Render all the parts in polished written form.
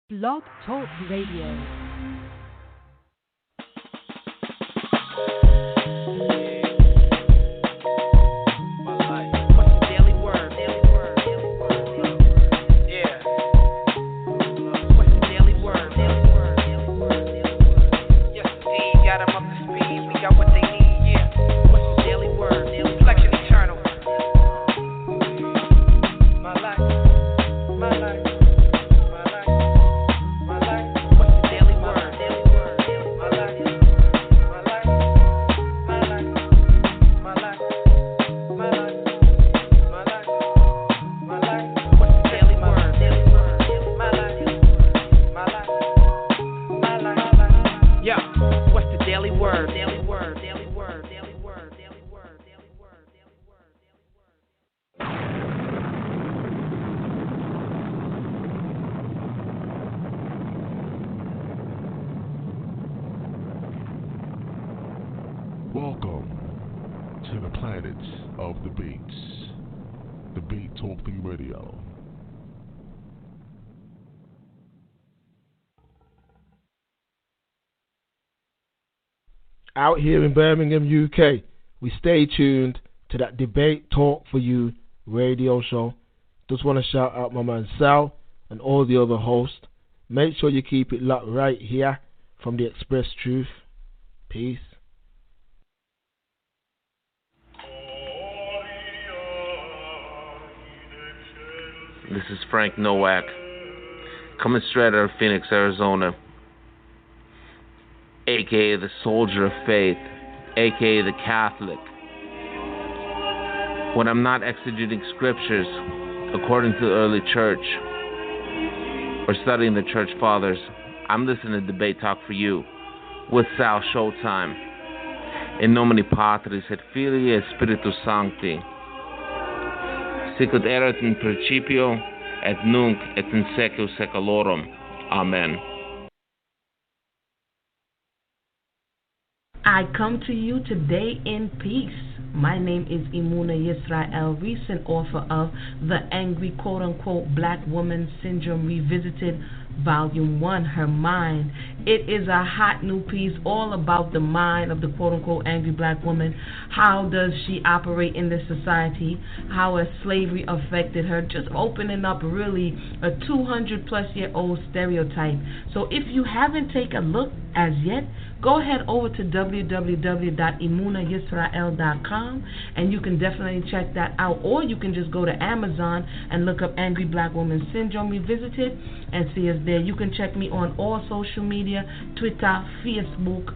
Blog Talk Radio. Welcome to the planet of the beats, the Beat Talking Radio. Out here in Birmingham, UK, we stay tuned to that Debate Talk for You radio show. Just want to shout out my man Sal and all the other hosts. Make sure you keep it locked right here from the Express Truth. Peace. This is Frank Nowak, coming straight out of Phoenix, Arizona, aka the Soldier of Faith, aka the Catholic. When I'm not exegeting scriptures according to the early church or studying the church fathers, I'm listening to Debate Talk for You with Sal Showtime. In nomine Patris et Filii et Spiritus Sancti. Sic ut erat in principio, et nunc, et in seculum seculorum. Amen. I come to you today in peace. My name is Imuna Yisrael, recent author of The Angry Quote-Unquote Black Woman Syndrome Revisited, Volume 1, Her Mind. It is a hot new piece all about the mind of the quote-unquote angry black woman. How does she operate in this society? How has slavery affected her? Just opening up really a 200-plus-year-old stereotype. So if you haven't taken a look as yet, go ahead over to www.imunayisrael.com and you can definitely check that out. Or you can just go to Amazon and look up Angry Black Woman Syndrome Revisited and see us there. You can check me on all social media, Twitter, Facebook,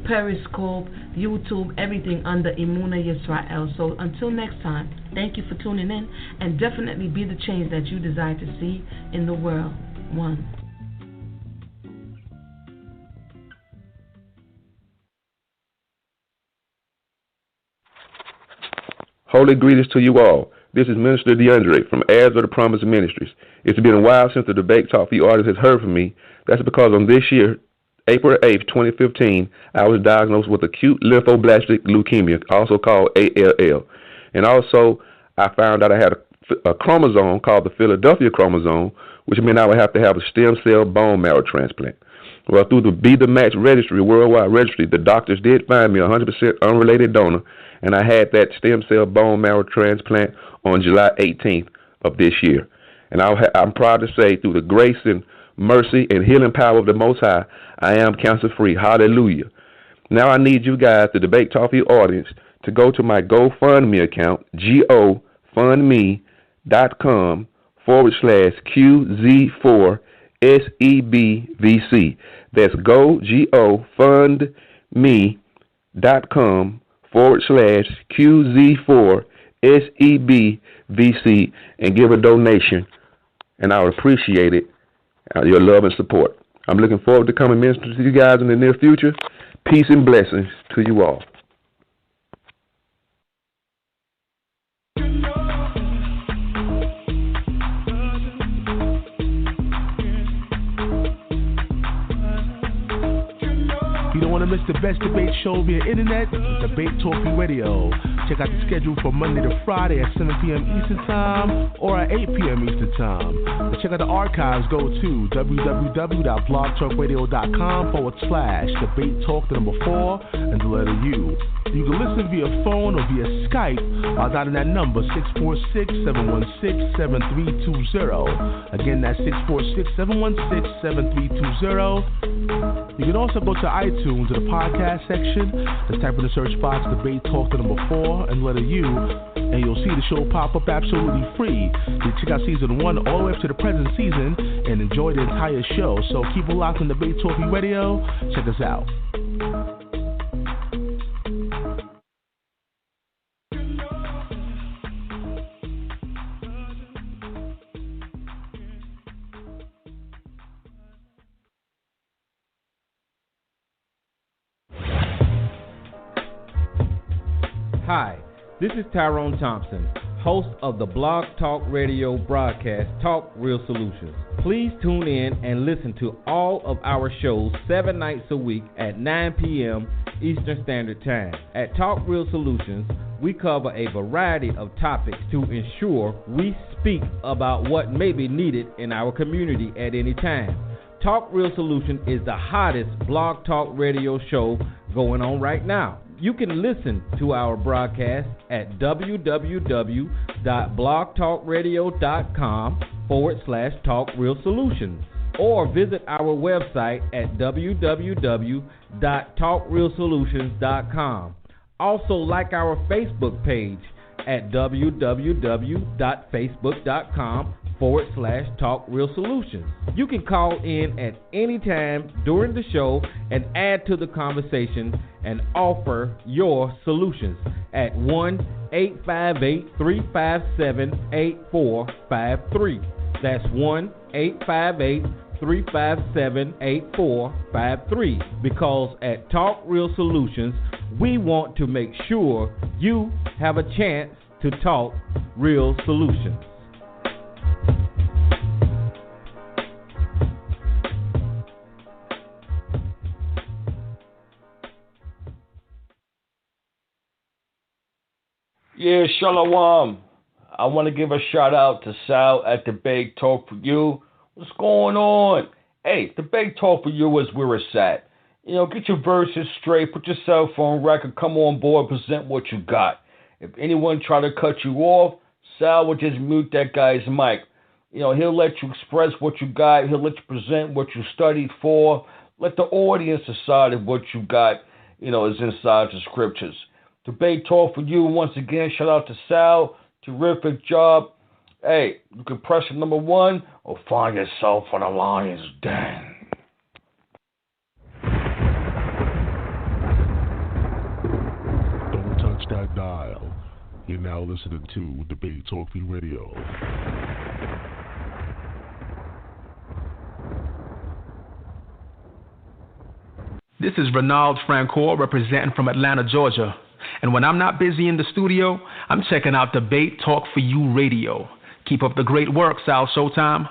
Periscope, YouTube, everything under Imuna Yisrael. So until next time, thank you for tuning in and definitely be the change that you desire to see in the world. One. Holy greetings to you all. This is Minister DeAndre from Heirs of the Promise Ministries. It's been a while since the Debate Talk for You artist has heard from me. That's because on this year, April 8th, 2015, I was diagnosed with acute lymphoblastic leukemia, also called ALL. And also, I found out I had a chromosome called the Philadelphia chromosome, which meant I would have to have a stem cell bone marrow transplant. Well, through the Be the Match registry, worldwide registry, the doctors did find me a 100% unrelated donor, and I had that stem cell bone marrow transplant on July 18th of this year. And I'm proud to say, through the grace and mercy and healing power of the Most High, I am cancer-free. Hallelujah. Now I need you guys, the Debate Talk for You audience, to go to my GoFundMe account, gofundme.com/QZ4SEBVC. That's gofundme.com/QZ4SEBVC and give a donation, and I would appreciate it, your love and support. I'm looking forward to coming minister to you guys in the near future. Peace and blessings to you all. You don't want to miss the best debate show via internet? Debate Talking Radio. Check out the schedule for Monday to Friday at 7 p.m. Eastern Time or at 8 p.m. Eastern Time. And check out the archives. Go to www.blogtalkradio.com/debate talk the number 4 and the letter U. You can listen via phone or via Skype by dialing that number 646-716-7320. Again, that's 646-716-7320. You can also go to iTunes to the podcast section and type in the search box Debate Talk the number 4 and letter U, and you'll see the show pop up absolutely free. You can check out season 1 all the way up to the present season and enjoy the entire show. So keep it locked on Debate Talk Radio. Check us out. Hi, this is Tyrone Thompson, host of the Blog Talk Radio broadcast Talk Real Solutions. Please tune in and listen to all of our shows 7 nights a week at 9 p.m. Eastern Standard Time. At Talk Real Solutions, we cover a variety of topics to ensure we speak about what may be needed in our community at any time. Talk Real Solutions is the hottest Blog Talk Radio show going on right now. You can listen to our broadcast at www.blogtalkradio.com/talkrealsolutions or visit our website at www.talkrealsolutions.com. Also like our Facebook page at www.facebook.com/talkrealsolutions. You can call in at any time during the show and add to the conversation and offer your solutions at 1-858-357-8453. That's 1-858-357-8453. Because at Talk Real Solutions, we want to make sure you have a chance to talk real solutions. Yeah, Shalom. I want to give a shout out to Sal at Debate Talk for You. What's going on? Hey, Debate Talk for You is where it's at. You know, get your verses straight, put your cell phone record, come on board, present what you got. If anyone try to cut you off, Sal will just mute that guy's mic. You know, he'll let you express what you got. He'll let you present what you studied for. Let the audience decide if what you got, you know, is inside the scriptures. Debate Talk for You. Once again, shout out to Sal. Terrific job. Hey, you can press the number 1 or find yourself on a lion's den. Don't touch that dial. You're now listening to Debate Talk Radio. This is Renald Francoeur representing from Atlanta, Georgia. And when I'm not busy in the studio, I'm checking out Debate Talk for You Radio. Keep up the great work, Sal Showtime.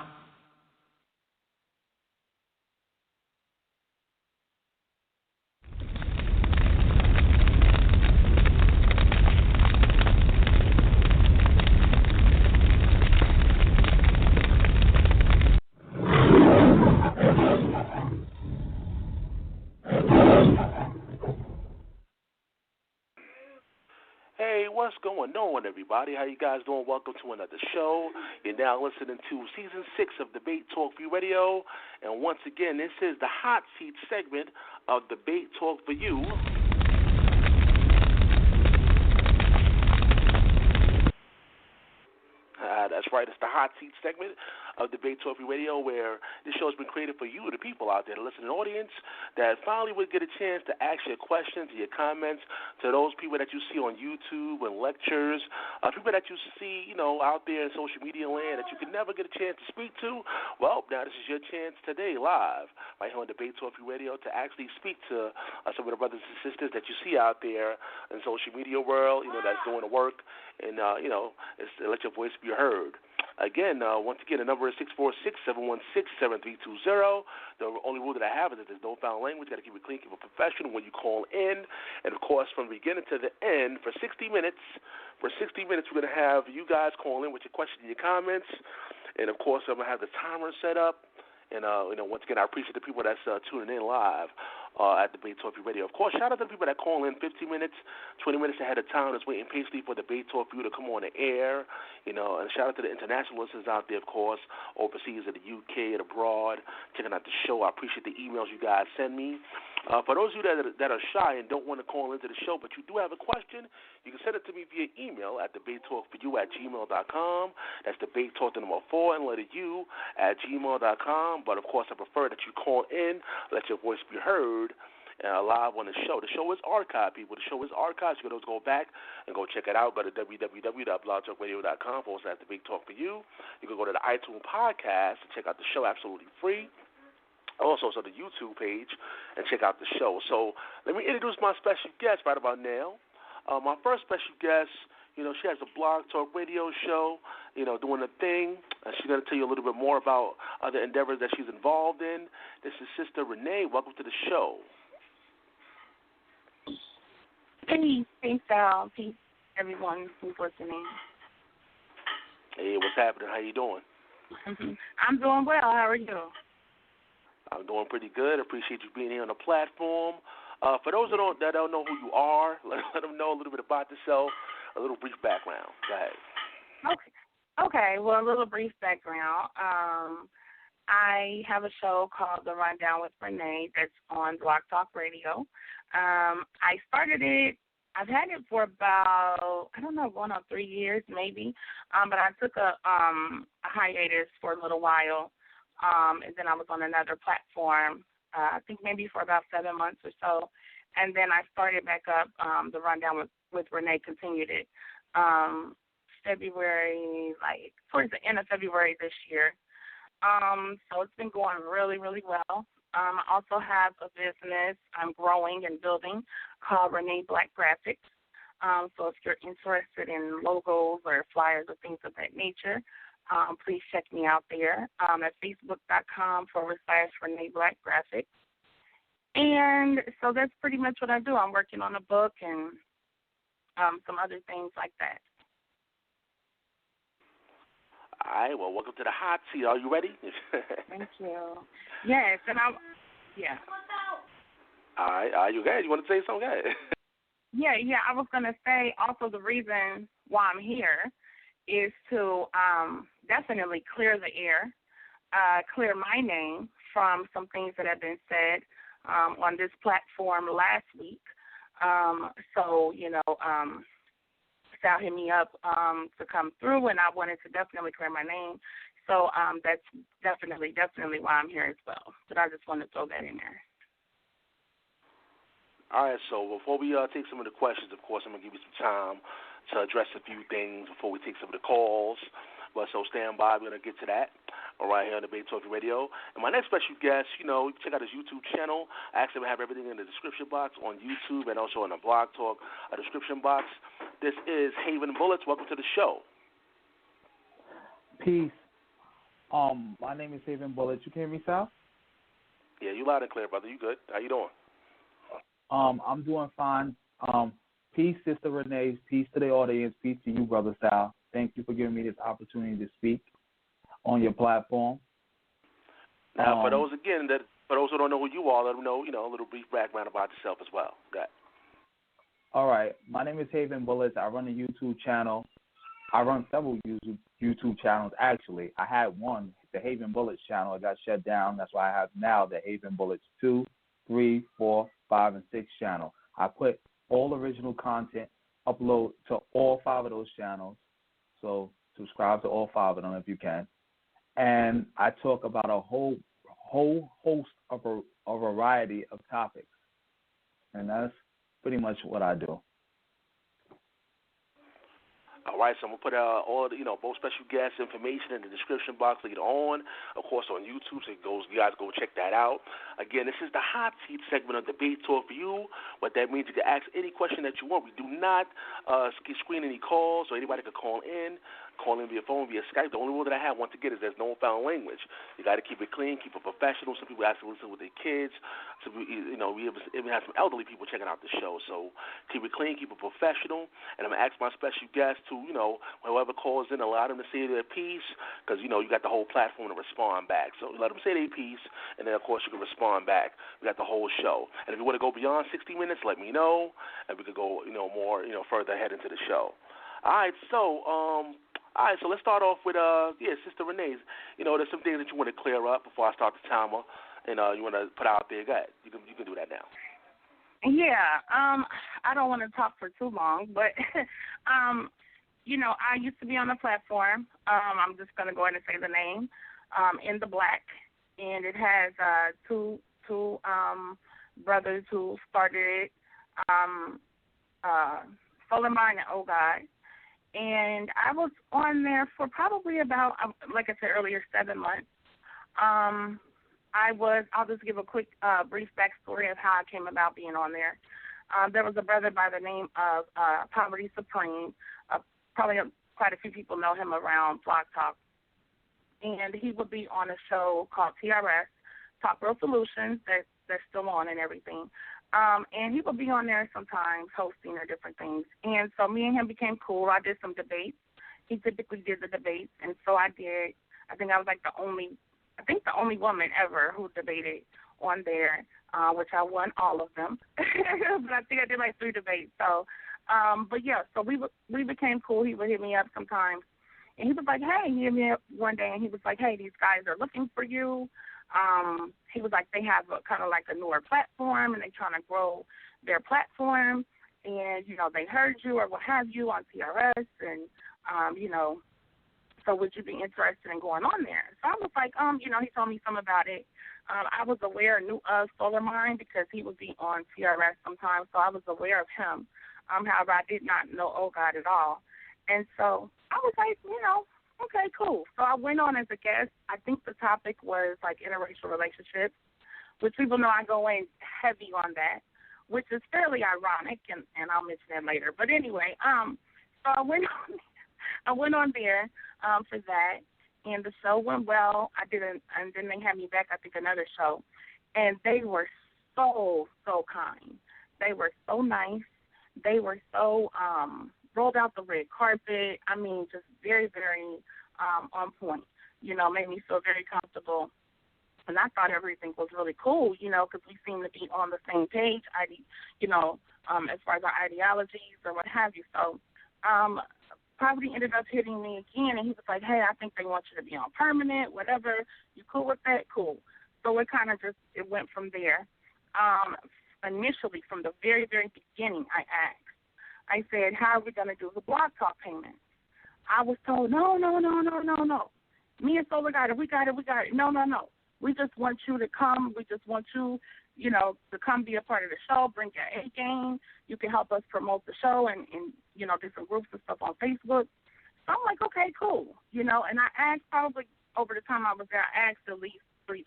Hey, what's going on, everybody? How you guys doing? Welcome to another show. You're now listening to Season 6 of Debate Talk for You Radio. And once again, this is the hot seat segment of Debate Talk for You. That's right. It's the hot seat segment of Debate Talk Radio, where this show has been created for you, the people out there, the listening audience, that finally would get a chance to ask your questions and your comments to those people that you see on YouTube and lectures, people that you see, you know, out there in social media land that you can never get a chance to speak to. Well, now this is your chance today, live, right here on Debate Talk Radio, to actually speak to some of the brothers and sisters that you see out there in social media world, you know, that's doing the work and, you know, let your voice be heard. Again, once again, the number is 646-716-7320. The only rule that I have is that there's no foul language. Got to keep it clean, keep it professional when you call in. And, of course, from the beginning to the end, for 60 minutes, we're going to have you guys call in with your questions and your comments. And, of course, I'm going to have the timer set up. And, once again, I appreciate the people that's tuning in live at Debate Talk Radio. Of course, shout out to the people that call in 15 minutes, 20 minutes ahead of time, that's waiting patiently for Debate Talk for you to come on the air. And shout out to the international listeners out there, of course, overseas in the UK and abroad, checking out the show. I appreciate the emails you guys send me. For those of you that are shy and don't want to call into the show, but you do have a question, you can send it to me via email at debatetalkforyou@gmail.com. That's debatetalk, the number 4, and letter U @gmail.com. But, of course, I prefer that you call in, let your voice be heard live on the show. The show is archived, people. The show is archived. You can always go back and go check it out. Go to www.blogtalkradio.com/Debate Talk for You. You can go to the iTunes podcast and check out the show absolutely free. Also, the YouTube page and check out the show. So let me introduce my special guest right about now. My first special guest, she has a Blog Talk Radio show, doing a thing. She's going to tell you a little bit more about other endeavors that she's involved in. This is Sistah Renee. Welcome to the show. Peace out. Peace, everyone who's listening. Hey, what's happening? How you doing? I'm doing well. How are you? I'm doing pretty good. Appreciate you being here on the platform. For those that don't know who you are, let them know a little bit about yourself, a little brief background. Go ahead. Okay. Well, a little brief background. I have a show called The Rundown with Renee that's on Blog Talk Radio. I started it. I've had it for about, going on 3 years maybe. But I took a hiatus for a little while. And then I was on another platform, I think maybe for about 7 months or so. And then I started back up. The Rundown with Renee continued it February, towards the end of February this year. So it's been going really, really well. I also have a business I'm growing and building called Renee Black Graphics. So if you're interested in logos or flyers or things of that nature, please check me out there at facebook.com/Renee Black Graphics. And so that's pretty much what I do. I'm working on a book and some other things like that. All right, well, welcome to the hot seat. Are you ready? Thank you. Yes, and yeah. All right, are you okay? You want to say something? Go ahead. Yeah, I was going to say also the reason why I'm here is to definitely clear the air, clear my name from some things that have been said on this platform last week. Sal hit me up to come through, and I wanted to definitely clear my name. So that's definitely why I'm here as well. But I just wanted to throw that in there. All right, so before we take some of the questions, of course, I'm going to give you some time to address a few things before we take some of the calls. But so stand by. We're going to get to that right here on Debate Talk Radio. And my next special guest, you can check out his YouTube channel. I actually have everything in the description box on YouTube and also in the Blog Talk description box. This is Haven Bullets. Welcome to the show. Peace. My name is Haven Bullets. You can hear me, Sal? Yeah, you loud and clear, brother. You good? How you doing? I'm doing fine. Peace, Sistah Renee. Peace to the audience. Peace to you, Brother Sal. Thank you for giving me this opportunity to speak on your platform. Now, for those who don't know who you are, let them know, a little brief background about yourself as well. Got it. All right. My name is Haven Bullets. I run a YouTube channel. I run several YouTube channels, actually. I had one, the Haven Bullets channel. It got shut down. That's why I have now the Haven Bullets 2, 3, 4, 5, and 6 channel. I put all original content, upload to all 5 of those channels. So subscribe to all 5 of them if you can. And I talk about a whole host of a variety of topics. And that's pretty much what I do. All right, so I'm going to put all the, both special guest information in the description box later on. Of course, on YouTube, so you guys go check that out. Again, this is the hot seat segment of Debate Talk for You. What that means, you can ask any question that you want. We do not screen any calls, so anybody can call in. calling via phone, via Skype. The only rule that I have, once again, is there's no foul language. You got to keep it clean, keep it professional. Some people actually listen with their kids. So we even have some elderly people checking out the show. So keep it clean, keep it professional. And I'm going to ask my special guests to, whoever calls in, allow them to say their piece, because, you got the whole platform to respond back. So let them say their piece, and then, of course, you can respond back. We got the whole show. And if you want to go beyond 60 minutes, let me know, and we could go, more, further ahead into the show. All right, so let's start off with Sister Renee. There's some things that you want to clear up before I start the timer, and you want to put out there. Go ahead. You can do that now. Yeah. I don't want to talk for too long, but I used to be on the platform. I'm just going to go ahead and say the name. In the Black, and it has two brothers who started it. Solar Mind and Oh God. And I was on there for probably about, like I said earlier, 7 months. I'll just give a quick, brief backstory of how I came about being on there. There was a brother by the name of Poverty Supreme. Probably quite a few people know him around Blog Talk. And he would be on a show called TRS, Talk Real Solutions, that's still on and everything. And he would be on there sometimes hosting or different things. And so me and him became cool. I did some debates. He typically did the debates. And so I did. I think I was the only woman ever who debated on there, which I won all of them. But I think I did 3 debates. So, so we became cool. He would hit me up sometimes. And he was like, hey, he hit me up one day, and he was like, hey, these guys are looking for you. He was like, they have kind of a newer platform, and they're trying to grow their platform. And, they heard you or what have you on TRS, and, so would you be interested in going on there? So I was like, he told me some about it. I was aware, knew of Solar Mind because he would be on TRS sometimes, so I was aware of him. However, I did not know Oh God at all. And so I was like, okay, cool. So I went on as a guest. I think the topic was interracial relationships, which people know I go in heavy on that, which is fairly ironic, and I'll mention that later. But anyway, so I went on there for that, and the show went well. And then they had me back, I think, another show, and they were so kind. They were so nice. They were so rolled out the red carpet. I mean, just very, very on point. Made me feel very comfortable. And I thought everything was really cool, because we seemed to be on the same page, as far as our ideologies or what have you. So Poverty ended up hitting me again, and he was like, hey, I think they want you to be on permanent, whatever. You cool with that? Cool. So it kind of it went from there. Initially, from the very, very beginning, I asked. I said, how are we going to do the Blog Talk payments? I was told, no. Me and Solar got it. We got it. No. We just want you to come. We just want you, to come be a part of the show, bring your A game. You can help us promote the show and different groups and stuff on Facebook. So I'm like, okay, cool. And I asked probably over the time I was there, I asked at least 3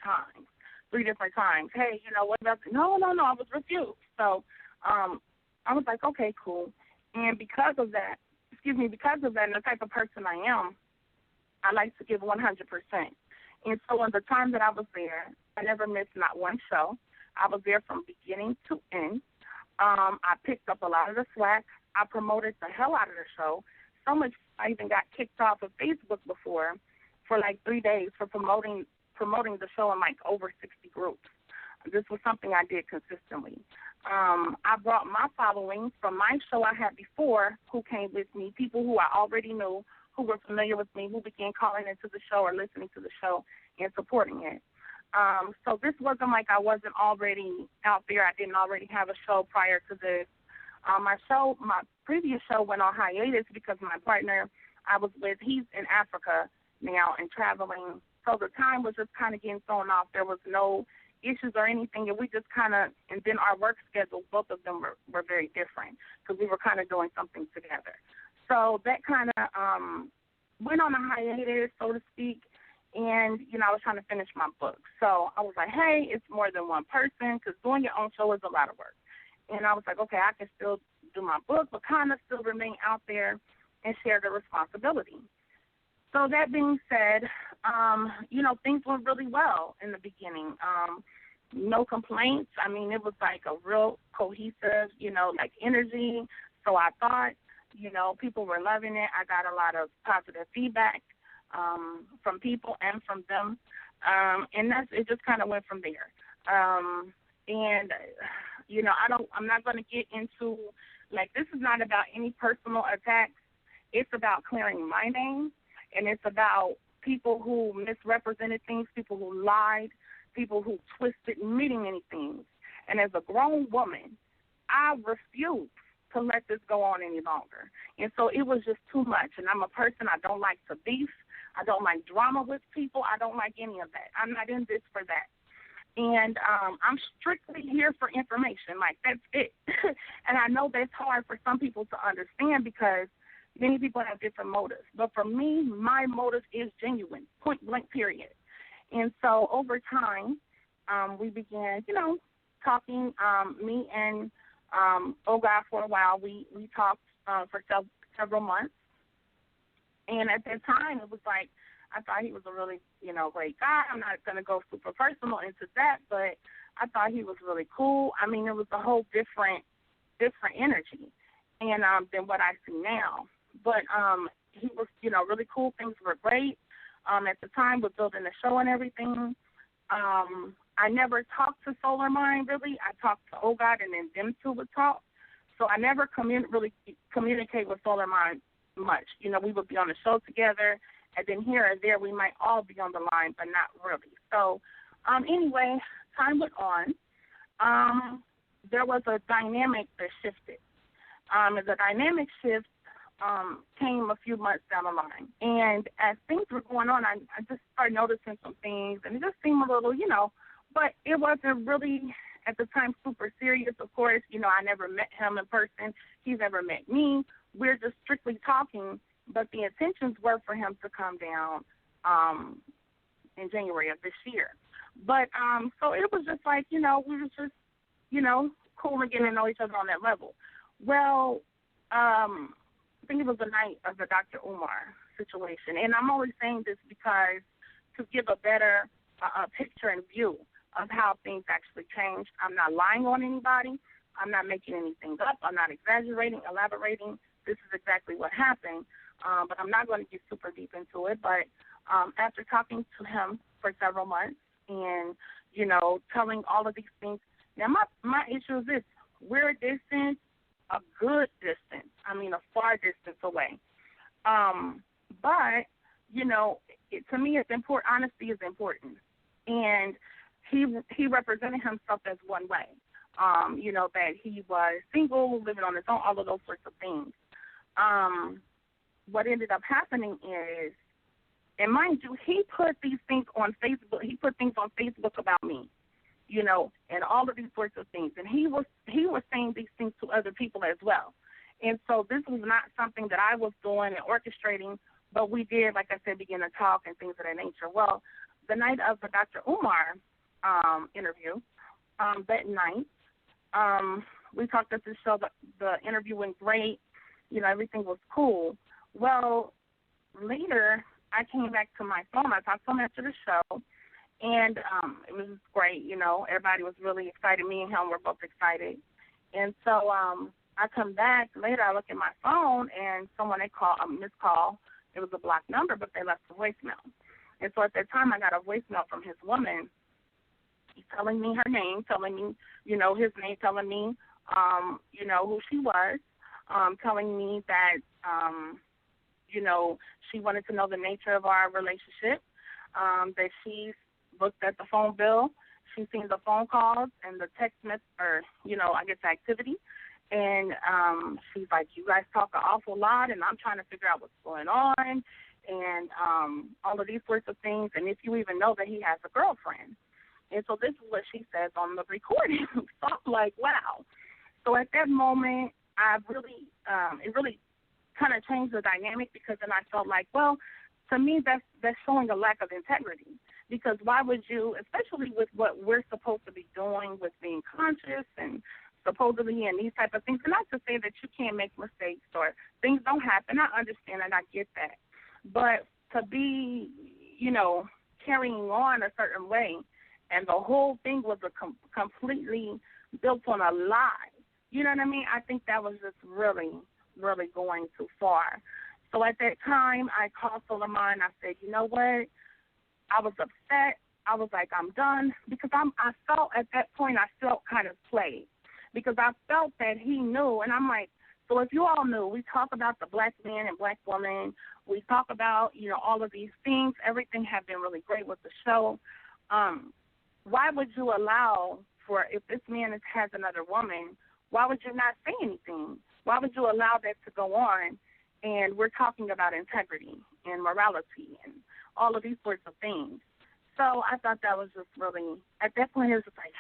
different times. Hey, what about – no, I was refused. So I was like, okay, cool. And because of that, and the type of person I am, I like to give 100%. And so in the time that I was there, I never missed not one show. I was there from beginning to end. I picked up a lot of the slack. I promoted the hell out of the show. So much I even got kicked off of Facebook before for 3 days for promoting the show in over 60 groups. This was something I did consistently. I brought my following from my show I had before who came with me, people who I already knew, who were familiar with me, who began calling into the show or listening to the show and supporting it. So this wasn't like I wasn't already out there. I didn't already have a show prior to this. My previous show went on hiatus because my partner I was with, he's in Africa now and traveling. So the time was just kind of getting thrown off. There was no issues or anything, and we just kind of, and then our work schedules, both of them were very different because we were kind of doing something together. So that kind of went on a hiatus, so to speak, and, I was trying to finish my book. So I was like, hey, it's more than one person because doing your own show is a lot of work. And I was like, okay, I can still do my book, but kind of still remain out there and share the responsibility. So that being said, things went really well in the beginning. No complaints. I mean, it was like a real cohesive, like energy. So I thought, people were loving it. I got a lot of positive feedback from people and from them. And it just kind of went from there. I'm not going to get into, this is not about any personal attacks. It's about clearing my name, and it's about people who misrepresented things, people who lied, people who twisted many things. And as a grown woman, I refuse to let this go on any longer. And so it was just too much. And I'm a person, I don't like to beef. I don't like drama with people. I don't like any of that. I'm not in this for that. And I'm strictly here for information. That's it. And I know that's hard for some people to understand because many people have different motives. But for me, my motive is genuine, point blank, period. And so over time, we began, talking. Me and Oga for a while, we talked for several months. And at that time, it was like, I thought he was a really, great guy. I'm not going to go super personal into that, but I thought he was really cool. I mean, it was a whole different energy and than what I see now. But he was, really cool. Things were great. At the time, we're building the show and everything. I never talked to Solar Mind, really. I talked to OGOD, and then them two would talk. So I never really communicate with Solar Mind much. We would be on the show together, and then here and there we might all be on the line, but not really. So anyway, time went on. There was a dynamic that shifted. The dynamic shift came a few months down the line. And as things were going on, I just started noticing some things, and it just seemed a little, but it wasn't really at the time super serious. Of course, I never met him in person. He's never met me. We're just strictly talking, but the intentions were for him to come down in January of this year. But so it was just like, we were just, cool and getting to know each other on that level. Well, I think it was the night of the Dr. Umar situation. And I'm only saying this because to give a better picture and view of how things actually changed. I'm not lying on anybody. I'm not making anything up. I'm not exaggerating, elaborating. This is exactly what happened. But I'm not going to get super deep into it. But after talking to him for several months and, telling all of these things, now my issue is this. We're a distance, a good distance. I mean, a far distance away. But, to me it's important. Honesty is important. And he represented himself as one way. That he was single, living on his own, all of those sorts of things. What ended up happening is, and mind you, he put these things on Facebook. He put things on Facebook about me, and all of these sorts of things. And he was saying these things to other people as well. And so this was not something that I was doing and orchestrating, but we did, like I said, begin to talk and things of that nature. Well, the night of the Dr. Umar interview, that night, we talked at the show. The interview went great. Everything was cool. Well, later, I came back to my phone. I talked to him after the show, and it was great. Everybody was really excited. Me and him were both excited. And so I come back later. I look at my phone, and someone had called a missed call. It was a blocked number, but they left a voicemail. And so at that time, I got a voicemail from his woman. He's telling me her name, telling me, his name, telling me, who she was, telling me that, she wanted to know the nature of our relationship, that she's looked at the phone bill, she's seen the phone calls and the text message, or, activity. And she's like, you guys talk an awful lot, and I'm trying to figure out what's going on, and all of these sorts of things, and if you even know that he has a girlfriend. And so this is what she says on the recording. So I'm like, wow. So at that moment, it really kind of changed the dynamic, because then I felt like, well, to me, that's showing a lack of integrity. Because why would you, especially with what we're supposed to be doing with being conscious and supposedly and these type of things, and not to say that you can't make mistakes or things don't happen. I understand and I get that. But to be, carrying on a certain way, and the whole thing was completely built on a lie. You know what I mean? I think that was just really, really going too far. So at that time, I called Suleiman. I said, you know what? I was upset. I was like, I'm done, because I felt at that point I felt kind of played, because I felt that he knew, and I'm like, so if you all knew, we talk about the black man and black woman, we talk about, all of these things, everything had been really great with the show. Why would you allow for, if this man has another woman, why would you not say anything? Why would you allow that to go on? And we're talking about integrity and morality and all of these sorts of things. So I thought that was just really, at that point, it was just like,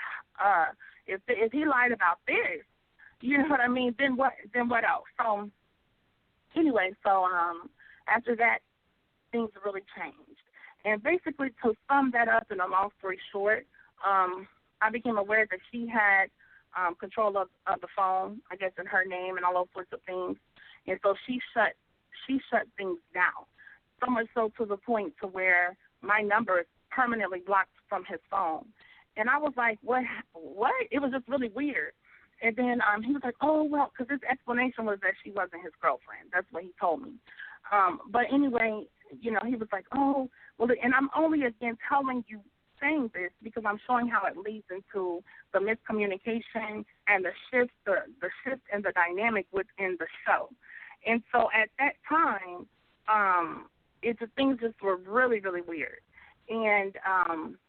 if he lied about this, you know what I mean, then what else? So anyway, after that, things really changed. And basically, to sum that up in a long story short, I became aware that she had control of the phone, I guess in her name and all those sorts of things. And so she shut things down, so much so to the point to where my number is permanently blocked from his phone. And I was like, what? It was just really weird. And then he was like, oh, well, because his explanation was that she wasn't his girlfriend. That's what he told me. But anyway, he was like, oh, well, and I'm only, again, saying this because I'm showing how it leads into the miscommunication and the shift in the dynamic within the show. And so at that time, things just were really, really weird. And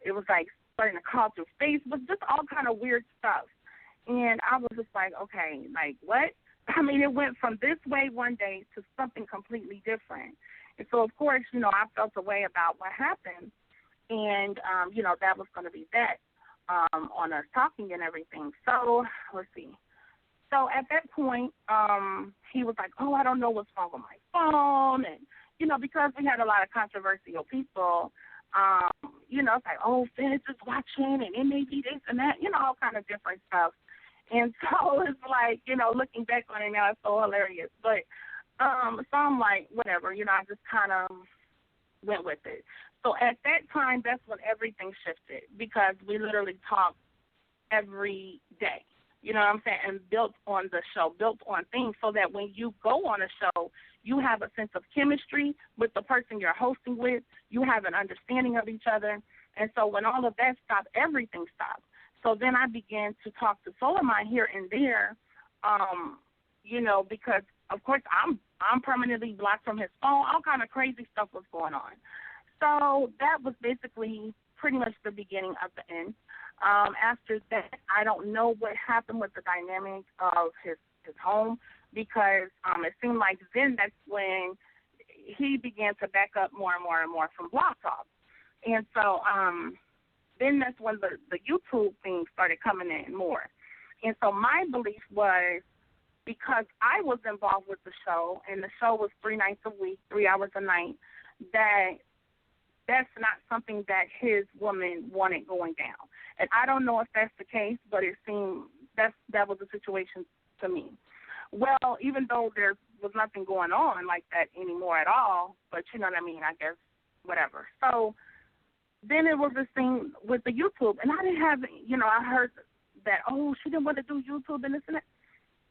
it was like starting to call through Facebook, just all kind of weird stuff. And I was just like, okay, like what? I mean, it went from this way one day to something completely different. And so, of course, I felt a way about what happened. And, that was going to be that on us talking and everything. So, let's see. So at that point, he was like, oh, I don't know what's wrong with my phone. And, because we had a lot of controversial people, it's like, oh, Finn is just watching, and it may be this and that, all kind of different stuff. And so it's like, looking back on it now, it's so hilarious. But so I'm like, whatever, I just kind of went with it. So at that time, that's when everything shifted, because we literally talked every day. You know what I'm saying? And built on the show, built on things, so that when you go on a show, you have a sense of chemistry with the person you're hosting with. You have an understanding of each other. And so when all of that stopped, everything stopped. So then I began to talk to Suleiman here and there, because, of course, I'm permanently blocked from his phone. All kind of crazy stuff was going on. So that was basically pretty much the beginning of the end. After that, I don't know what happened with the dynamic of his home, because it seemed like then that's when he began to back up more and more and more from Blog Talk. And so then that's when the YouTube thing started coming in more. And so my belief was, because I was involved with the show, and the show was 3 nights a week, 3 hours a night, that's not something that his woman wanted going down. And I don't know if that's the case, but it seemed that was the situation to me. Well, even though there was nothing going on like that anymore at all, but you know what I mean, I guess, whatever. So then it was this thing with the YouTube, and I didn't have, I heard that, oh, she didn't want to do YouTube and this and that.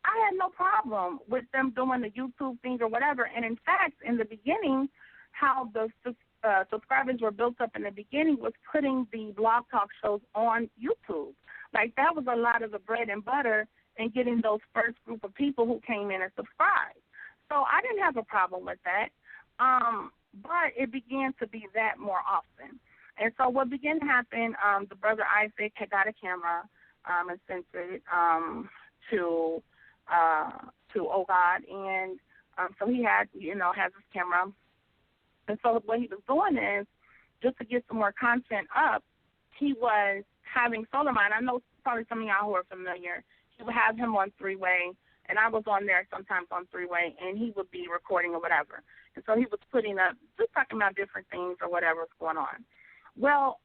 I had no problem with them doing the YouTube thing or whatever. And in fact, in the beginning, how the subscribers were built up in the beginning was putting the Blog Talk shows on YouTube. Like, that was a lot of the bread and butter and getting those first group of people who came in and subscribed. So I didn't have a problem with that. But it began to be that more often. And so what began to happen, the brother Isaac had got a camera and sent it to Oh God. And so he had, has his camera. And so what he was doing is, just to get some more content up, he was having Suleiman. I know probably some of y'all who are familiar. He would have him on three-way, and I was on there sometimes on three-way, and he would be recording or whatever. And so he was putting up, just talking about different things or whatever was going on. Well,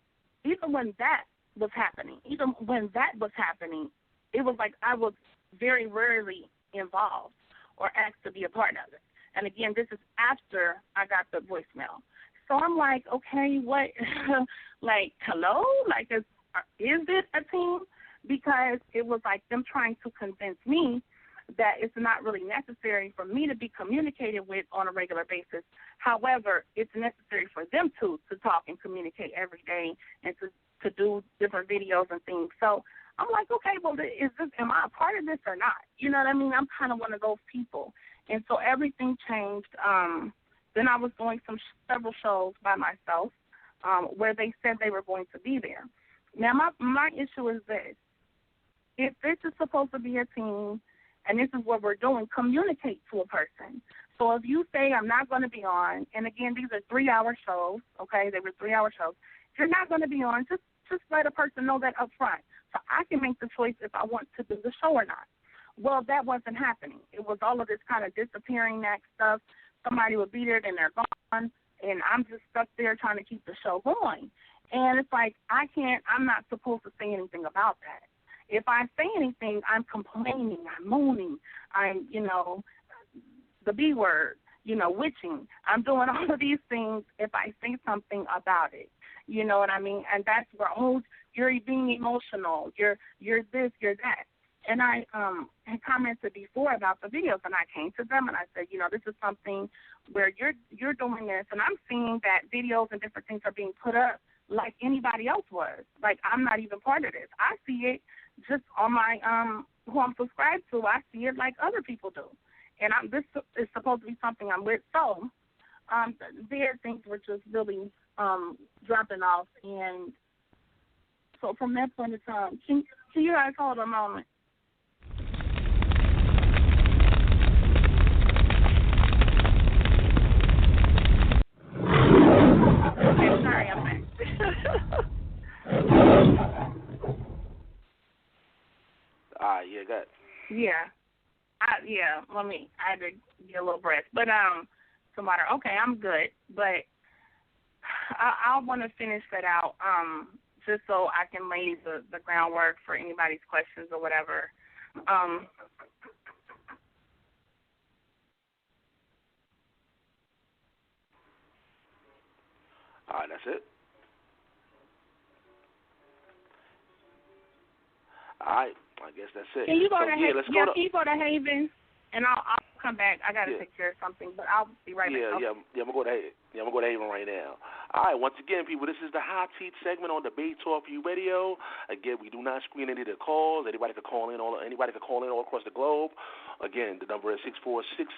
even when that was happening, it was like I was very rarely involved or asked to be a part of it. And again, this is after I got the voicemail. so I'm like, okay, what? Like, hello? Like, is it a team? Because it was like them trying to convince me that it's not really necessary for me to be communicated with on a regular basis. However, it's necessary for them to talk and communicate every day and to do different videos and things. So I'm like, okay, well, am I a part of this or not? You know what I mean? I'm kind of one of those people. And so everything changed. Then I was doing several shows by myself where they said they were going to be there. Now, my issue is this. If this is supposed to be a team and this is what we're doing, communicate to a person. So if you say I'm not going to be on, and again, these are 3-hour shows, okay? They were 3-hour shows. If you're not going to be on, just let a person know that up front so I can make the choice if I want to do the show or not. Well, that wasn't happening. It was all of this kind of disappearing act stuff. Somebody would be there, then they're gone, and I'm just stuck there trying to keep the show going. And it's like I'm not supposed to say anything about that. If I say anything, I'm complaining, I'm moaning, I'm, the B word, witching. I'm doing all of these things if I say something about it. You know what I mean? And that's where, you're being emotional, you're this, you're that. And I had commented before about the videos, and I came to them and I said, this is something where you're doing this, and I'm seeing that videos and different things are being put up like anybody else was. Like, I'm not even part of this. I see it just on my who I'm subscribed to. I see it like other people do, and this is supposed to be something I'm with. So there things were just really dropping off, and so from that point in time, can you guys hold a moment? Okay, sorry, I'm back. Yeah, go ahead. Yeah. I had to get a little breath. But, some water. Okay, I'm good. But I want to finish that out just so I can lay the groundwork for anybody's questions or whatever. All right, that's it. All right, I guess that's it. Can you go so, to can you go to Haven, and I'll come back. I got to take care of something, but I'll be right back. Yeah, I'm gonna go to Haven right now. All right, once again, people, this is the Hot Seat segment on Debate Talk for You Radio. Again, we do not screen any of the calls. Anybody can call in all across the globe. Again, the number is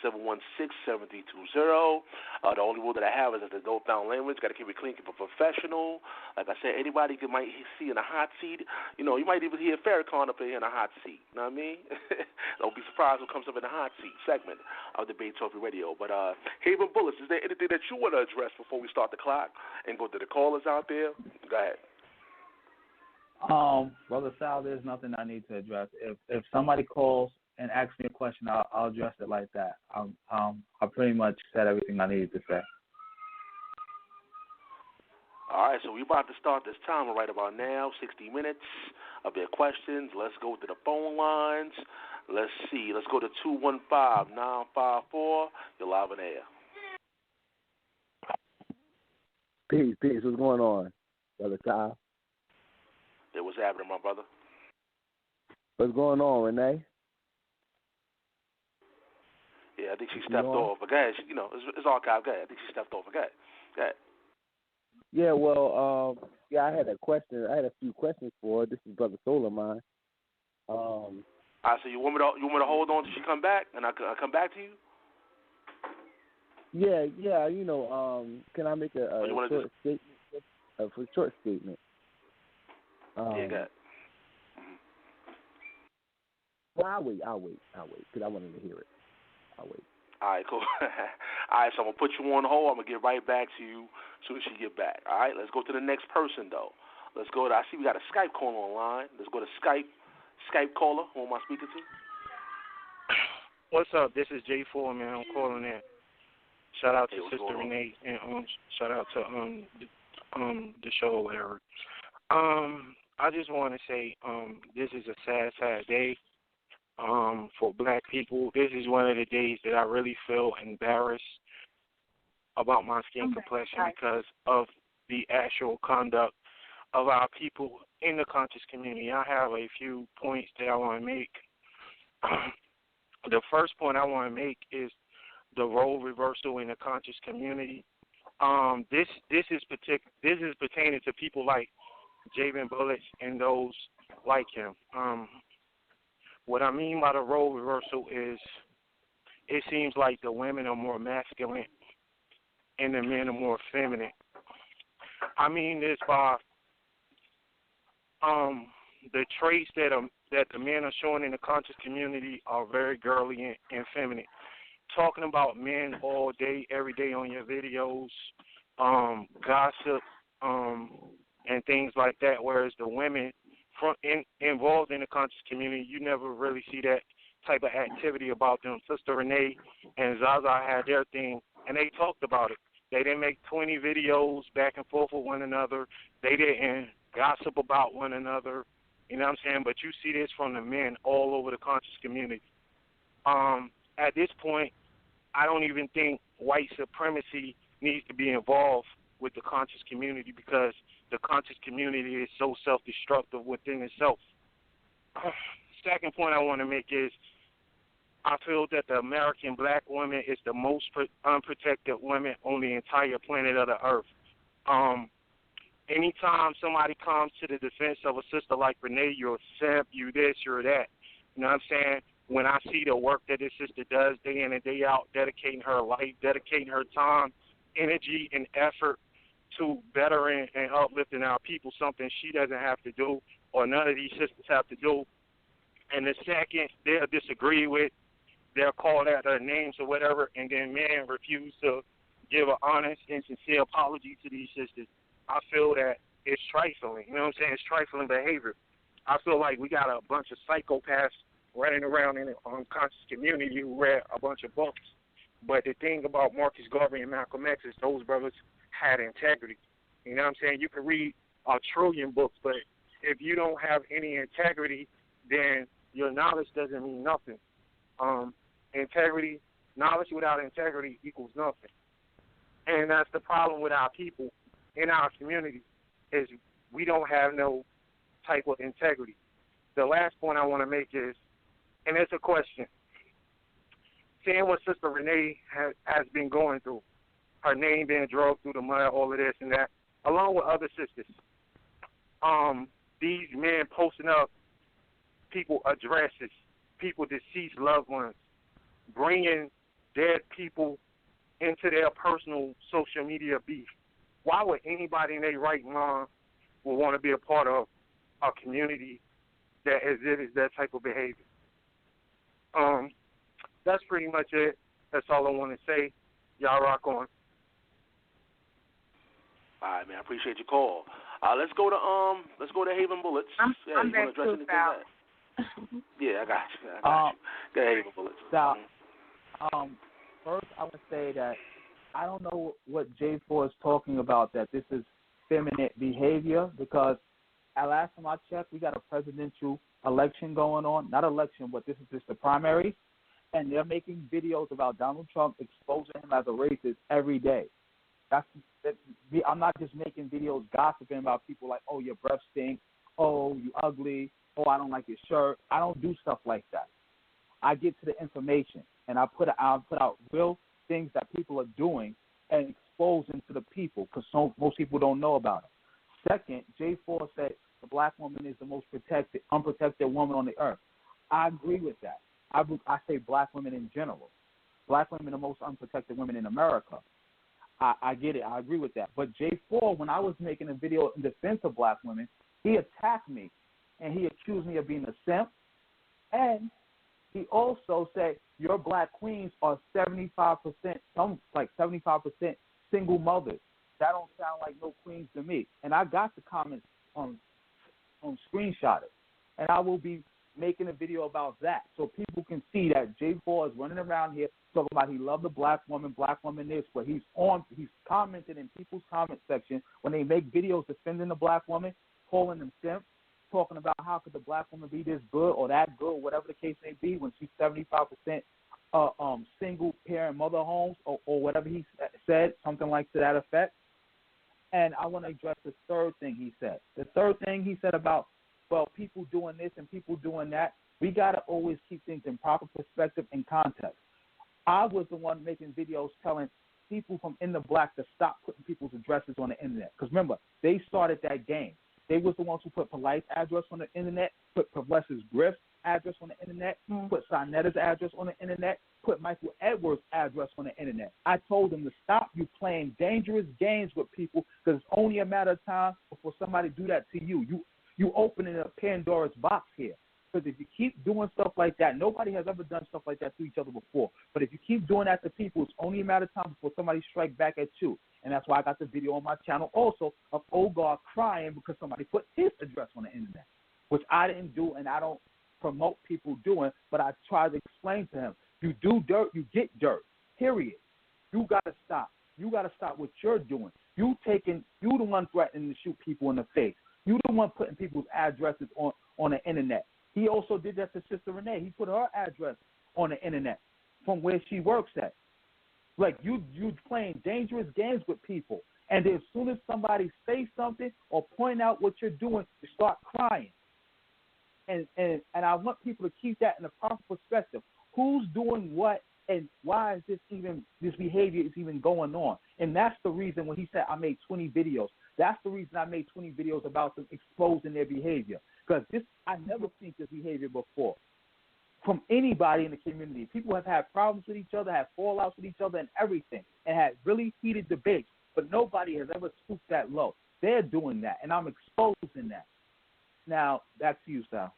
646-716-7320. The only rule that I have is that there's no foul language. Got to keep it clean, keep it professional. Like I said, anybody might see in a hot seat. You might even hear Farrakhan up here in a hot seat. You know what I mean? Don't be surprised what comes up in the hot seat segment of Debate Talk for You Radio. But Haven Bullets, is there anything that you want to address before we start the clock and go to the callers out there? Go ahead. Brother Sal, there's nothing I need to address. If somebody calls and asks me a question, I'll address it like that. I pretty much said everything I needed to say. All right, so we're about to start this timer right about now, 60 minutes of their questions. Let's go to the phone lines. Let's see. Let's go to 215-954. You're live on air. Peace. What's going on, Brother Kyle? Hey, what's happening, my brother? What's going on, Renee? Yeah, I think she stepped off. But go ahead. It's archived. Go ahead. I think she stepped off. Go ahead. Yeah, well, I had a question. I had a few questions for her. This is Brother Soul of mine. All right, so you want me to hold on till she come back, and I come back to you? Yeah. Can I make a short statement? A short statement. Yeah, go ahead. Well, I'll wait, because I wanted to hear it. I'll wait. All right, cool. All right, so I'm going to put you on hold. I'm going to get right back to you as soon as she get back. All right, let's go to the next person, though. Let's go to, I see we got a Skype caller online. Let's go to Skype caller. Who am I speaking to? What's up? This is J4, man. I'm calling in. Shout out to Sistah Renee, and shout out to the show or whatever. I just want to say this is a sad day for black people. This is one of the days that I really feel embarrassed about my skin complexion because of the actual conduct of our people in the conscious community. I have a few points that I want to make. The first point I want to make is the role reversal in the conscious community. This is pertaining to people like Javen Bullets and those like him. What I mean by the role reversal is it seems like the women are more masculine and the men are more feminine. I mean this by the traits that the men are showing in the conscious community are very girly and feminine. Talking about men all day, every day on your videos, gossip, and things like that, whereas the women involved in the conscious community, you never really see that type of activity about them. Sistah Renee and Zaza had their thing, and they talked about it. They didn't make 20 videos back and forth with one another. They didn't gossip about one another. You know what I'm saying? But you see this from the men all over the conscious community. At this point, I don't even think white supremacy needs to be involved with the conscious community because the conscious community is so self-destructive within itself. Second point I want to make is I feel that the American black woman is the most unprotected woman on the entire planet of the earth. Anytime somebody comes to the defense of a sister like Renee, you're a simp, you this, you're that. You know what I'm saying? When I see the work that this sister does day in and day out, dedicating her life, dedicating her time, energy, and effort to bettering and uplifting our people, something she doesn't have to do or none of these sisters have to do. And the second they'll disagree with, they'll call out their names or whatever, and then men refuse to give an honest and sincere apology to these sisters. I feel that it's trifling. You know what I'm saying? It's trifling behavior. I feel like we got a bunch of psychopaths running around in the conscious community who read a bunch of books. But the thing about Marcus Garvey and Malcolm X is those brothers had integrity. You know what I'm saying? You can read a trillion books, but if you don't have any integrity, then your knowledge doesn't mean nothing. Integrity, knowledge without integrity equals nothing. And that's the problem with our people in our community is we don't have no type of integrity. The last point I want to make is, and it's a question, seeing what Sister Renee has been going through, her name being dragged through the mud, all of this and that, along with other sisters, these men posting up people addresses, people deceased loved ones, bringing dead people into their personal social media beef. Why would anybody in their right mind would want to be a part of a community that exhibits that type of behavior? That's pretty much it. That's all I want to say. Y'all rock on. All right, man. I appreciate your call. Let's go to Haven Bullets. I'm back too, Sal. Yeah, I got you. Go ahead, Haven Bullets. Sal, first I would say that I don't know what J4 is talking about, that this is feminine behavior, because at last time I checked, we got a presidential election going on. Not election, but this is just the primary. And they're making videos about Donald Trump exposing him as a racist every day. I'm not just making videos gossiping about people like, oh, your breath stinks, oh, you ugly, oh, I don't like your shirt. I don't do stuff like that. I get to the information, and I put out real things that people are doing and expose them to the people, because most people don't know about it. Second, J4 said the black woman is the most unprotected woman on the earth. I agree with that. I say black women in general. Black women are the most unprotected women in America. I get it. I agree with that. But J4, when I was making a video in defense of black women, he attacked me, and he accused me of being a simp. And he also said your black queens are 75%, some like 75% single mothers. That don't sound like no queens to me. And I got the comments on screenshot it. And I will be making a video about that so people can see that J4 is running around here talking about he loved the black woman this, but he's commenting in people's comment section when they make videos defending the black woman, calling them simps, talking about how could the black woman be this good or that good, whatever the case may be, when she's 75% single parent mother homes or whatever he said, something like to that effect. And I want to address the third thing he said. The third thing he said about, well, people doing this and people doing that. We got to always keep things in proper perspective and context. I was the one making videos telling people from In the Black to stop putting people's addresses on the internet. Because remember, they started that game. They was the ones who put Polite's address on the internet, put Professor Griff's address on the internet, put Sonetta's address on the internet, put Michael Edwards' address on the internet. I told them to stop you playing dangerous games with people because it's only a matter of time before somebody do that to you. You opening a Pandora's box here. Because if you keep doing stuff like that, nobody has ever done stuff like that to each other before. But if you keep doing that to people, it's only a matter of time before somebody strikes back at you. And that's why I got the video on my channel also of Ogar crying because somebody put his address on the internet, which I didn't do and I don't promote people doing, but I try to explain to him, you do dirt, you get dirt, period. You got to stop. You got to stop what you're doing. You the one threatening to shoot people in the face. You the one putting people's addresses on the internet. He also did that to Sistah Renee. He put her address on the internet from where she works at. Like, you playing dangerous games with people. And then as soon as somebody says something or point out what you're doing, you start crying. And I want people to keep that in a proper perspective. Who's doing what and why is this behavior is even going on? And that's the reason when he said I made 20 videos. That's the reason I made 20 videos about them exposing their behavior. Because I never seen this behavior before from anybody in the community. People have had problems with each other, had fallouts with each other and everything, and had really heated debates. But nobody has ever stooped that low. They're doing that, and I'm exposing that. Now, back to you, Sal.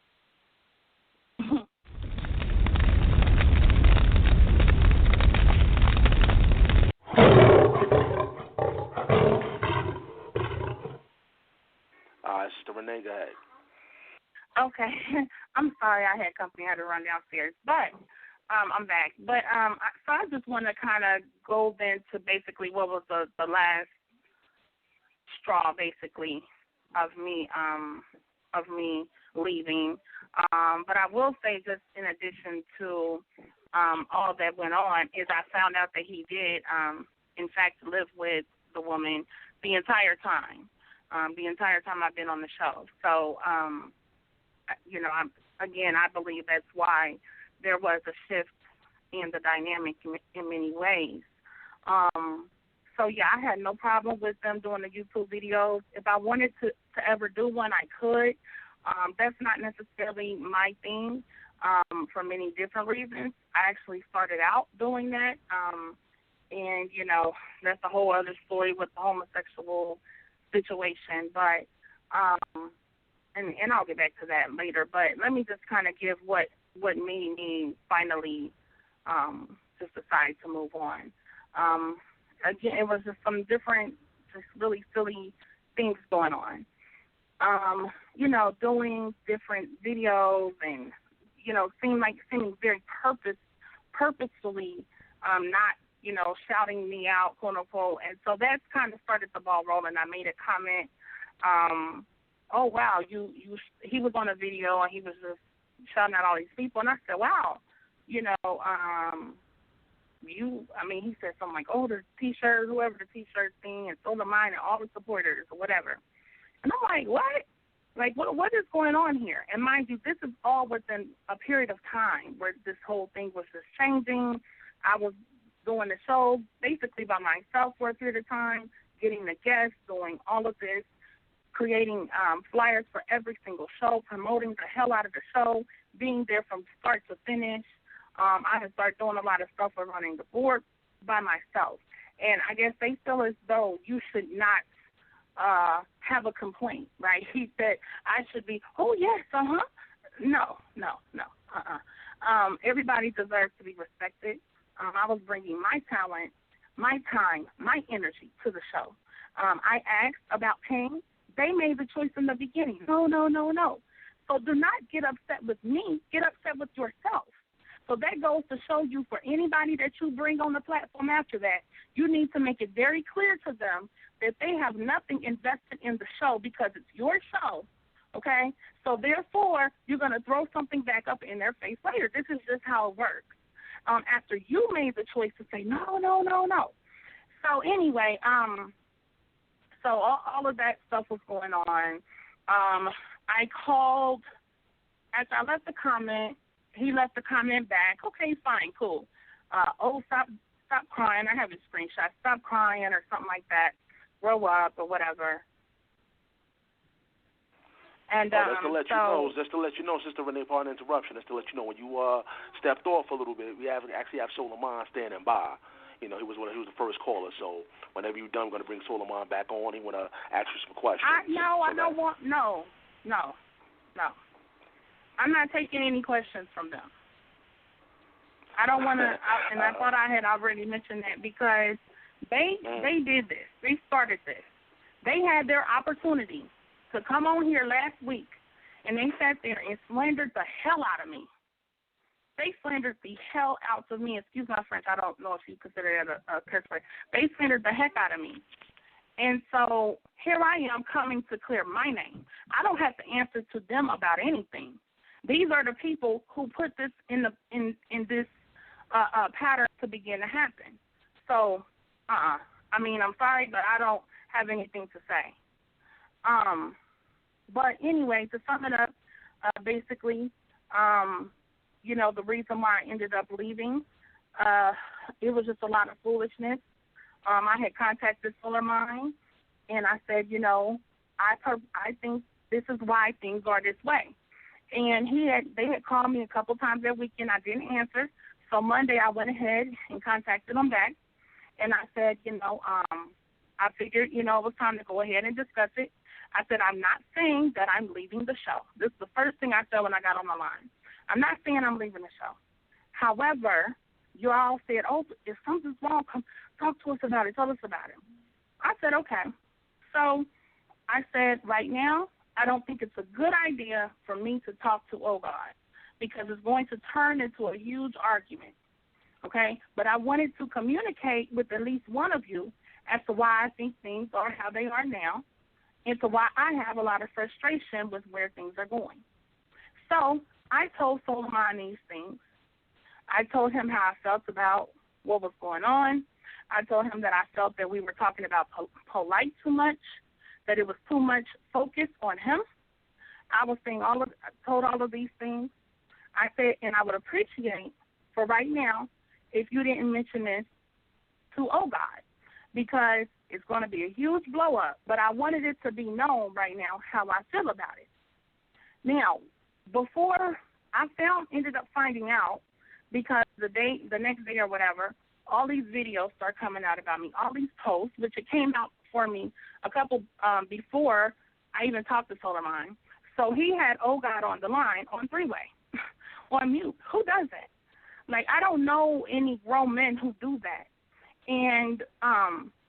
Sister Renee, go ahead. Okay. I'm sorry I had company. I had to run downstairs. But I'm back. But so I just want to kind of go then to basically what was the last straw, basically, of me leaving. But I will say, just in addition to all that went on, is I found out that he did, in fact, live with the woman the entire time. The entire time I've been on the show. So, I believe that's why there was a shift in the dynamic in many ways. So, yeah, I had no problem with them doing the YouTube videos. If I wanted to ever do one, I could. That's not necessarily my thing for many different reasons. I actually started out doing that, and, that's a whole other story with the homosexual situation, but and I'll get back to that later. But let me just kind of give what made me finally just decide to move on. Again, it was just some different, just really silly things going on. Doing different videos and seeming very purposefully not shouting me out, quote unquote. And so that's kind of started the ball rolling. I made a comment, oh wow, he was on a video and he was just shouting out all these people, and I said, wow, he said something like, oh, the T-shirt, whoever the T-shirt thing, and so do mine and all the supporters or whatever. And I'm like, what? Like, what is going on here? And mind you, this is all within a period of time where this whole thing was just changing. I was doing the show basically by myself for a period of time, getting the guests, doing all of this, creating flyers for every single show, promoting the hell out of the show, being there from start to finish. I had started doing a lot of stuff with running the board by myself. And I guess they feel as though you should not have a complaint, right? He said I should be, oh, yes, No. Everybody deserves to be respected. I was bringing my talent, my time, my energy to the show. I asked about paying. They made the choice in the beginning. No. So do not get upset with me. Get upset with yourself. So that goes to show you, for anybody that you bring on the platform after that, you need to make it very clear to them that they have nothing invested in the show because it's your show, okay? So therefore, you're going to throw something back up in their face later. This is just how it works. after you made the choice to say no. So anyway, so all of that stuff was going on. I called after I left the comment. He left the comment back. Okay, fine, cool. Stop crying. I have a screenshot. Stop crying or something like that. Grow up or whatever. And just to let you know, Sister Renee, pardon the interruption. Just to let you know, when you stepped off a little bit, we actually have Solomon standing by. You know, he was the first caller. So whenever you're done, we're going to bring Solomon back on. He want to ask you some questions. I don't want. No. I'm not taking any questions from them. I don't want to. And I thought I had already mentioned that because they did this. They started this. They had their opportunity to come on here last week, and they sat there and slandered the hell out of me. They slandered the hell out of me. Excuse my French. I don't know if you consider that a curse word. They slandered the heck out of me. And so here I am coming to clear my name. I don't have to answer to them about anything. These are the people who put this in this pattern to begin to happen. So, I mean, I'm sorry, but I don't have anything to say. But anyway, to sum it up, basically, you know, the reason why I ended up leaving, it was just a lot of foolishness. I had contacted Solar Mind, and I said, you know, I think this is why things are this way. And they had called me a couple times that weekend. I didn't answer. So Monday I went ahead and contacted them back, and I said, you know, I figured, you know, it was time to go ahead and discuss it. I said, I'm not saying that I'm leaving the show. This is the first thing I said when I got on the line. I'm not saying I'm leaving the show. However, you all said, oh, if something's wrong, come talk to us about it. Tell us about it. I said, okay. So I said, right now, I don't think it's a good idea for me to talk to God because it's going to turn into a huge argument, okay? But I wanted to communicate with at least one of you as to why I think things are how they are now and to why I have a lot of frustration with where things are going. So I told Solomon these things. I told him how I felt about what was going on. I told him that I felt that we were talking about polite too much, that it was too much focus on him. I told all of these things. I said, and I would appreciate for right now if you didn't mention this to God, because it's going to be a huge blow up. But I wanted it to be known right now how I feel about it. Now, before I ended up finding out, because the next day or whatever, all these videos start coming out about me, all these posts, which it came out for me a couple before I even talked to Solar Mind. So he had God on the line on three-way, on mute. Who does that? Like, I don't know any grown men who do that. And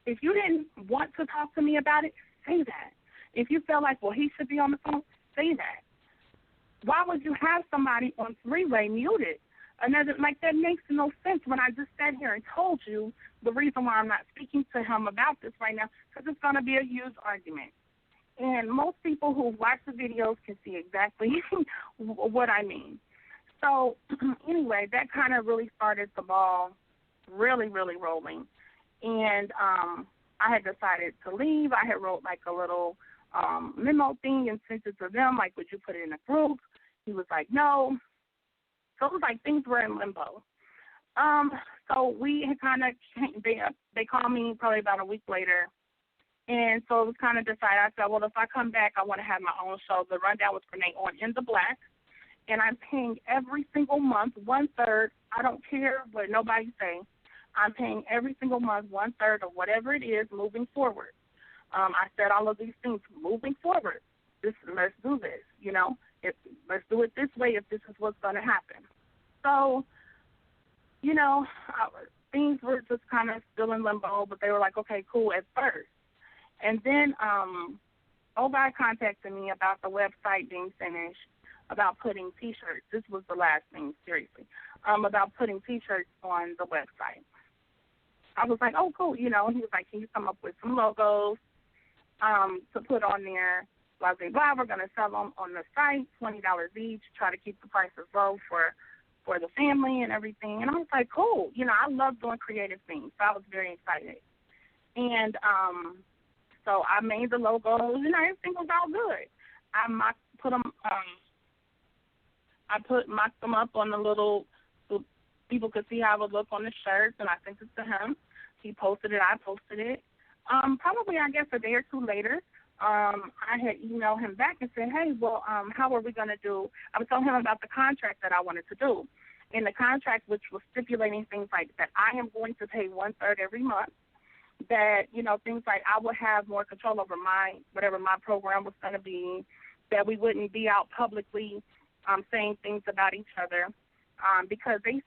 if you didn't want to talk to me about it, say that. If you felt like, well, he should be on the phone, say that. Why would you have somebody on three-way muted? That makes no sense when I just sat here and told you the reason why I'm not speaking to him about this right now, because it's going to be a huge argument. And most people who watch the videos can see exactly what I mean. So anyway, that kind of really started the ball really, really rolling. And I had decided to leave. I had wrote like a little memo thing and sent it to them, like, would you put it in a group? He was like, no. So it was like things were in limbo. So we had kind of, they called me probably about a week later. And so it was kind of decided. I said, well, if I come back, I want to have my own show. The Rundown with Renee on In the Black. And I'm paying every single month 1/3. I don't care what nobody say. I'm paying every single month 1/3 of whatever it is moving forward. I said all of these things moving forward. Let's do this, you know. Let's do it this way if this is what's going to happen. So, you know, things were just kind of still in limbo, but they were like, okay, cool at first. And then Obi contacted me about the website being finished, about putting T-shirts. This was the last thing, seriously, about putting T-shirts on the website. I was like, oh, cool, you know. He was like, can you come up with some logos to put on there? Blah, blah, blah. We're going to sell them on the site, $20 each, try to keep the prices low for for the family and everything. And I was like, cool. You know, I love doing creative things, so I was very excited. And so I made the logos, and everything was all good. I mocked them up on the little, so people could see how it would look on the shirts, and I sent it to him. He posted it. I posted it. Probably, I guess, a day or two later, I had emailed him back and said, hey, well, how are we going to do? I was telling him about the contract that I wanted to do. In the contract, which was stipulating things like that I am going to pay 1/3 every month, that, you know, things like I would have more control over whatever my program was going to be, that we wouldn't be out publicly saying things about each other, because they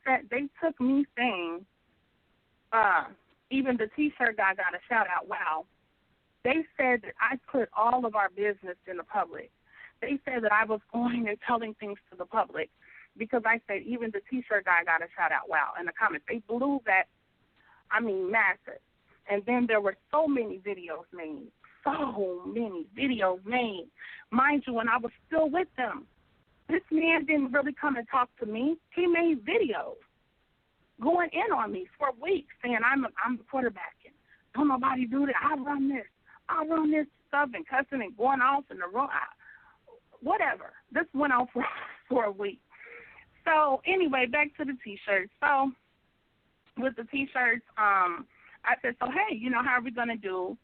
took me saying, even the T-shirt guy got a shout-out, wow. They said that I put all of our business in the public. They said that I was going and telling things to the public because I said even the T-shirt guy got a shout-out, wow, in the comments. They blew that, massive. And then there were so many videos made, Mind you, when I was still with them, this man didn't really come and talk to me. He made videos going in on me for weeks saying I'm quarterbacking. Don't nobody do that. I run this stuff and cussing and going off in the room. Whatever. This went on for a week. So anyway, back to the T-shirts. So with the T-shirts, I said, so hey, you know, how are we going to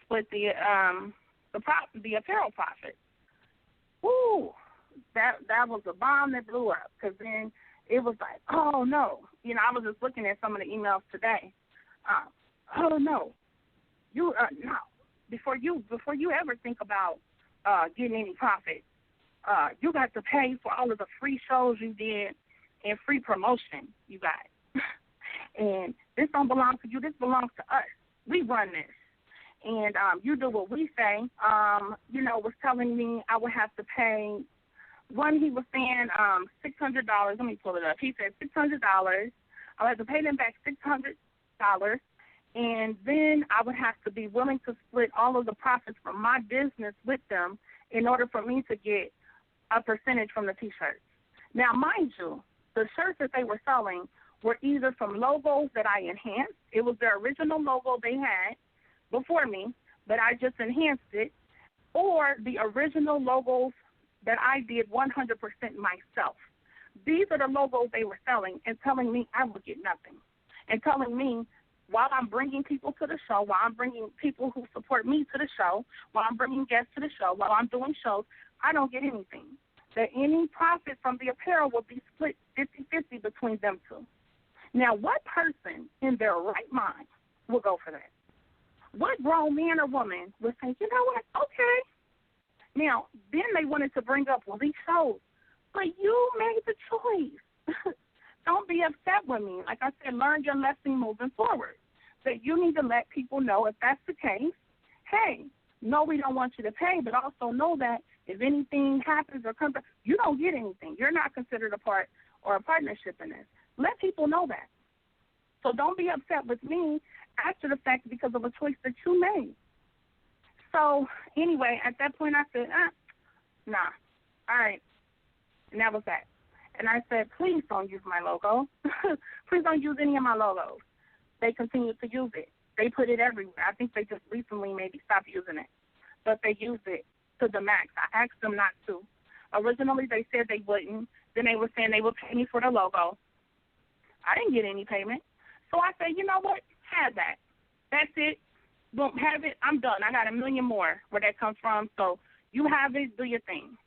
split the apparel profit? Woo, that was a bomb that blew up, because then it was like, oh no, you know, I was just looking at some of the emails today. Oh no, no, before you ever think about getting any profit, you got to pay for all of the free shows you did and free promotion you got. And this don't belong to you. This belongs to us. We run this. And you do what we say. You know, was telling me I would have to pay, he was saying $600. Let me pull it up. He said $600. I would have to pay them back $600. And then I would have to be willing to split all of the profits from my business with them in order for me to get a percentage from the T-shirts. Now, mind you, the shirts that they were selling were either from logos that I enhanced. It was their original logo they had before me, but I just enhanced it, or the original logos that I did 100% myself. These are the logos they were selling and telling me I would get nothing, and telling me while I'm bringing people to the show, while I'm bringing people who support me to the show, while I'm bringing guests to the show, while I'm doing shows, I don't get anything. That any profit from the apparel will be split 50-50 between them two. Now, what person in their right mind will go for that? What grown man or woman would say, you know what, okay. Now, then they wanted to bring up, well, these shows, but you made the choice. Don't be upset with me. Like I said, learn your lesson moving forward. That you need to let people know if that's the case, hey, no, we don't want you to pay, but also know that if anything happens or comes up, you don't get anything. You're not considered a part or a partnership in this. Let people know that. So don't be upset with me after the fact because of a choice that you made. So anyway, at that point I said, nah, all right. And that was that. And I said, please don't use my logo. Please don't use any of my logos. They continued to use it. They put it everywhere. I think they just recently maybe stopped using it. But they used it to the max. I asked them not to. Originally they said they wouldn't. Then they were saying they would pay me for the logo. I didn't get any payment. So I said, you know what? Have that. That's it. Boom, have it. I'm done. I got a million more where that comes from. So you have it. Do your thing.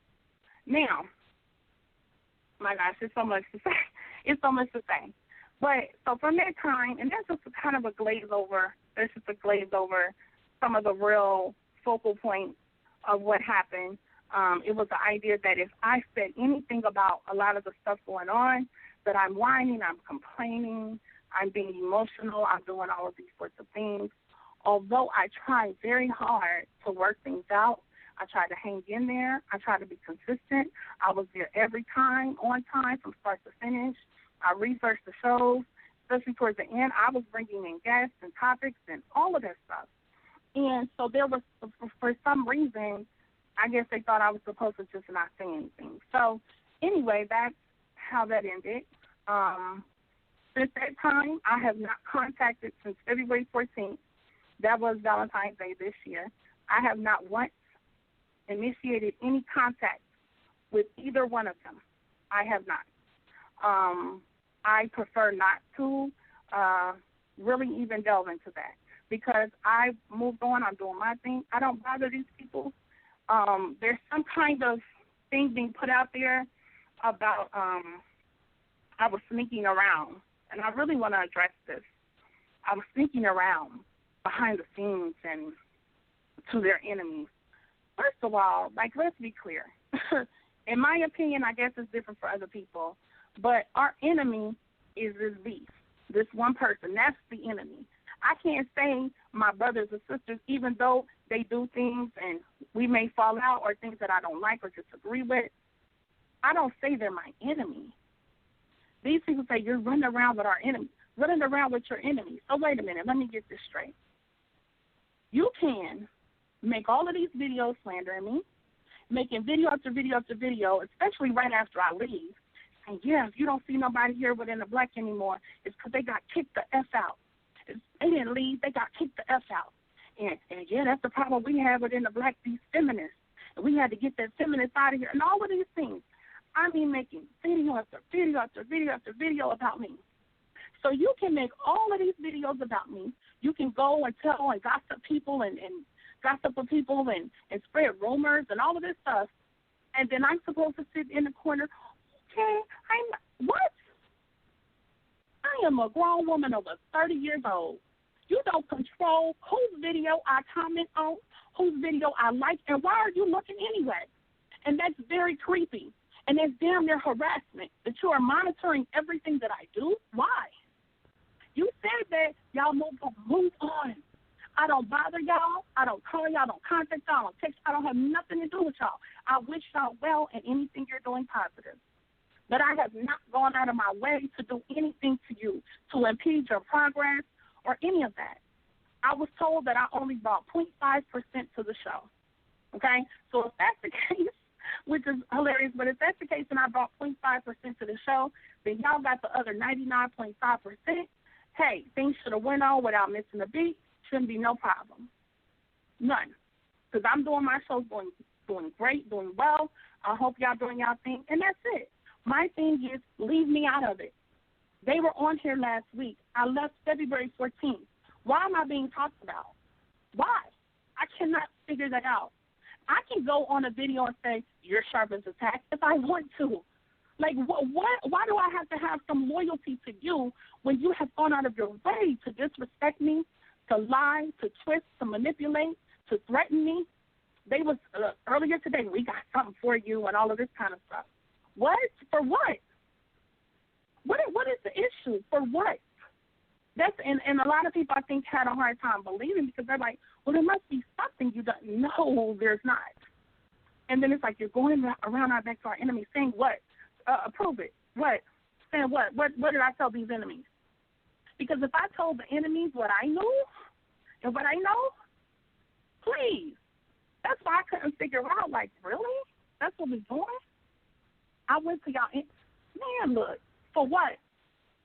Now, my gosh, there's so much to say. It's so much to say. But so from that time, and that's just kind of a glaze over. There's just a glaze over some of the real focal points of what happened. It was the idea that if I said anything about a lot of the stuff going on, that I'm whining, I'm complaining, I'm being emotional, I'm doing all of these sorts of things. Although I tried very hard to work things out, I tried to hang in there. I tried to be consistent. I was there every time, on time, from start to finish. I researched the shows, especially towards the end. I was bringing in guests and topics and all of that stuff. And so there was, for some reason, I guess they thought I was supposed to just not say anything. So anyway, that's how that ended. Since that time, I have not contacted since February 14th. That was Valentine's Day this year. I have not once initiated any contact with either one of them. I have not. I prefer not to really even delve into that because I've moved on. I'm doing my thing. I don't bother these people. There's some kind of thing being put out there about I was sneaking around, and I really want to address this. I was sneaking around behind the scenes and to their enemies. First of all, like, let's be clear. In my opinion, I guess it's different for other people, but our enemy is this beast, this one person. That's the enemy. I can't say my brothers and sisters, even though they do things and we may fall out or things that I don't like or disagree with, I don't say they're my enemy. These people say you're running around with our enemy, running around with your enemy. So wait a minute, let me get this straight. You can make all of these videos slandering me, making video after video after video, especially right after I leave. And yeah, if you don't see nobody here within the black anymore, it's because they got kicked the F out. They didn't leave, they got kicked the F out. And yeah, that's the problem we have within the black, these feminists. And we had to get that feminist out of here. And all of these things. I mean, making video after video after video after video about me. So you can make all of these videos about me. You can go and tell and gossip people and gossip with people and spread rumors and all of this stuff. And then I'm supposed to sit in the corner. Okay, what? I am a grown woman over 30 years old. You don't control whose video I comment on, whose video I like, and why are you looking anyway? And that's very creepy. And that's damn near harassment that you are monitoring everything that I do. Why? You said that y'all move on. I don't bother y'all. I don't call y'all. I don't contact y'all. I don't text. I don't have nothing to do with y'all. I wish y'all well in anything you're doing positive. But I have not gone out of my way to do anything to you to impede your progress or any of that. I was told that I only brought 0.5% to the show. Okay? So if that's the case, which is hilarious, but if that's the case and I brought 0.5% to the show, then y'all got the other 99.5%. Hey, things should have went on without missing a beat. Shouldn't be no problem. None. Because I'm doing my show, doing great, doing well. I hope y'all doing y'all thing, and that's it. My thing is, leave me out of it. They were on here last week. I left February 14th. Why am I being talked about? Why? I cannot figure that out. I can go on a video and say, you're sharp as a tack if I want to. Like, what? Why do I have to have some loyalty to you when you have gone out of your way to disrespect me, to lie, to twist, to manipulate, to threaten me? They was, earlier today, we got something for you and all of this kind of stuff. What? For what? What is the issue? For what? That's and a lot of people, I think, had a hard time believing because they're like, well, there must be something you don't know. There's not. And then it's like you're going around our back to our enemies saying what? Prove it. What? Saying what? What did I tell these enemies? Because if I told the enemies what I knew and what I know, please. That's why I couldn't figure out, like, really? That's what we're doing? I went to y'all. Man, look, for what?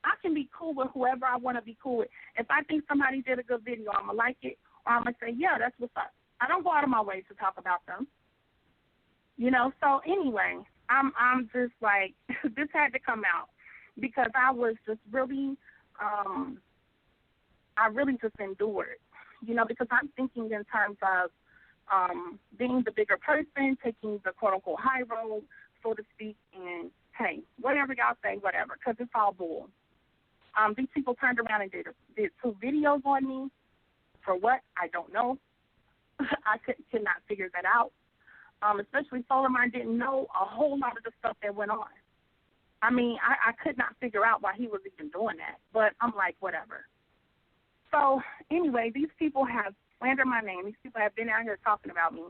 I can be cool with whoever I want to be cool with. If I think somebody did a good video, I'm going to like it, or I'm going to say, yeah, that's what's up. I don't go out of my way to talk about them. You know, so anyway, I'm just like, this had to come out because I was just really, I really just endured, you know, because I'm thinking in terms of being the bigger person, taking the quote-unquote high road, so to speak, and, hey, whatever y'all say, whatever, because it's all bull. These people turned around and did 2 videos on me. For what? I don't know. I could not figure that out. Especially Solarmine didn't know a whole lot of the stuff that went on. I mean, I could not figure out why he was even doing that. But I'm like, whatever. So, anyway, these people have slandered my name. These people have been out here talking about me.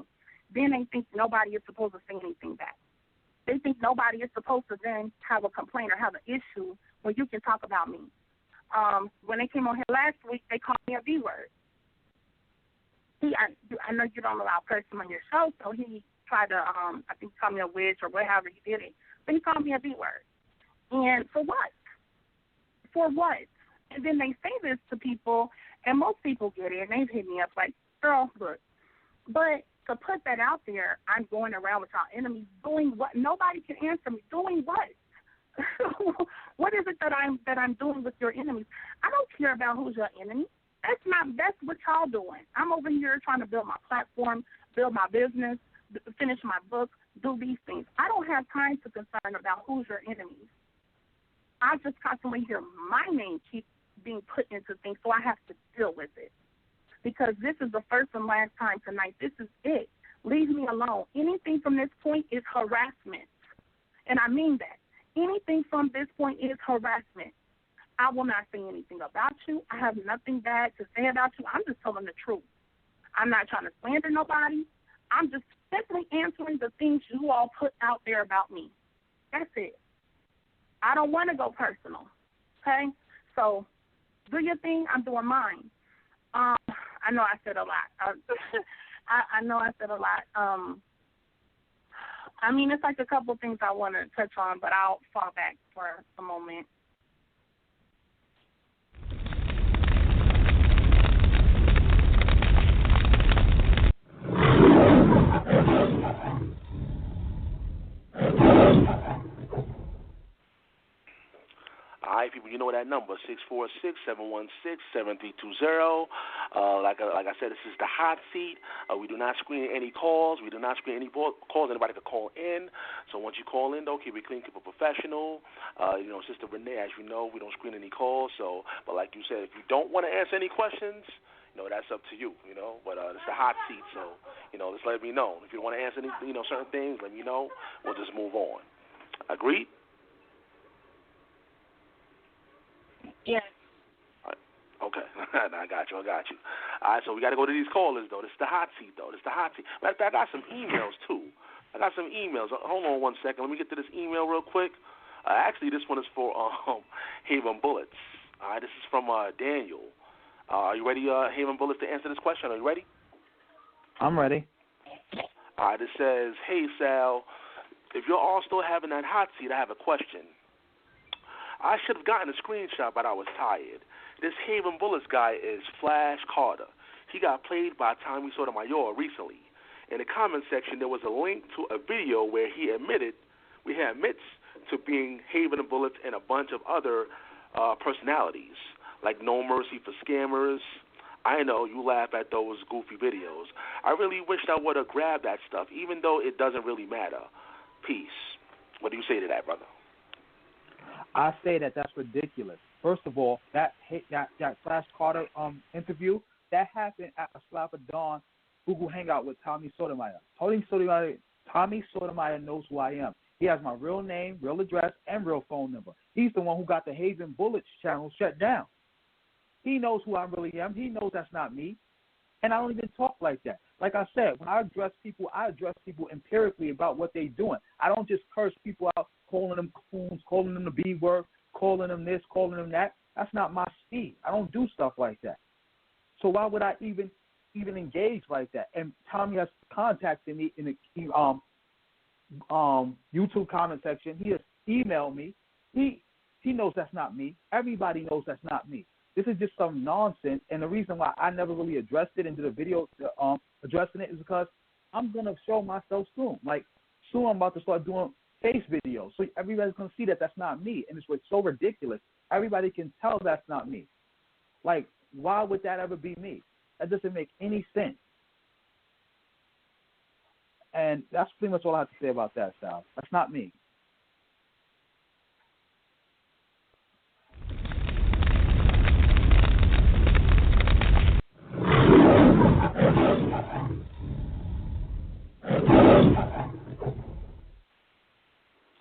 Then they think nobody is supposed to say anything back. They think nobody is supposed to then have a complaint or have an issue when you can talk about me. When they came on here last week, they called me a B-word. I know you don't allow person on your show, so he tried to, I think, call me a witch or whatever he did it. But he called me a B-word. And for what? For what? And then they say this to people, and most people get it, and they've hit me up like, girl, look, but to put that out there, I'm going around with our enemies doing what? Nobody can answer me. Doing what? What is it that I'm doing with your enemies? I don't care about who's your enemy. That's what y'all doing. I'm over here trying to build my platform, build my business, finish my book, do these things. I don't have time to concern about who's your enemies. I just constantly hear my name keep being put into things, so I have to deal with it. Because this is the first and last time tonight. This is it. Leave me alone. Anything from this point is harassment. And I mean that. Anything from this point is harassment. I will not say anything about you. I have nothing bad to say about you. I'm just telling the truth. I'm not trying to slander nobody. I'm just simply answering the things you all put out there about me. That's it. I don't want to go personal, okay? So do your thing. I'm doing mine. I know I said a lot. I know I said a lot. I mean, it's like a couple things I want to touch on, but I'll fall back for a moment. All right, people, you know that number, 646-716-7320. Like I said, this is the hot seat. We do not screen any calls. We do not screen any calls. Anybody can call in. So once you call in, though, keep it clean, keep it professional. Sistah Renee, as you know, we don't screen any calls. So, but like you said, if you don't want to answer any questions, that's up to you, But it's the hot seat, so, just let me know. If you want to answer any, certain things, let me know. We'll just move on. Agreed? Yes. Okay. I got you. All right, so we got to go to these callers, though. This is the hot seat, though. Matter of fact, I got some emails, too. Hold on 1 second. Let me get to this email real quick. Actually, this one is for Haven Bullets. All right, this is from Daniel. Are you ready, Haven Bullets, to answer this question? Are you ready? I'm ready. All right, it says, hey, Sal, if you're all still having that hot seat, I have a question. I should have gotten a screenshot, but I was tired. This Haven Bullets guy is Flash Carter. He got played by Tommy Sotomayor recently. In the comment section, there was a link to a video where he admits to being Haven Bullets and a bunch of other personalities, like No Mercy for Scammers. I know you laugh at those goofy videos. I really wished I would have grabbed that stuff, even though it doesn't really matter. Peace. What do you say to that, brother? I say that's ridiculous. First of all, that Flash Carter interview, that happened at a Slap of Dawn Google Hangout with Tommy Sotomayor. Tommy Sotomayor knows who I am. He has my real name, real address, and real phone number. He's the one who got the Haven Bullets channel shut down. He knows who I really am. He knows that's not me. And I don't even talk like that. Like I said, when I address people empirically about what they're doing. I don't just curse people out, calling them coons, calling them the B word, calling them this, calling them that. That's not my speed. I don't do stuff like that. So why would I even engage like that? And Tommy has contacted me in the YouTube comment section. He has emailed me. He knows that's not me. Everybody knows that's not me. This is just some nonsense, and the reason why I never really addressed it and did a video addressing it is because I'm going to show myself soon. Like, soon I'm about to start doing face videos, so everybody's going to see that that's not me, and it's so ridiculous. Everybody can tell that's not me. Like, why would that ever be me? That doesn't make any sense. And that's pretty much all I have to say about that, Sal. That's not me.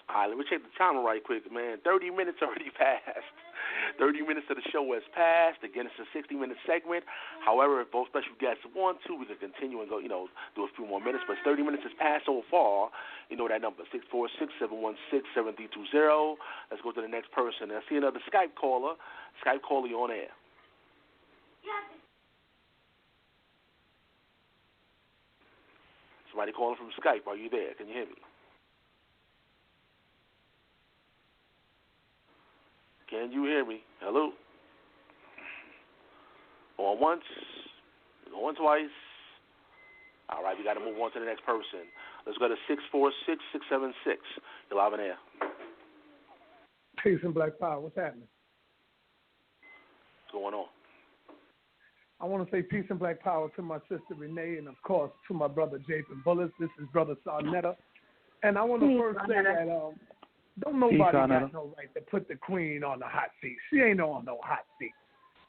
All right, let me check the timer right quick, man. 30 minutes already passed. 30 minutes of the show has passed. Again, it's a 60-minute segment. However, if both special guests want to, we can continue and go, do a few more minutes. But 30 minutes has passed so far. You know that number, 646-716-7320. Let's go to the next person. I see another Skype caller. Skype caller, you on air. Somebody calling from Skype. Are you there? Can you hear me? Can you hear me? Hello? Going once, going twice. All right, we got to move on to the next person. Let's go to 646-676. You're live in air. Peace and Black Power. What's happening? What's going on? I want to say peace and Black Power to my sister Renee, and of course to my brother Javen Bullets. This is brother Sarnetta, and I want to first say that don't nobody got no right to put the queen on the hot seat. She ain't on no hot seat.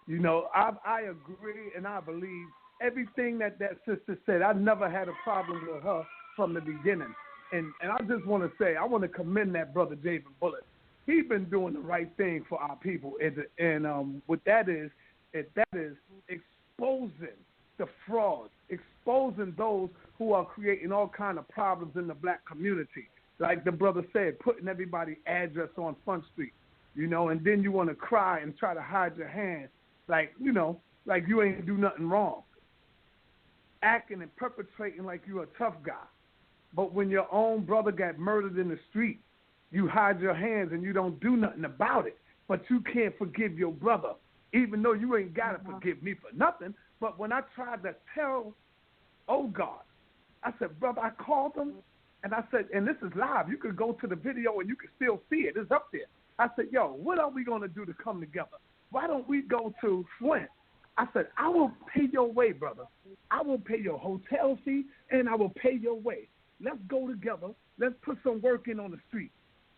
You know, I agree and I believe everything that sister said. I never had a problem with her from the beginning, and I just want to say I want to commend that brother Javen Bullets. He's been doing the right thing for our people, and what that is exposing the frauds, exposing those who are creating all kind of problems in the black community. Like the brother said, putting everybody's address on Front Street, you know, and then you want to cry and try to hide your hands like, you know, like you ain't do nothing wrong. Acting and perpetrating like you're a tough guy. But when your own brother got murdered in the street, you hide your hands and you don't do nothing about it. But you can't forgive your brother, even though you ain't got to forgive me for nothing. But when I tried to tell, oh God, I said, brother, I called him, and I said, and this is live. You could go to the video and you can still see it. It's up there. I said, yo, what are we going to do to come together? Why don't we go to Flint? I said, I will pay your way, brother. I will pay your hotel fee, and I will pay your way. Let's go together. Let's put some work in on the street.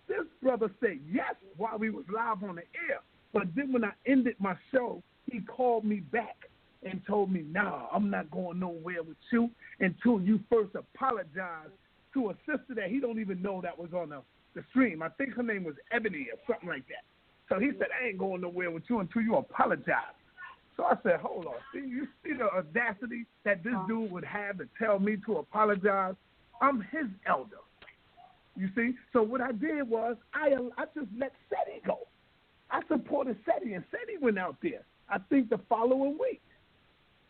This brother said yes while we was live on the air. But then when I ended my show, he called me back and told me, nah, I'm not going nowhere with you until you first apologize to a sister that he don't even know that was on the stream. I think her name was Ebony or something like that. So he said, I ain't going nowhere with you until you apologize. So I said, hold on. See, you see the audacity that this dude would have to tell me to apologize? I'm his elder. You see? So what I did was I just let Seti go. I supported Seti, and Seti went out there, I think the following week.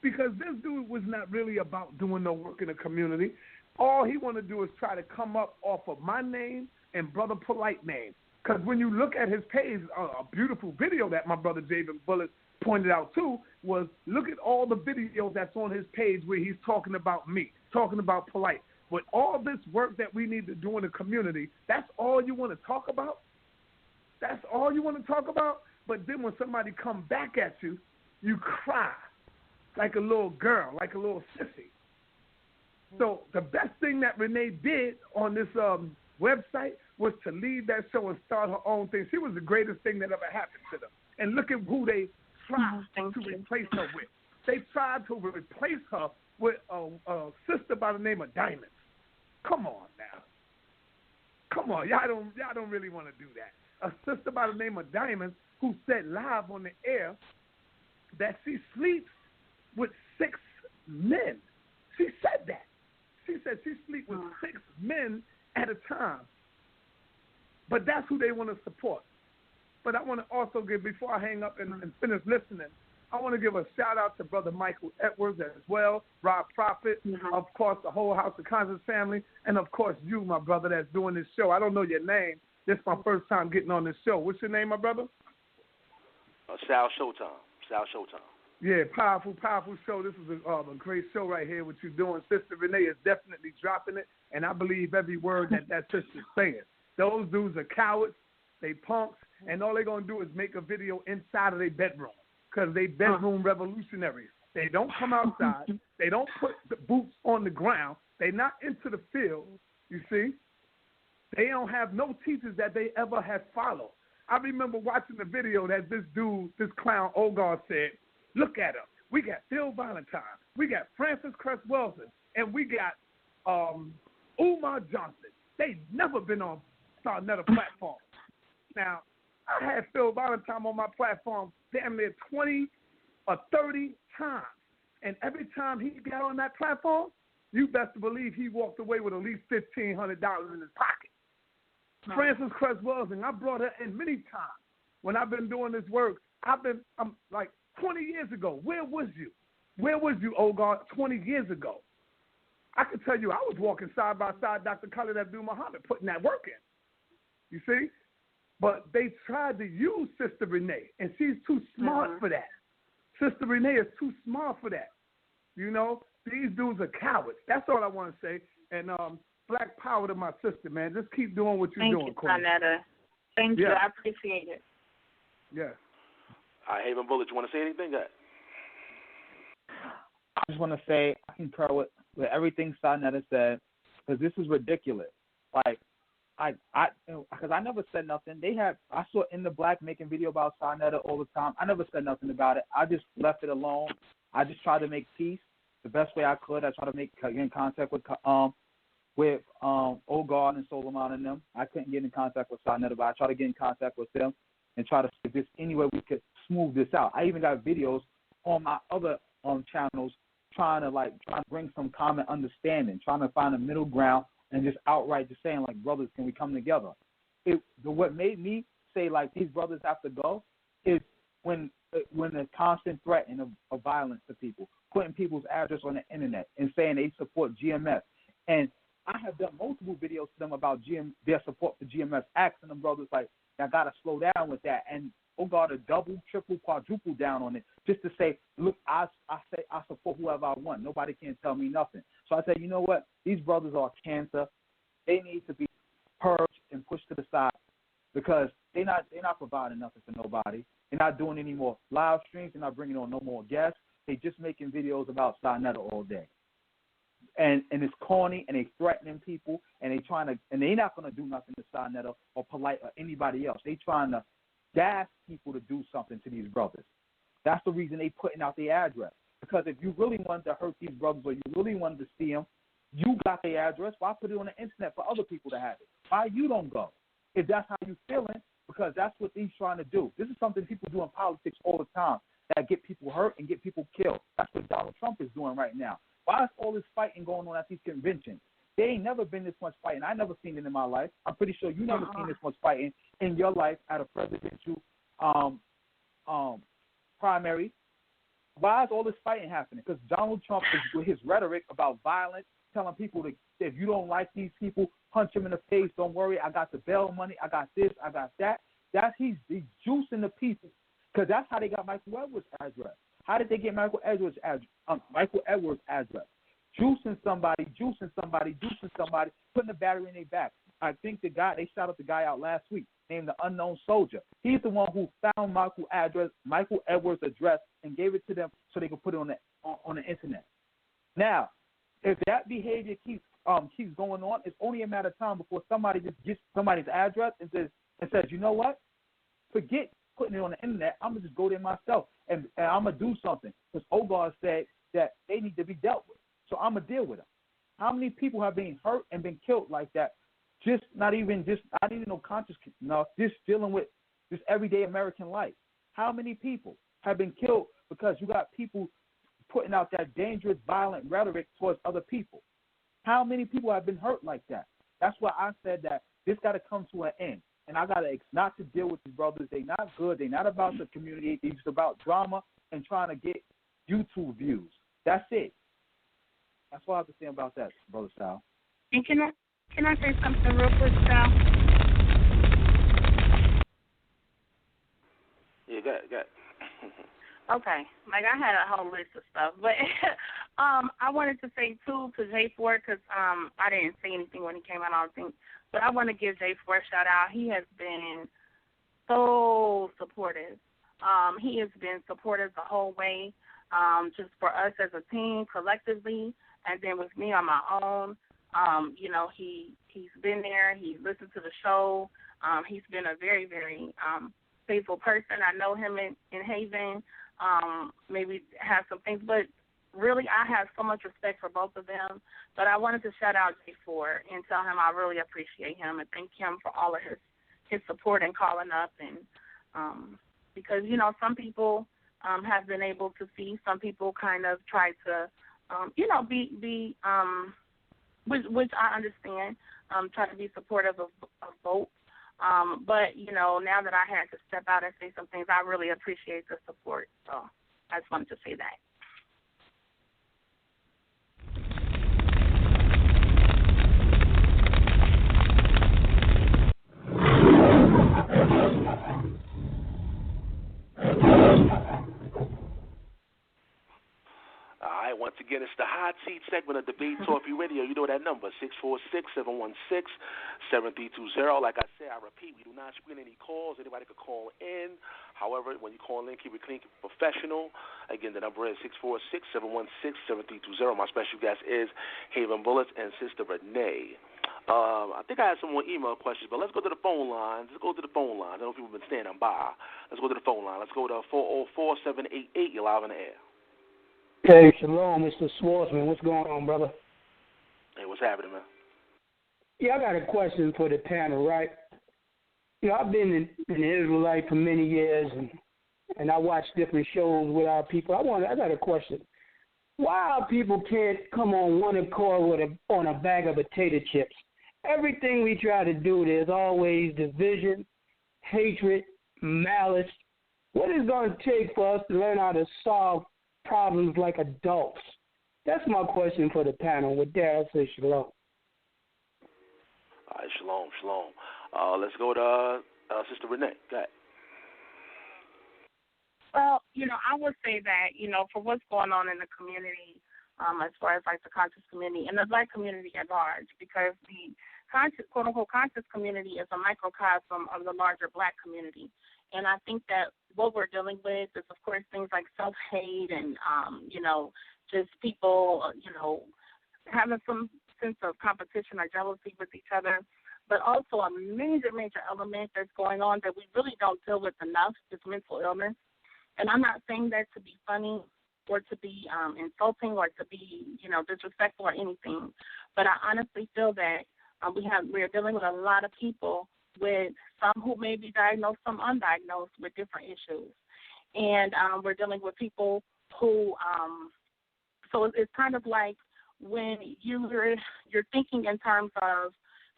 Because this dude was not really about doing no work in the community. All he wanted to do is try to come up off of my name and Brother Polite name. Because when you look at his page, a beautiful video that my brother Javen Bullet pointed out too, was look at all the videos that's on his page where he's talking about me, talking about Polite. With all this work that we need to do in the community, that's all you want to talk about? That's all you want to talk about? But then when somebody come back at you, you cry like a little girl, like a little sissy. So the best thing that Renee did on this website was to leave that show and start her own thing. She was the greatest thing that ever happened to them. And look at who they tried to replace her with. They tried to replace her with a sister by the name of Diamond. Come on now. Come on, y'all don't really want to do that. A sister by the name of Diamond who said live on the air that she sleeps with 6 men. She said that. She said she sleeps with 6 men at a time. But that's who they want to support. But I want to also give, before I hang up and finish listening, I want to give a shout-out to Brother Michael Edwards as well, Rob Prophet, of course, the whole House of Conscience family, and, of course, you, my brother, that's doing this show. I don't know your name. This is my first time getting on this show. What's your name, my brother? Sal Showtime. Sal Showtime. Yeah, powerful show. This is a great show right here, what you're doing. Sister Renee is definitely dropping it, and I believe every word that sister's saying. Those dudes are cowards. They punks, and all they're going to do is make a video inside of their bedroom because they bedroom revolutionaries. They don't come outside. They don't put the boots on the ground. They're not into the field, you see. They don't have no teachers that they ever have followed. I remember watching the video that this dude, this clown Ogar said, look at him. We got Phil Valentine. We got Francis Cress Wilson. And we got Umar Johnson. They never been on another platform. Now, I had Phil Valentine on my platform damn near 20 or 30 times. And every time he got on that platform, you best believe he walked away with at least $1,500 in his pocket. Francis Cress Wilson, I brought her in many times. When I've been doing this work, I'm like 20 years ago. Where was you? Where was you, Ogar, 20 years ago? I could tell you I was walking side by side Dr. Khalid Abdul Muhammad, putting that work in. You see? But they tried to use Sister Renee, and she's too smart for that. Sister Renee is too smart for that. You know, these dudes are cowards. That's all I want to say. And black power to my sister, man. Just keep doing what you're doing, Corey. Thank you. I appreciate it. Yes. Haven Bullet, you want to say anything? Go ahead. I just want to say I concur with everything Sarnetta said, because this is ridiculous. Like, because I never said nothing. I saw In the Black making video about Sarnetta all the time. I never said nothing about it. I just left it alone. I just tried to make peace the best way I could. I tried to get in contact with Ogard and Solomon and them. I couldn't get in contact with Sarnetta, but I tried to get in contact with them and try to see if there's any way we could smooth this out. I even got videos on my other channels trying to bring some common understanding, trying to find a middle ground, and just outright just saying, like, brothers, can we come together? What made me say, like, these brothers have to go is when the constant threat of violence to people, putting people's address on the internet and saying they support GMS. And I have done multiple videos to them about their support for GMS, asking them brothers, like, I got to slow down with that. And Ogard to double, triple, quadruple down on it just to say, look, I support whoever I want. Nobody can tell me nothing. So I said, you know what? These brothers are cancer. They need to be purged and pushed to the side because they're not providing nothing for nobody. They're not doing any more live streams. They're not bringing on no more guests. They're just making videos about Sarnetta all day. And it's corny, and they threatening people, and they're not going to do nothing to Sarnetta or Polite or anybody else. They trying to gas people to do something to these brothers. That's the reason they putting out the address. Because if you really wanted to hurt these brothers or you really wanted to see them, you got the address. Why put it on the internet for other people to have it? Why you don't go? If that's how you feeling, because that's what he's trying to do. This is something people do in politics all the time that get people hurt and get people killed. That's what Donald Trump is doing right now. Why is all this fighting going on at these conventions? There ain't never been this much fighting. I never seen it in my life. I'm pretty sure you never seen this much fighting in your life at a presidential primary. Why is all this fighting happening? Because Donald Trump is with his rhetoric about violence, telling people that if you don't like these people, punch them in the face. Don't worry, I got the bail money. I got this. I got that. He's juicing the people, because that's how they got Michael Edwards' address. How did they get Michael Edwards' address? Juicing somebody, putting the battery in their back. I think they shot up the guy out last week, named the Unknown Soldier. He's the one who found Michael Edwards' address and gave it to them so they could put it on the internet. Now, if that behavior keeps going on, it's only a matter of time before somebody just gets somebody's address and says, you know what? Forget putting it on the internet. I'm gonna just go there myself and I'm gonna do something, because Ogard said that they need to be dealt with. So I'm gonna deal with them. How many people have been hurt and been killed like that? Not even no conscious, just dealing with just everyday American life. How many people have been killed because you got people putting out that dangerous, violent rhetoric towards other people? How many people have been hurt like that? That's why I said that this got to come to an end. And I got to not to deal with these brothers. They're not good. They're not about the community. They're just about drama and trying to get YouTube views. That's it. That's what I have to say about that, Brother Sal. And can I say something real quick, Sal? Yeah, go ahead. Okay. Like, I had a whole list of stuff. But I wanted to say, too, to J4, because I didn't say anything when he came out, I don't think. But I want to give J4 a shout-out. He has been so supportive. He has been supportive the whole way, just for us as a team collectively, and then with me on my own. He's been there. He's listened to the show. He's been a very, very faithful person. I know him in Haven. Maybe have some things, but really I have so much respect for both of them. But I wanted to shout out J4 and tell him I really appreciate him and thank him for all of his support and calling up. And because, some people have been able to see, some people kind of try to, be which I understand, try to be supportive of both. But, now that I had to step out and say some things, I really appreciate the support. So I just wanted to say that. Again, it's the hot seat segment of Debate Talk Radio. You know that number, 646-716-7320. Like I said, I repeat, we do not screen any calls. Anybody could call in. However, when you call in, keep it clean, keep it professional. Again, the number is 646-716-7320. My special guest is Javen Bullets and Sistah Renee. I think I have some more email questions, but let's go to the phone lines. Let's go to the phone lines. I know people have been standing by. Let's go to the phone line. Let's go to 404-788. You're live on the air. Hey, shalom, Mr. Schwartzman. What's going on, brother? Hey, what's happening, man? Yeah, I got a question for the panel, right? You know, I've been an Israelite for many years, and I watch different shows with our people. I got a question. Why our people can't come on one accord on a bag of potato chips? Everything we try to do, there's always division, hatred, malice. What is it going to take for us to learn how to solve problems like adults? That's my question for the panel. With that, I'll say shalom. All right, shalom. Let's go to Sistah Renee. Go ahead. Well, you know, I would say that, you know, for what's going on in the community, as far as like the conscious community and the black community at large, because the conscious, quote unquote, conscious community is a microcosm of the larger black community. And I think that what we're dealing with is, of course, things like self-hate and, you know, just people, you know, having some sense of competition or jealousy with each other. But also a major element that's going on that we really don't deal with enough is mental illness. And I'm not saying that to be funny or to be insulting or to be, you know, disrespectful or anything. But I honestly feel that we're dealing with a lot of people, with some who may be diagnosed, some undiagnosed, with different issues. And we're dealing with people who, so it's kind of like when you're thinking in terms of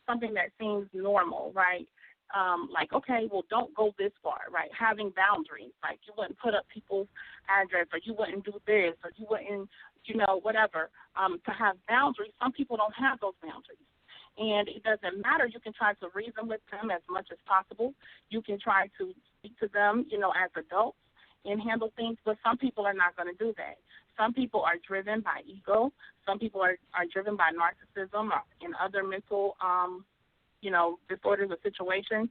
something that seems normal, right? Like, okay, well, don't go this far, right? Having boundaries, like you wouldn't put up people's address, or you wouldn't do this, or you wouldn't, you know, whatever. To have boundaries, some people don't have those boundaries. And it doesn't matter. You can try to reason with them as much as possible. You can try to speak to them, you know, as adults and handle things, but some people are not going to do that. Some people are driven by ego. Some people are driven by narcissism or in other mental you know, disorders or situations.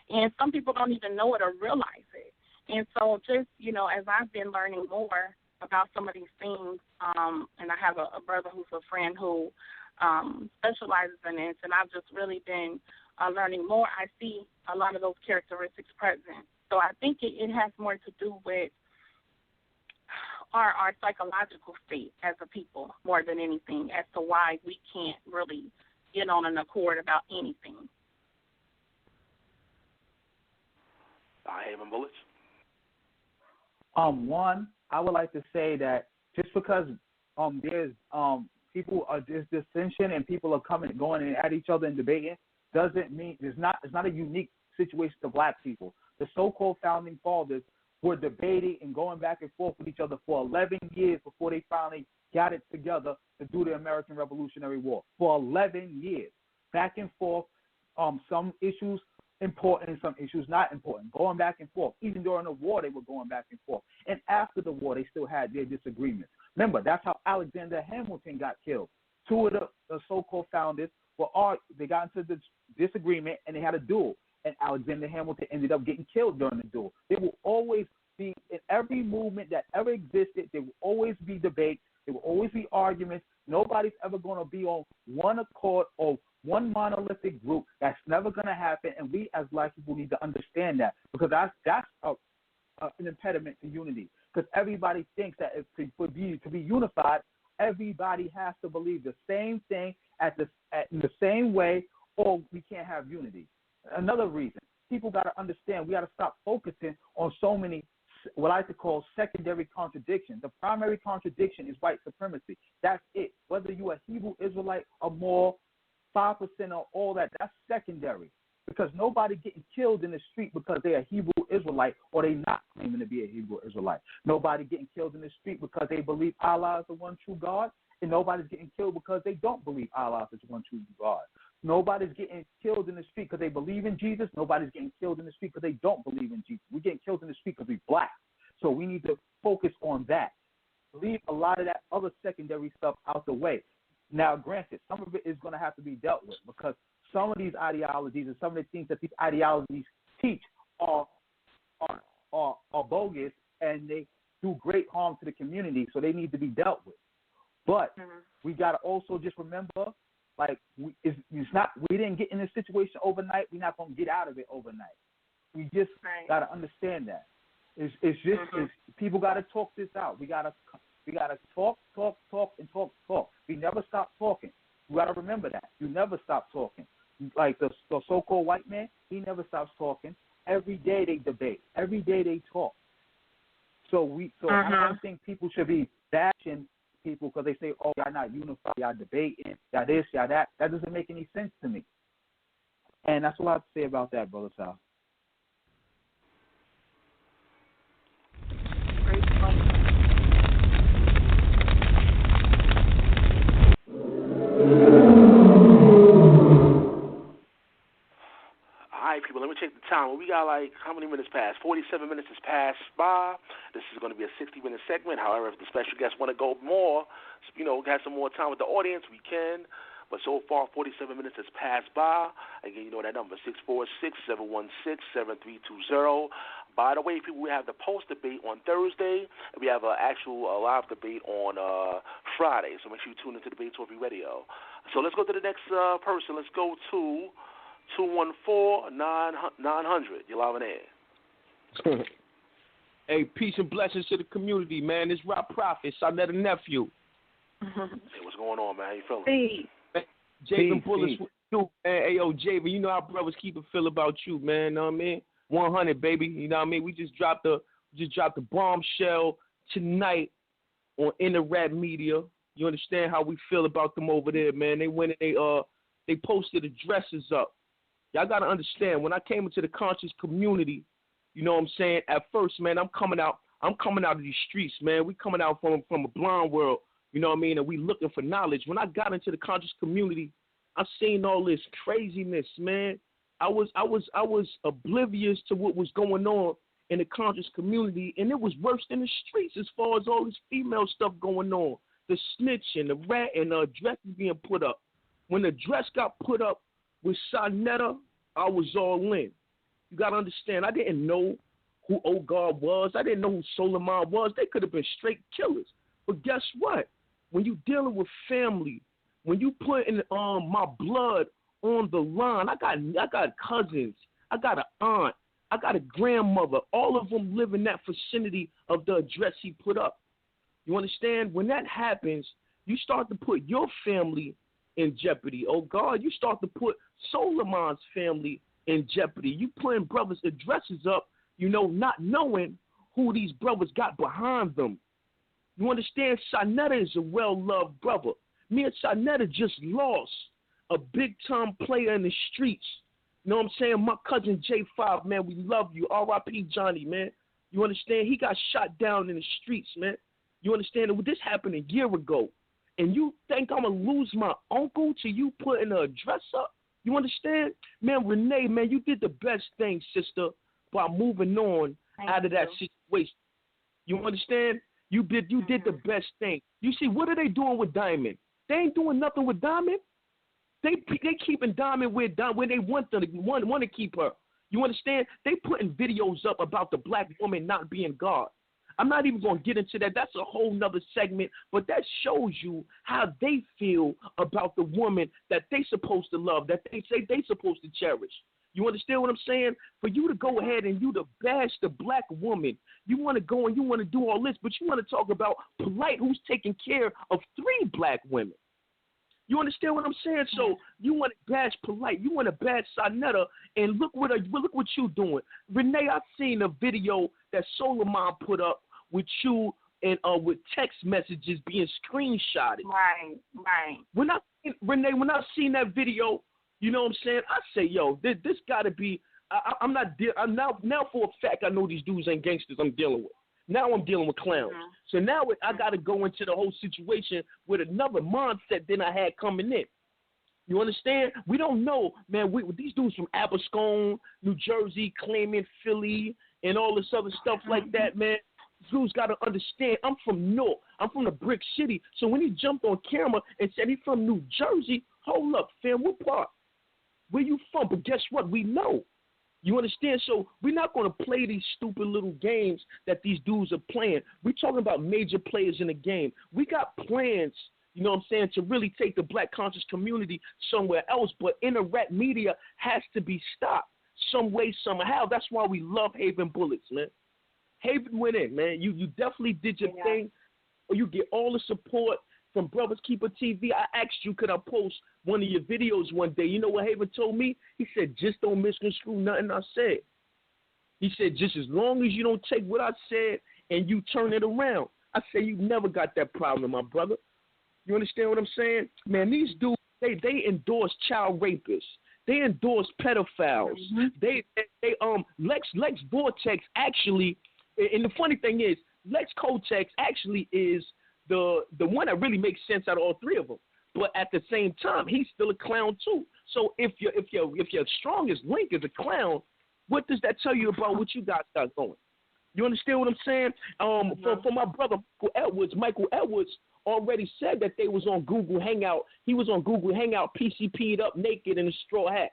And some people don't even know it or realize it. And so just, you know, as I've been learning more about some of these things, and I have a brother who's a friend who specializes in this, and I've just really been learning more, I see a lot of those characteristics present. So I think it has more to do with our psychological state as a people more than anything as to why we can't really get on an accord about anything. Javen Bullets. One, I would like to say that just because there's there's dissension and people are going at each other and debating, doesn't mean it's not a unique situation to black people. The so-called founding fathers were debating and going back and forth with each other for 11 years before they finally got it together to do the American Revolutionary War. For 11 years, back and forth, some issues important and some issues not important, going back and forth. Even during the war, they were going back and forth. And after the war, they still had their disagreements. Remember, that's how Alexander Hamilton got killed. Two of the so-called founders they got into the disagreement and they had a duel. And Alexander Hamilton ended up getting killed during the duel. There will always be, in every movement that ever existed, there will always be debate. There will always be arguments. Nobody's ever going to be on one accord or one monolithic group. That's never going to happen. And we as black people need to understand that, because that's an impediment to unity. Because everybody thinks that to be unified, everybody has to believe the same thing in the same way, or we can't have unity. Another reason, people got to understand, we got to stop focusing on so many what I like to call secondary contradictions. The primary contradiction is white supremacy. That's it. Whether you're a Hebrew Israelite or more, 5% or all that, that's secondary. Because nobody getting killed in the street because they're a Hebrew Israelite or they not claiming to be a Hebrew Israelite. Nobody getting killed in the street because they believe Allah is the one true God, and nobody's getting killed because they don't believe Allah is the one true God. Nobody's getting killed in the street because they believe in Jesus. Nobody's getting killed in the street because they don't believe in Jesus. We're getting killed in the street because we're black. So we need to focus on that. leave a lot of that other secondary stuff out the way. Now, granted, some of it is going to have to be dealt with because some of these ideologies and some of the things that these ideologies teach are bogus and they do great harm to the community, so they need to be dealt with. But we got to also just remember, like, we didn't get in this situation overnight. We're not going to get out of it overnight. We just got to understand that. It's just people got to talk this out. We got to talk. We never stop talking. You got to remember that. You never stop talking. Like the so-called white man, he never stops talking. Every day they debate. Every day they talk. So I don't think people should be bashing people because they say, oh, y'all not unified, y'all debating, y'all this, y'all that. That doesn't make any sense to me. And that's what I have to say about that, Brother Sal. All right, people, let me check the time. We got like how many minutes past? 47 minutes has passed by. This is going to be a 60-minute segment. However, if the special guests want to go more, have some more time with the audience, we can. But so far, 47 minutes has passed by. Again, you know that number, 646-716-7320. By the way, people, we have the post debate on Thursday, and we have an actual live debate on Friday. So make sure you tune into Debate Talk Radio. So let's go to the next person. Let's go to 214-900. You're live on air. Hey, peace and blessings to the community, man. It's Rob Prophet. I met a nephew. Hey, what's going on, man? How you feeling? Hey. Javen Bullets with you, man. Hey, yo, Javen, you know how brothers keep it feel about you, man. You know what I mean? 100, baby. You know what I mean? We just dropped the bombshell tonight on Interrap Media. You understand how we feel about them over there, man? They went and they posted addresses up. Y'all gotta understand, when I came into the conscious community, you know what I'm saying? At first, man, I'm coming out of these streets, man. We coming out from a blind world, you know what I mean? And we looking for knowledge. When I got into the conscious community, I seen all this craziness, man. I was oblivious to what was going on in the conscious community, and it was worse than the streets as far as all this female stuff going on. The snitching, the rat, and the dresses being put up. When the dress got put up with Sarnetta, I was all in. You got to understand, I didn't know who Ogard was. I didn't know who Solomon was. They could have been straight killers. But guess what? When you dealing with family, when you putting my blood on the line, I got cousins. I got an aunt. I got a grandmother. All of them live in that vicinity of the address he put up. You understand? When that happens, you start to put your family in jeopardy. Oh, God, you start to put Solomon's family in jeopardy. You putting brothers' addresses up, not knowing who these brothers got behind them. You understand? Sarnetta is a well-loved brother. Me and Sarnetta just lost a big-time player in the streets. You know what I'm saying? My cousin J5, man, we love you. R.I.P. Johnny, man. You understand? He got shot down in the streets, man. You understand? This happened a year ago. And you think I'm going to lose my uncle to you putting an address up? You understand? Man, Renee, man, you did the best thing, sister, by moving on out of that situation. You understand? You did the best thing. You see, what are they doing with Diamond? They ain't doing nothing with Diamond. They keeping Diamond where they want to keep her. You understand? They putting videos up about the black woman not being God. I'm not even going to get into that. That's a whole nother segment, but that shows you how they feel about the woman that they supposed to love, that they say they supposed to cherish. You understand what I'm saying? For you to go ahead and you to bash the black woman, you want to go and you want to do all this, but you want to talk about Polite, who's taking care of 3 black women. You understand what I'm saying? So you want to bash Polite, you want to bash Sarnetta, and look what you doing. Renee, I've seen a video that Solomon put up with you and with text messages being screenshotted. Right. When I seen that video, you know what I'm saying? I say, yo, this got to be. I'm now for a fact I know these dudes ain't gangsters I'm dealing with. Now I'm dealing with clowns. So now I got to go into the whole situation with another mindset than I had coming in. You understand? We don't know, man. These dudes from Abercrombie, New Jersey, claiming Philly, and all this other stuff like that, man. Dudes got to understand, I'm from North. I'm from the Brick City. So when he jumped on camera and said he's from New Jersey, hold up, fam, what part? Where you from? But guess what? We know. You understand? So we're not going to play these stupid little games that these dudes are playing. We're talking about major players in the game. We got plans, you know what I'm saying, to really take the black conscious community somewhere else. But internet media has to be stopped some way, somehow. That's why we love Haven Bullets, man. Haven went in, man. You definitely did your thing. You get all the support from Brothers Keeper TV. I asked you, could I post one of your videos one day? You know what Haven told me? He said, just don't misconstrue nothing I said. He said, just as long as you don't take what I said and you turn it around. I said, you never got that problem, my brother. You understand what I'm saying? Man, these dudes, they endorse child rapists. They endorse pedophiles. Lex Vortex actually, and the funny thing is, Lex Kotex actually is the one that really makes sense out of all three of them. But at the same time, he's still a clown too. So if your strongest link is a clown, what does that tell you about what you guys got going? You understand what I'm saying? For my brother Michael Edwards already said that they was on Google Hangout. He was on Google Hangout, PCP'd up naked in a straw hat.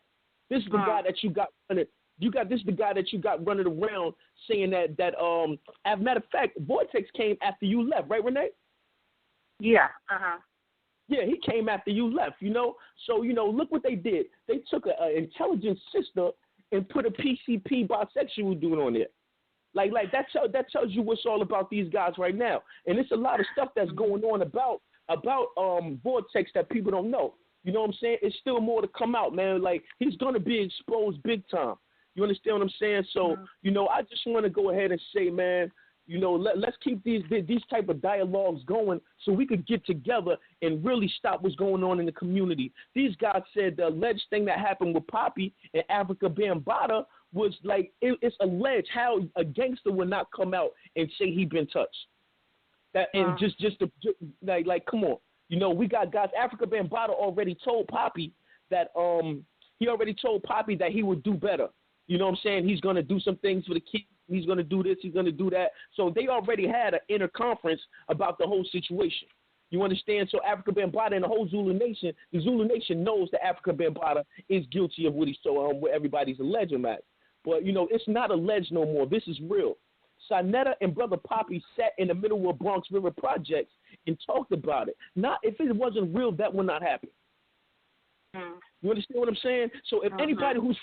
This is the guy that you got running. This is the guy that you got running around saying that as a matter of fact, Vortex came after you left, right, Renee? Yeah. Yeah, he came after you left, you know. So, you know, look what they did. They took an intelligent sister and put a PCP bisexual dude on there. Like that tells you what's all about these guys right now. And it's a lot of stuff that's going on about Vortex that people don't know. You know what I'm saying? It's still more to come out, man. Like, he's going to be exposed big time. You understand what I'm saying? So, you know, I just want to go ahead and say, man, you know, let's keep these type of dialogues going so we could get together and really stop what's going on in the community. These guys said the alleged thing that happened with Poppy and Africa Bambaataa was like, it's alleged how a gangster would not come out and say he been touched. That and just like come on. You know, we got guys. Africa Bambaataa already told Poppy that he would do better. You know what I'm saying? He's going to do some things for the kids. He's going to do this. He's going to do that. So they already had an inner conference about the whole situation. You understand? So Africa Bambaataa and the whole Zulu Nation, the Zulu Nation knows that Africa Bambaataa is guilty of what he's what everybody's alleging at. But, you know, it's not alleged no more. This is real. Sinetta and Brother Poppy sat in the middle of Bronx River Projects and talked about it. Not if it wasn't real, that would not happen. You understand what I'm saying? So if anybody who's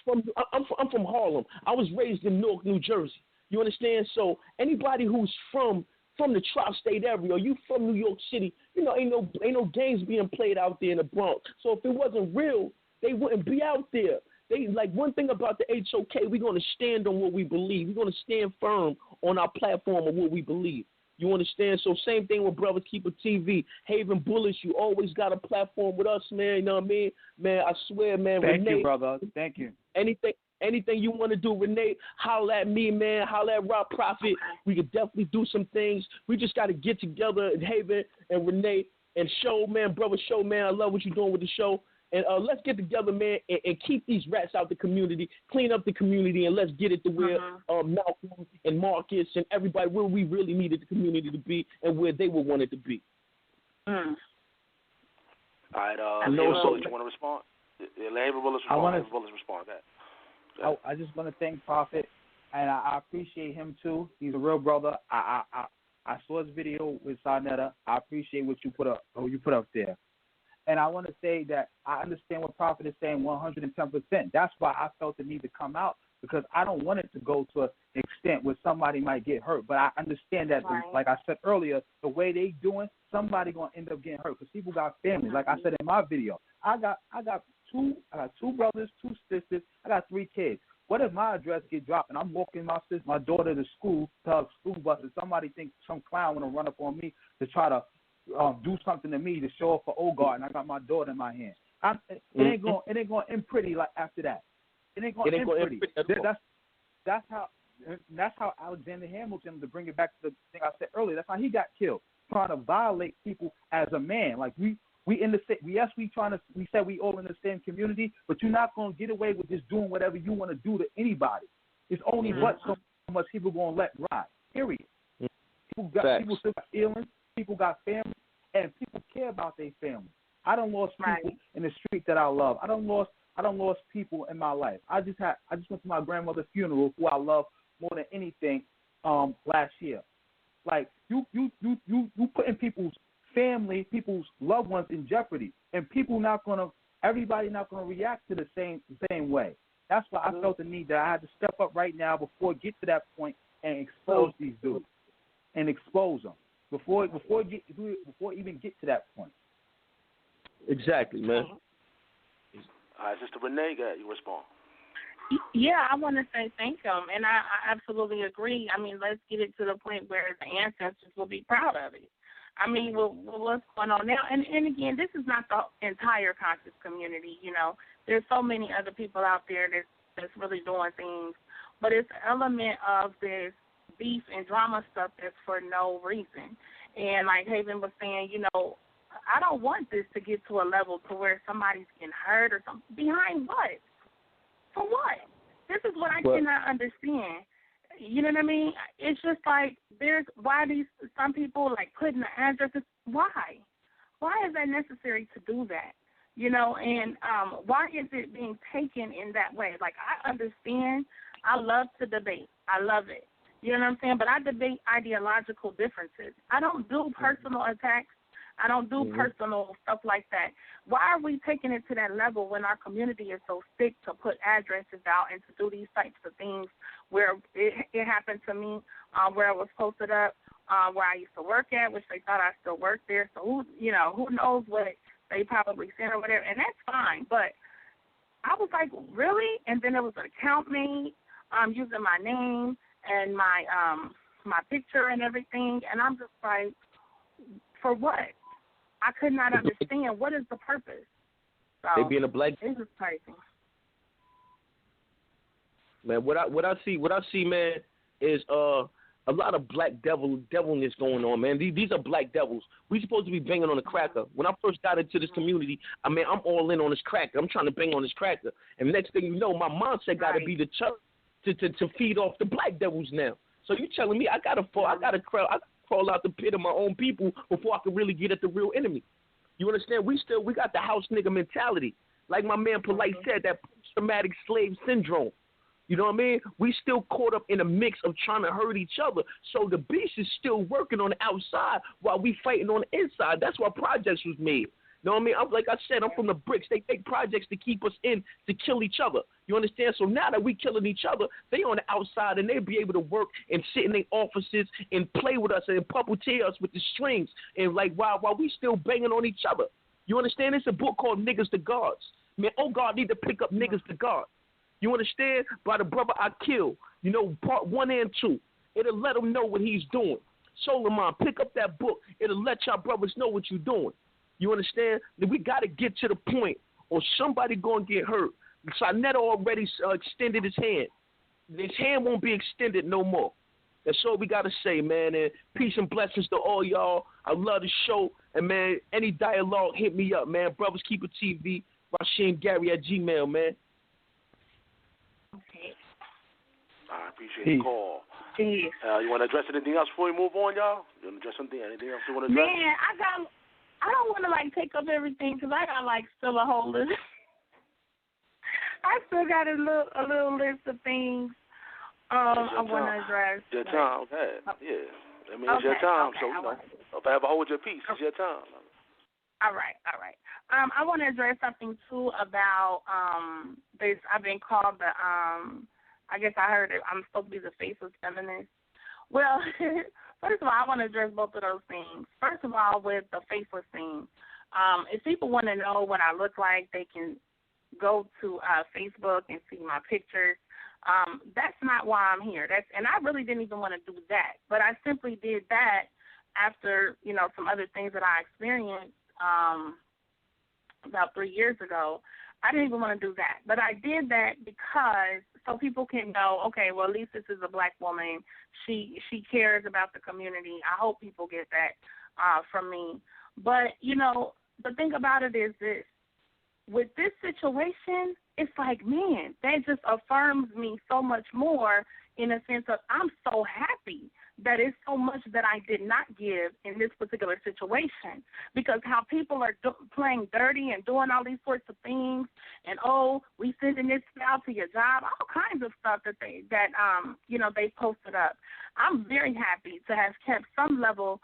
I'm from Harlem. I was raised in Newark, New Jersey. You understand? So anybody who's from the tri-state area, or you from New York City, you know, ain't no games being played out there in the Bronx. So if it wasn't real, they wouldn't be out there. They like one thing about the HOK, we're going to stand on what we believe. We're going to stand firm on our platform of what we believe. You understand? So same thing with Brothers Keeper TV. Haven Bullets, you always got a platform with us, man. You know what I mean? Man, I swear, man. Thank Renee, you, brother. Thank you. Anything you want to do, Renee, holler at me, man. Holler at Rob Prophet. We could definitely do some things. We just got to get together, Haven and Renee, and show, man, brother, show, man. I love what you're doing with the show. And let's get together, man, and keep these rats out the community, clean up the community, and let's get it to where Malcolm and Marcus and everybody, where we really needed the community to be and where they would want it to be. All right, Bullets, you want to respond? Haven Bullets respond. I just want to thank Prophet, and I appreciate him too. He's a real brother. I saw his video with Sinetta. I appreciate what you put up there. And I want to say that I understand what Prophet is saying 110%. That's why I felt the need to come out, because I don't want it to go to an extent where somebody might get hurt. But I understand that, like I said earlier, the way they doing, somebody going to end up getting hurt because people got families. Like I said in my video, I got two brothers, 2 sisters. I got 3 kids. What if my address get dropped and I'm walking my daughter to school, to her school bus, and somebody thinks some clown want to run up on me to try to do something to me to show up for Ogard, and I got my daughter in my hand. It ain't going to end pretty like after that. It ain't going to end pretty. That's how Alexander Hamilton, to bring it back to the thing I said earlier, that's how he got killed, trying to violate people as a man. Like we in the same. Yes, we said we all in the same community, but you're not going to get away with just doing whatever you want to do to anybody. It's only what so much people going to let ride. Period. People still got feelings. People got family, and people care about their family. I don't lost people in the street that I love. I don't lost people in my life. I just went to my grandmother's funeral, who I love more than anything, last year. Like you putting people's family, people's loved ones in jeopardy, and everybody not gonna react to the same way. That's why I felt the need that I had to step up right now before it get to that point and expose these dudes and expose them before even get to that point. Exactly, man. All right, Sister Renee, go ahead, you respond. Yeah, I want to say thank them, and I absolutely agree. I mean, let's get it to the point where the ancestors will be proud of it. I mean, what's going on now? And again, this is not the entire conscious community. You know, there's so many other people out there that's really doing things, but it's an element of this beef and drama stuff that's for no reason. And like Haven was saying, you know, I don't want this to get to a level to where somebody's getting hurt or something. Behind what? For what? This is what I cannot understand. You know what I mean? It's just like some people like putting the addresses. Why? Why is that necessary to do that? You know, and why is it being taken in that way? Like, I understand. I love to debate. I love it. You know what I'm saying? But I debate ideological differences. I don't do personal attacks. I don't do personal stuff like that. Why are we taking it to that level when our community is so sick to put addresses out and to do these types of things where it happened to me, where I was posted up, where I used to work at, which they thought I still worked there. So, who knows what they probably said or whatever, and that's fine. But I was like, really? And then there was an account made using my name and my picture and everything, and I'm just like, for what? I could not understand what is the purpose. So they being a black. It's just crazy. Man, what I see, man, is a lot of black devilness going on, man. These are black devils. We supposed to be banging on a cracker. When I first got into this community, I mean, I'm all in on this cracker. I'm trying to bang on this cracker, and next thing you know, my mindset got to be the to feed off the black devils now. So you telling me I gotta crawl out the pit of my own people before I can really get at the real enemy. You understand? We got the house nigga mentality. Like my man Polite said, that post-traumatic slave syndrome. You know what I mean? We still caught up in a mix of trying to hurt each other. So the beast is still working on the outside while we fighting on the inside. That's why projects was made. You know what I mean? Like I said, I'm from the bricks. They make projects to keep us in to kill each other. You understand? So now that we killing each other, they on the outside and they be able to work and sit in their offices and play with us and puppeteer us with the strings and like while we still banging on each other. You understand? It's a book called Niggas to Gods. Man, oh God need to pick up Niggas to God. You understand? By the brother I killed. You know, part 1 and 2. It'll let him know what he's doing. Solomon, pick up that book. It'll let y'all brothers know what you're doing. You understand? That we got to get to the point or somebody going to get hurt. Sarnetta already extended his hand. His hand won't be extended no more. That's all we got to say, man. And peace and blessings to all y'all. I love the show. And, man, any dialogue, hit me up, man. Brothers Keeper TV, Rasheem Gary at Gmail, man. Okay. I appreciate the call. You want to address anything else before we move on, y'all? You want to address anything else you want to address? Man, I don't want to, like, take up everything because I got, like, still a whole list. I still got a little list of things I want to address. Your time, okay. Yeah. I mean, it's your time, so, you know, if I ever hold your peace, it's your time. All right. I want to address something, too, about this. I've been called the, I guess I heard it, I'm supposed to be the faceless feminist. Well, first of all, I want to address both of those things. First of all, with the faceless thing, if people want to know what I look like, they can go to Facebook and see my pictures. That's not why I'm here. And I really didn't even want to do that. But I simply did that after, you know, some other things that I experienced about 3 years ago. I didn't even want to do that. But I did that because so people can know, okay, well, at least this is a black woman. She cares about the community. I hope people get that from me. But, you know, the thing about it is this. With this situation, it's like, man, that just affirms me so much more in a sense of I'm so happy that it's so much that I did not give in this particular situation, because how people are playing dirty and doing all these sorts of things, and we sending this out to your job, all kinds of stuff that they they posted up. I'm very happy to have kept some level,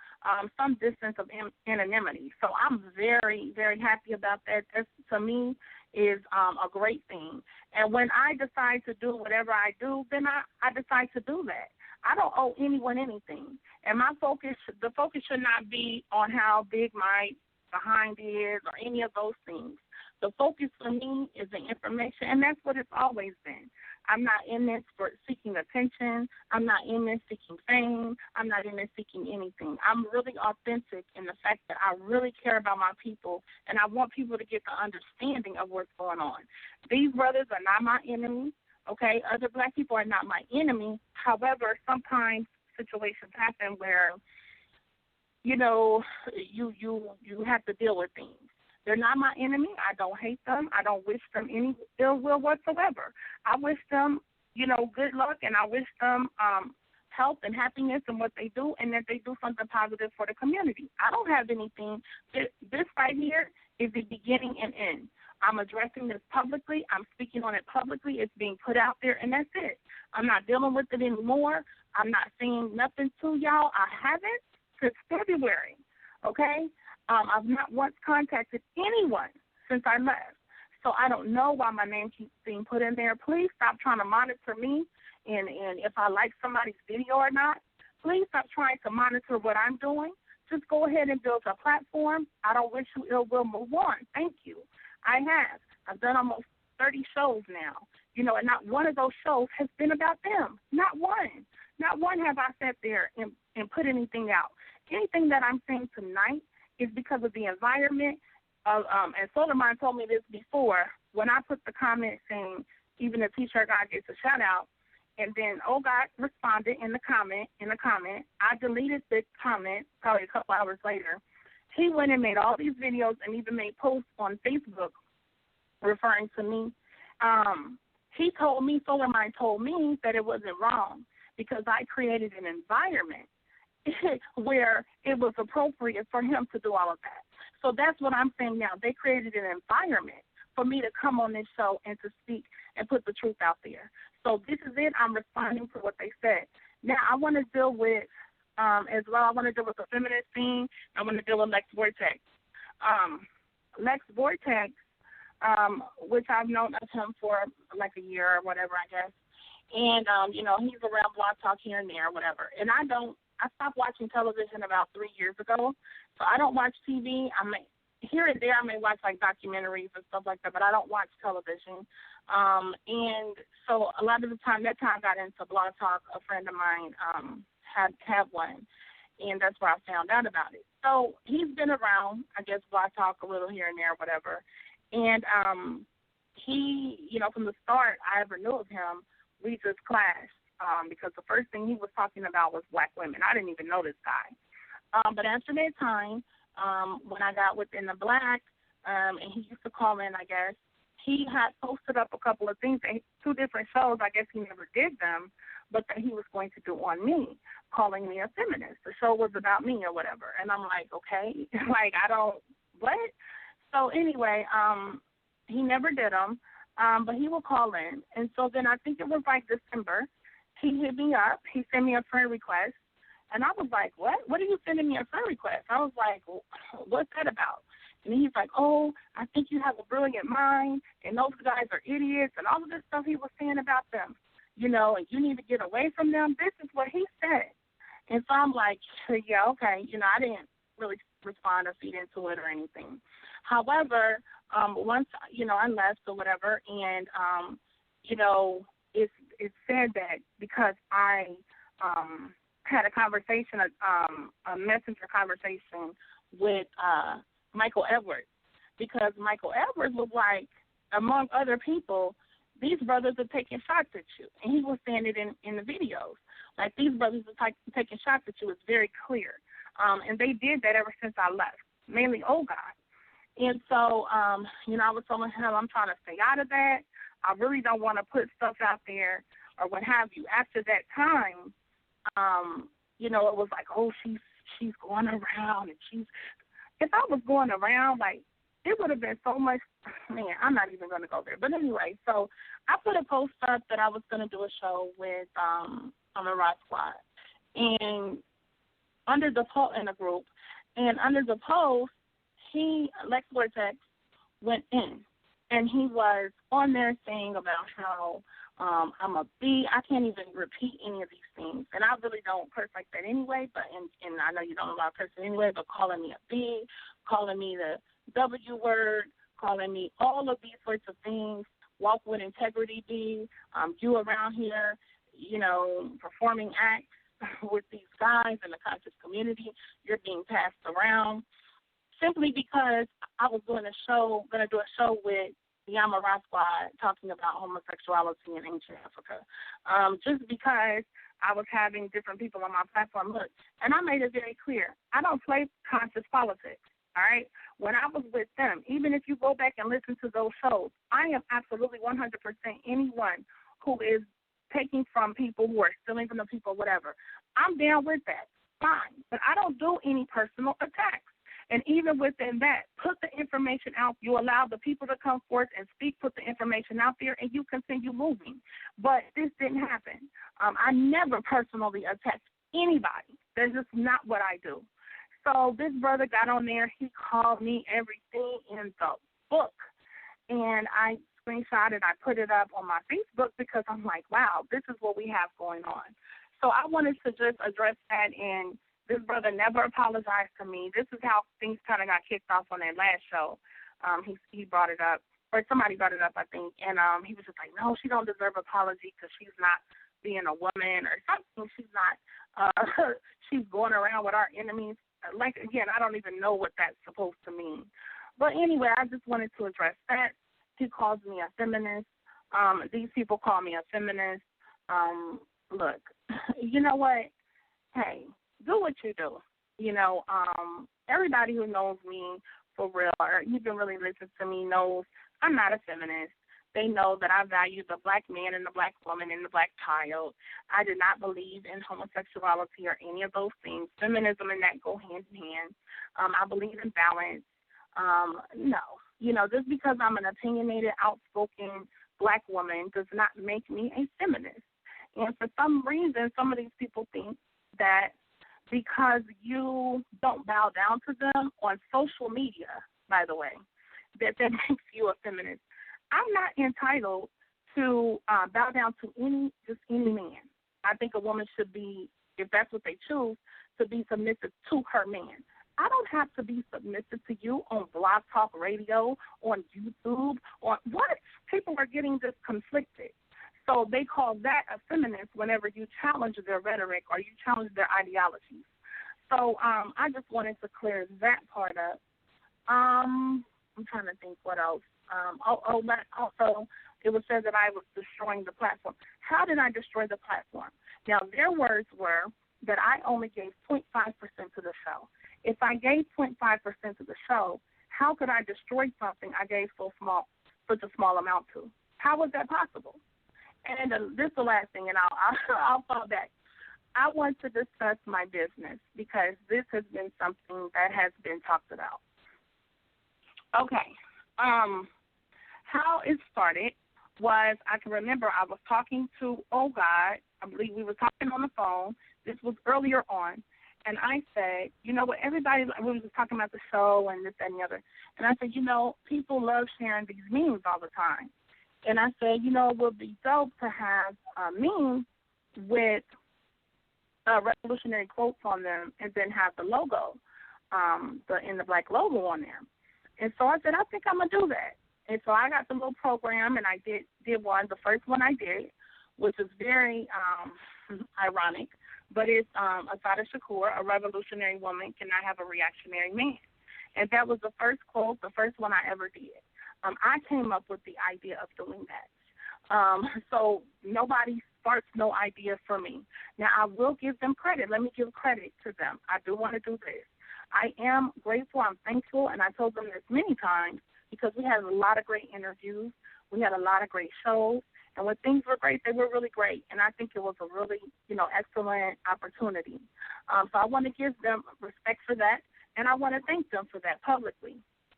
some distance of anonymity. So I'm very, very happy about that. That to me is a great thing. And when I decide to do whatever I do, then I decide to do that. I don't owe anyone anything. And the focus should not be on how big my behind is or any of those things. The focus for me is the information, and that's what it's always been. I'm not in this for seeking attention. I'm not in this seeking fame. I'm not in this seeking anything. I'm really authentic in the fact that I really care about my people, and I want people to get the understanding of what's going on. These brothers are not my enemy. Okay, other black people are not my enemy. However, sometimes situations happen where, you have to deal with things. They're not my enemy. I don't hate them. I don't wish them any ill will whatsoever. I wish them, good luck, and I wish them health and happiness in what they do, and that they do something positive for the community. I don't have anything. This right here is the beginning and end. I'm addressing this publicly. I'm speaking on it publicly. It's being put out there, and that's it. I'm not dealing with it anymore. I'm not saying nothing to y'all. I haven't since February, okay? I've not once contacted anyone since I left. So I don't know why my name keeps being put in there. Please stop trying to monitor me and if I like somebody's video or not. Please stop trying to monitor what I'm doing. Just go ahead and build a platform. I don't wish you ill will. Move on. Thank you. I have. I've done almost 30 shows now, and not one of those shows has been about them. Not one. Not one have I sat there and put anything out. Anything that I'm saying tonight is because of the environment. And Soleimani told me this before, when I put the comment saying, even the T-shirt guy gets a shout-out, and then God responded in the comment. I deleted the comment probably a couple hours later. He went and made all these videos and even made posts on Facebook referring to me. Soleimani told me that it wasn't wrong because I created an environment where it was appropriate for him to do all of that. So that's what I'm saying now. They created an environment for me to come on this show and to speak and put the truth out there. So this is it. I'm responding to what they said. Now I want to deal with as well. I want to deal with the feminist thing. I want to deal with Lex Vortex. Lex Vortex, which I've known of him for like a year or whatever, I guess. And, he's around Blog Talk here and there or whatever. And I stopped watching television about 3 years ago. So I don't watch TV. Here and there I may watch like documentaries and stuff like that, but I don't watch television. And so a lot of the time, that time I got into Blog Talk, a friend of mine had one, and that's where I found out about it. So he's been around, I guess, Blog Talk a little here and there, whatever. And he, from the start I ever knew of him, we just clashed because the first thing he was talking about was black women. I didn't even know this guy. But after that time, when I got within the Black, and he used to call in, I guess, he had posted up a couple of things, 2 different shows. I guess he never did them, but that he was going to do on me, calling me a feminist. The show was about me or whatever. And I'm like, okay, what? So anyway, he never did them, but he would call in. And so then I think it was like December, he hit me up. He sent me a friend request. And I was like, what? What are you sending me a friend request? I was like, what's that about? And he's like, I think you have a brilliant mind, and those guys are idiots, and all of this stuff he was saying about them, and you need to get away from them. This is what he said. And so I'm like, yeah, okay. I didn't really respond or feed into it or anything. However, once, I left or whatever, and, it's said that because I had a conversation, a messenger conversation with Michael Edwards, because Michael Edwards was like, among other people, these brothers are taking shots at you. And he was saying it in the videos. Like, these brothers are taking shots at you. It's very clear. And they did that ever since I left, mainly God. And so, I was telling him I'm trying to stay out of that. I really don't want to put stuff out there or what have you. After that time, you know, it was like, oh, she's going around and she's. If I was going around, like, it would have been so much. Man, I'm not even going to go there. But anyway, so I put a post up that I was going to do a show with on the Rock Squad, and under the post in the group, and under the post, Lex Vortex went in, and he was on there saying about how I'm a B. I can't even repeat any of these things, and I really don't curse like that anyway. But and I know you don't allow cursing anyway. But calling me a B, calling me the W word, calling me all of these sorts of things. Walk with integrity, B. You around here, you know, performing acts with these guys in the conscious community. You're being passed around simply because I was going to do a show with the Amara Squad talking about homosexuality in ancient Africa. Just because I was having different people on my platform. Look, and I made it very clear, I don't play conscious politics, all right? When I was with them, even if you go back and listen to those shows, I am absolutely 100% anyone who is taking from people, who are stealing from the people, whatever. I'm down with that, fine. But I don't do any personal attacks. And even within that, put the information out. You allow the people to come forth and speak, put the information out there, and you continue moving. But this didn't happen. I never personally attacked anybody. That's just not what I do. So this brother got on there. He called me everything in the book. And I screenshotted, I put it up on my Facebook because I'm like, wow, this is what we have going on. So I wanted to just address that, and this brother never apologized to me. This is how things kind of got kicked off on that last show. He brought it up, or somebody brought it up, I think, and he was just like, no, she don't deserve apology because she's not being a woman or something. She's not, she's going around with our enemies. Like, again, I don't even know what that's supposed to mean. But anyway, I just wanted to address that. He calls me a feminist. These people call me a feminist. Look, you know what? Hey, do what you do. You know, everybody who knows me for real, or even really listens to me, knows I'm not a feminist. They know that I value the black man and the black woman and the black child. I do not believe in homosexuality or any of those things. Feminism and that go hand in hand. I believe in balance. No. You know, just because I'm an opinionated, outspoken black woman does not make me a feminist. And for some reason, some of these people think that because you don't bow down to them on social media, by the way, that makes you a feminist. I'm not entitled to bow down to any man. I think a woman should be, if that's what they choose, to be submissive to her man. I don't have to be submissive to you on Blog Talk Radio, on YouTube, on what? People are getting this conflicted. So they call that a feminist whenever you challenge their rhetoric or you challenge their ideologies. So I just wanted to clear that part up. I'm trying to think what else. Also, it was said that I was destroying the platform. How did I destroy the platform? Now, their words were that I only gave 0.5% to the show. If I gave 0.5% to the show, how could I destroy something I gave such a small amount to? How was that possible? And this is the last thing, and I'll fall back. I want to discuss my business because this has been something that has been talked about. Okay. How it started was, I can remember I was talking to God. I believe we were talking on the phone. This was earlier on. And I said, you know what, we were just talking about the show and this, that, and the other. And I said, you know, people love sharing these memes all the time. And I said, you know, it would be dope to have memes with revolutionary quotes on them and then have the logo, the black logo on there. And so I said, I think I'm going to do that. And so I got the little program, and I did one. The first one I did, which is very ironic, but it's Assata Shakur, a revolutionary woman cannot have a reactionary man. And that was the first quote, the first one I ever did. I came up with the idea of doing that. So nobody sparks no idea for me. Now, I will give them credit. Let me give credit to them. I do want to do this. I am grateful. I'm thankful, and I told them this many times because we had a lot of great interviews We had a lot of great shows. And when things were great, they were really great. And I think it was a really, excellent opportunity. So I want to give them respect for that, and I want to thank them for that publicly.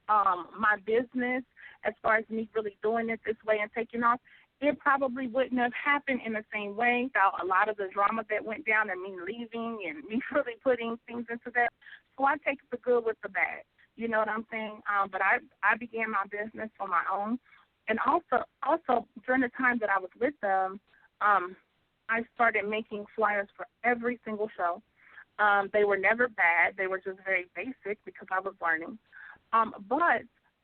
My business, as far as me really doing it this way and taking off, it probably wouldn't have happened in the same way without a lot of the drama that went down and me leaving and me really putting things into that. So I take the good with the bad. You know what I'm saying? But I began my business on my own. And also during the time that I was with them, I started making flyers for every single show. They were never bad. They were just very basic because I was learning. But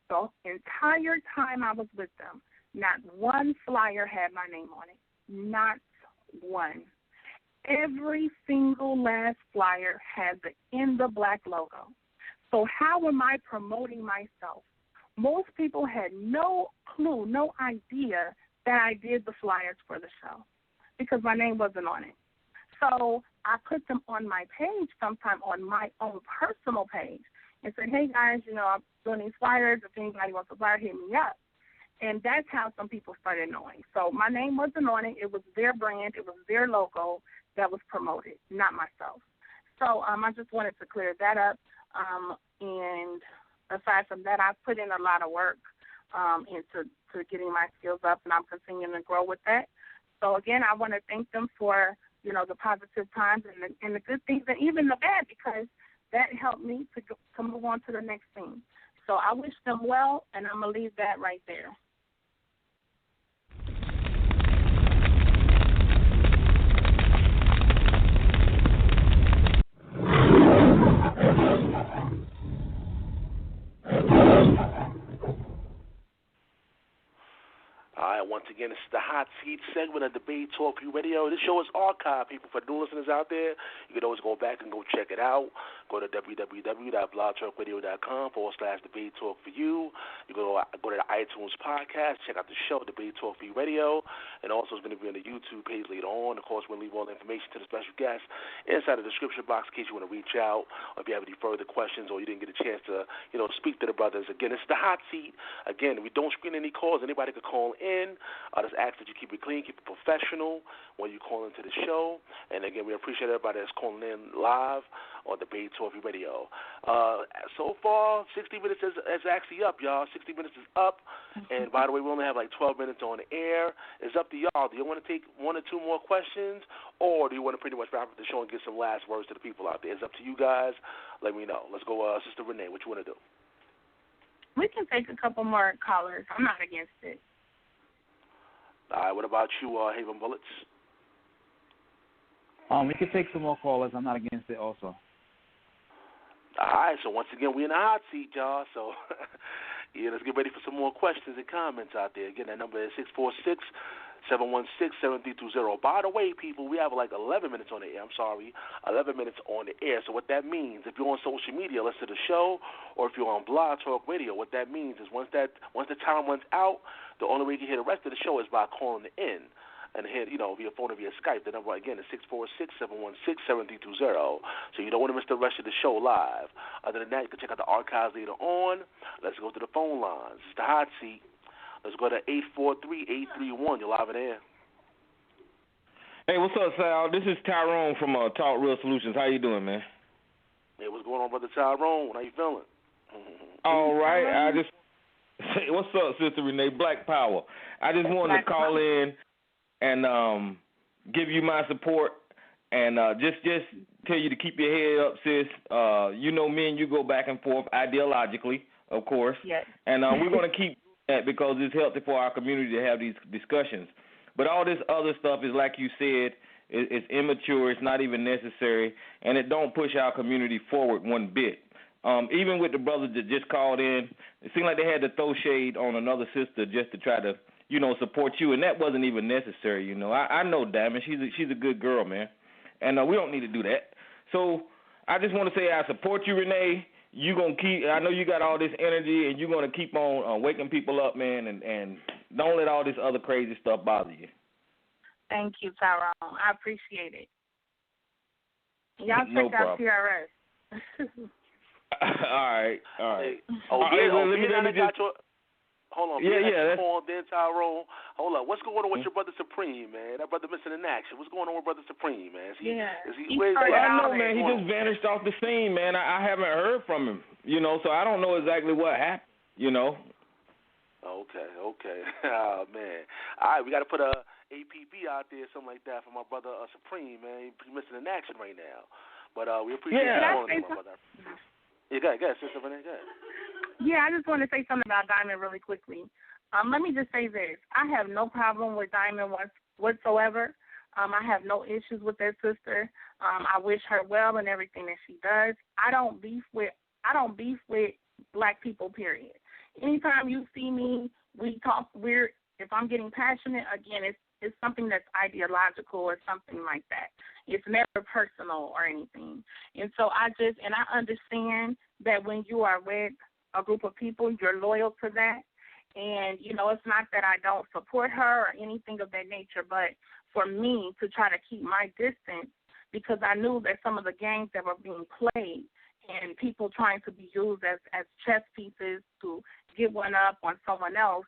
the entire time I was with them, not one flyer had my name on it. Not one. Every single last flyer had the In the Black logo. So how am I promoting myself? Most people had no clue, no idea that I did the flyers for the show because my name wasn't on it. So I put them on my page sometime on my own personal page and said, hey, guys, I'm doing these flyers. If anybody wants a flyer, hit me up. And that's how some people started knowing. So my name wasn't on it. It was their brand. It was their logo that was promoted, not myself. So I just wanted to clear that up. And aside from that, I've put in a lot of work into getting my skills up, and I'm continuing to grow with that. So, again, I want to thank them for, the positive times and the good things and even the bad because that helped me to move on to the next thing. So I wish them well, and I'm going to leave that right there. All right, once again, this is the Hot Seat segment of Debate Talk Radio. This show is archived, people. For new listeners out there, you can always go back and go check it out. Go to www.blogtalkradio.com/Debate Talk for You. You go to the iTunes podcast, check out the show, Debate Talk for You Radio. And also it's going to be on the YouTube page later on. Of course, we'll leave all the information to the special guest inside the description box in case you want to reach out or if you have any further questions or you didn't get a chance to, speak to the brothers. Again, it's the Hot Seat. Again, we don't screen any calls. Anybody could call in. Just ask that you keep it clean, keep it professional when you call into the show. And again, we appreciate everybody that's calling in live on Debate Talk Radio. So far, 60 minutes is actually up, y'all. 60 minutes is up. And by the way, we only have like 12 minutes on the air. It's up to y'all. Do you want to take one or two more questions, or do you want to pretty much wrap up the show and get some last words to the people out there? It's up to you guys. Let me know. Let's go, Sister Renee. What you want to do? We can take a couple more callers. I'm not against it. All right, what about you, Haven Bullets? We can take some more callers. I'm not against it also. All right, so once again, we're in the hot seat, y'all. So, let's get ready for some more questions and comments out there. Again, that number is 646-716-7320. By the way, people, we have like 11 minutes on the air. 11 minutes on the air. So what that means, if you're on social media, listen to the show, or if you're on Blog Talk Radio, what that means is once the time runs out, the only way you can hear the rest of the show is by calling in. And hit, via phone or via Skype. The number, again, is 646-716-7320. So you don't want to miss the rest of the show live. Other than that, you can check out the archives later on. Let's go to the phone lines. It's the hot seat. Let's go to 843-831. You're live in air. Hey, what's up, Sal? This is Tyrone from Talk Real Solutions. How you doing, man? Hey, what's going on, Brother Tyrone? How you feeling? All right. What's up, Sister Renee? Black Power. I just wanted to call in and give you my support and just tell you to keep your head up, sis. Me and you go back and forth ideologically, of course. Yes. And we're going to keep that because it's healthy for our community to have these discussions. But all this other stuff is, like you said, it's immature. It's not even necessary, and it don't push our community forward one bit. Even with the brothers that just called in, it seemed like they had to throw shade on another sister just to try to, support you, and that wasn't even necessary. I know Diamond, she's a good girl, man, and we don't need to do that. So I just want to say I support you, Renee. You gonna keep. I know you got all this energy, and you're gonna keep on waking people up, man, and don't let all this other crazy stuff bother you. Thank you, Tyrone. I appreciate it. Y'all No check out problem. TRS. Hey, All right. let me just. Hold on, yeah. Call then Tyrone. Hold up. What's going on with your brother Supreme, man? That brother missing in action. What's going on with brother Supreme, man? I know, man. He just vanished off the scene, man. I haven't heard from him, so I don't know exactly what happened, Okay. Oh, man. All right, we got to put a APB out there, something like that, for my brother Supreme, man. He's missing in action right now. But we appreciate you calling him, my brother. Yeah, go ahead, Sister Renee, go ahead. Yeah, I just want to say something about Diamond really quickly. Let me just say this. I have no problem with Diamond whatsoever. I have no issues with that sister. I wish her well in everything that she does. I don't beef with black people, period. Anytime you see me, we talk if I'm getting passionate, again, it's something that's ideological or something like that. It's never personal or anything. And so I understand that when you are with a group of people, you're loyal to that. And, it's not that I don't support her or anything of that nature, but for me to try to keep my distance, because I knew that some of the games that were being played and people trying to be used as chess pieces to get one up on someone else,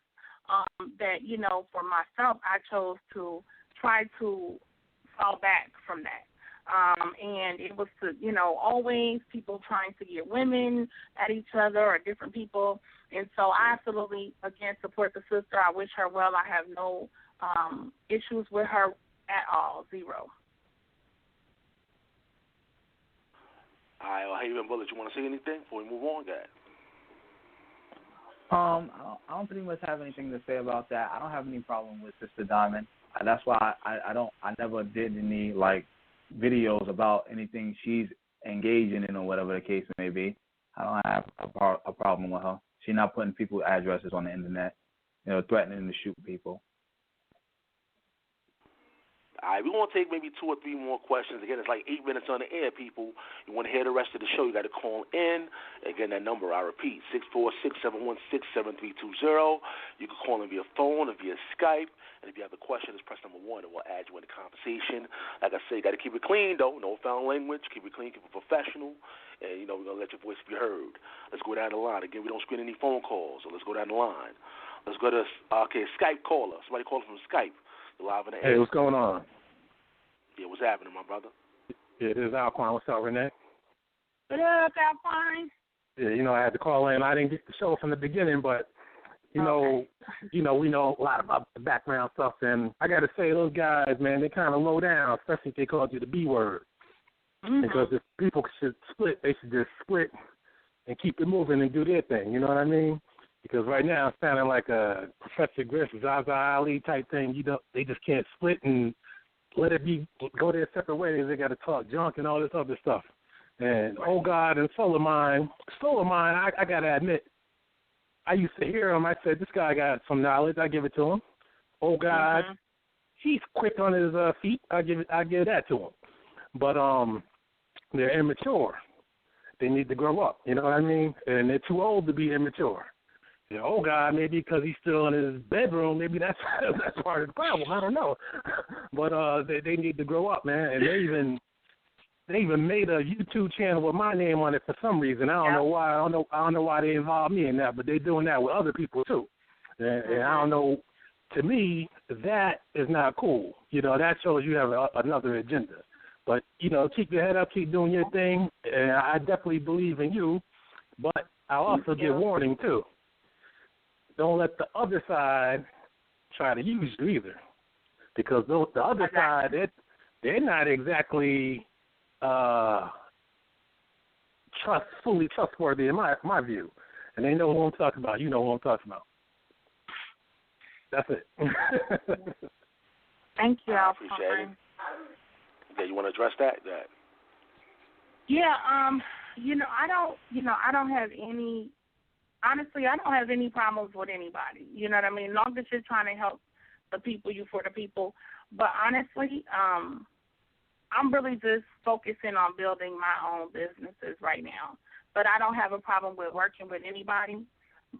that, for myself, I chose to try to fall back from that. And it was to, always people trying to get women at each other or different people. And so I absolutely, again, support the sister. I wish her well. I have no issues with her at all, zero. All right, well, Haven Bullet, you want to say anything before we move on, guys? I don't pretty much have anything to say about that. I don't have any problem with Sister Diamond. That's why I never did any videos about anything she's engaging in or whatever the case may be. I don't have a problem with her. She's not putting people's addresses on the internet, threatening to shoot people. All right, we're going to take maybe 2 or 3 more questions. Again, it's like 8 minutes on the air, people. You want to hear the rest of the show, you got to call in. Again, that number, I repeat, 646-716-7320. You can call in via phone or via Skype. And if you have a question, just press number 1 and we'll add you in the conversation. Like I say, you got to keep it clean, though. No foul language. Keep it clean, keep it professional. And, we're going to let your voice be heard. Let's go down the line. Again, we don't screen any phone calls, so let's go down the line. Let's go to, Skype caller. Somebody calling from Skype. You're live in the air. Hey, what's going on? Yeah, what's happening, my brother? Yeah, this is Alquan. What's up, Renee? What up, Alquan? Yeah, I had to call in. I didn't get the show from the beginning, but, we know a lot about the background stuff. And I got to say, those guys, man, they kind of low down, especially if they called you the B word. Mm-hmm. Because if people should split, they should just split and keep it moving and do their thing. You know what I mean? Because right now it's sounding like a Professor Griff, Zaza Ali type thing. They just can't split and let it go their separate ways. They got to talk junk and all this other stuff. And Oh God and Soul of Mine, I got to admit, I used to hear him. I said, this guy got some knowledge. I give it to him. Oh God, he's quick on his feet. I give that to him. But they're immature. They need to grow up. You know what I mean? And they're too old to be immature. Oh God, maybe because he's still in his bedroom. Maybe that's part of the problem. I don't know. But they need to grow up, man. And they even made a YouTube channel with my name on it for some reason. I don't know why. I don't know why they involved me in that, but they're doing that with other people too. And I don't know. To me, that is not cool. That shows you have another agenda. But keep your head up, keep doing your thing. And I definitely believe in you. But I also give warning too. Don't let the other side try to use you either, because the other side, they're not exactly fully trustworthy in my view, and they know who I'm talking about. You know who I'm talking about. That's it. Thank you, I appreciate it. Okay, you want to address that? Yeah. I don't have any. Honestly, I don't have any problems with anybody. You know what I mean? As long as you're trying to help the people, you for the people. But honestly, I'm really just focusing on building my own businesses right now. But I don't have a problem with working with anybody.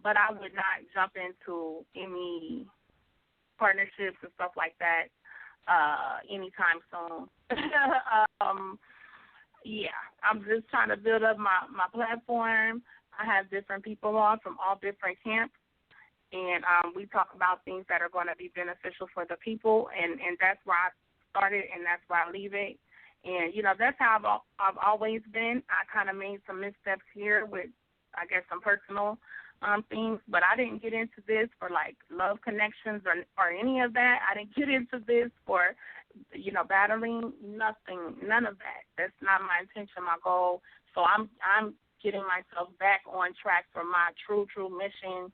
But I would not jump into any partnerships and stuff like that anytime soon. I'm just trying to build up my platform. I have different people on from all different camps, and we talk about things that are going to be beneficial for the people, and that's where I started, and that's where I leave it. And, that's how I've always been. I kind of made some missteps here with, I guess, some personal things, but I didn't get into this for, like, love connections or any of that. I didn't get into this for, battering, nothing, none of that. That's not my intention, my goal. So I'm getting myself back on track for my true mission,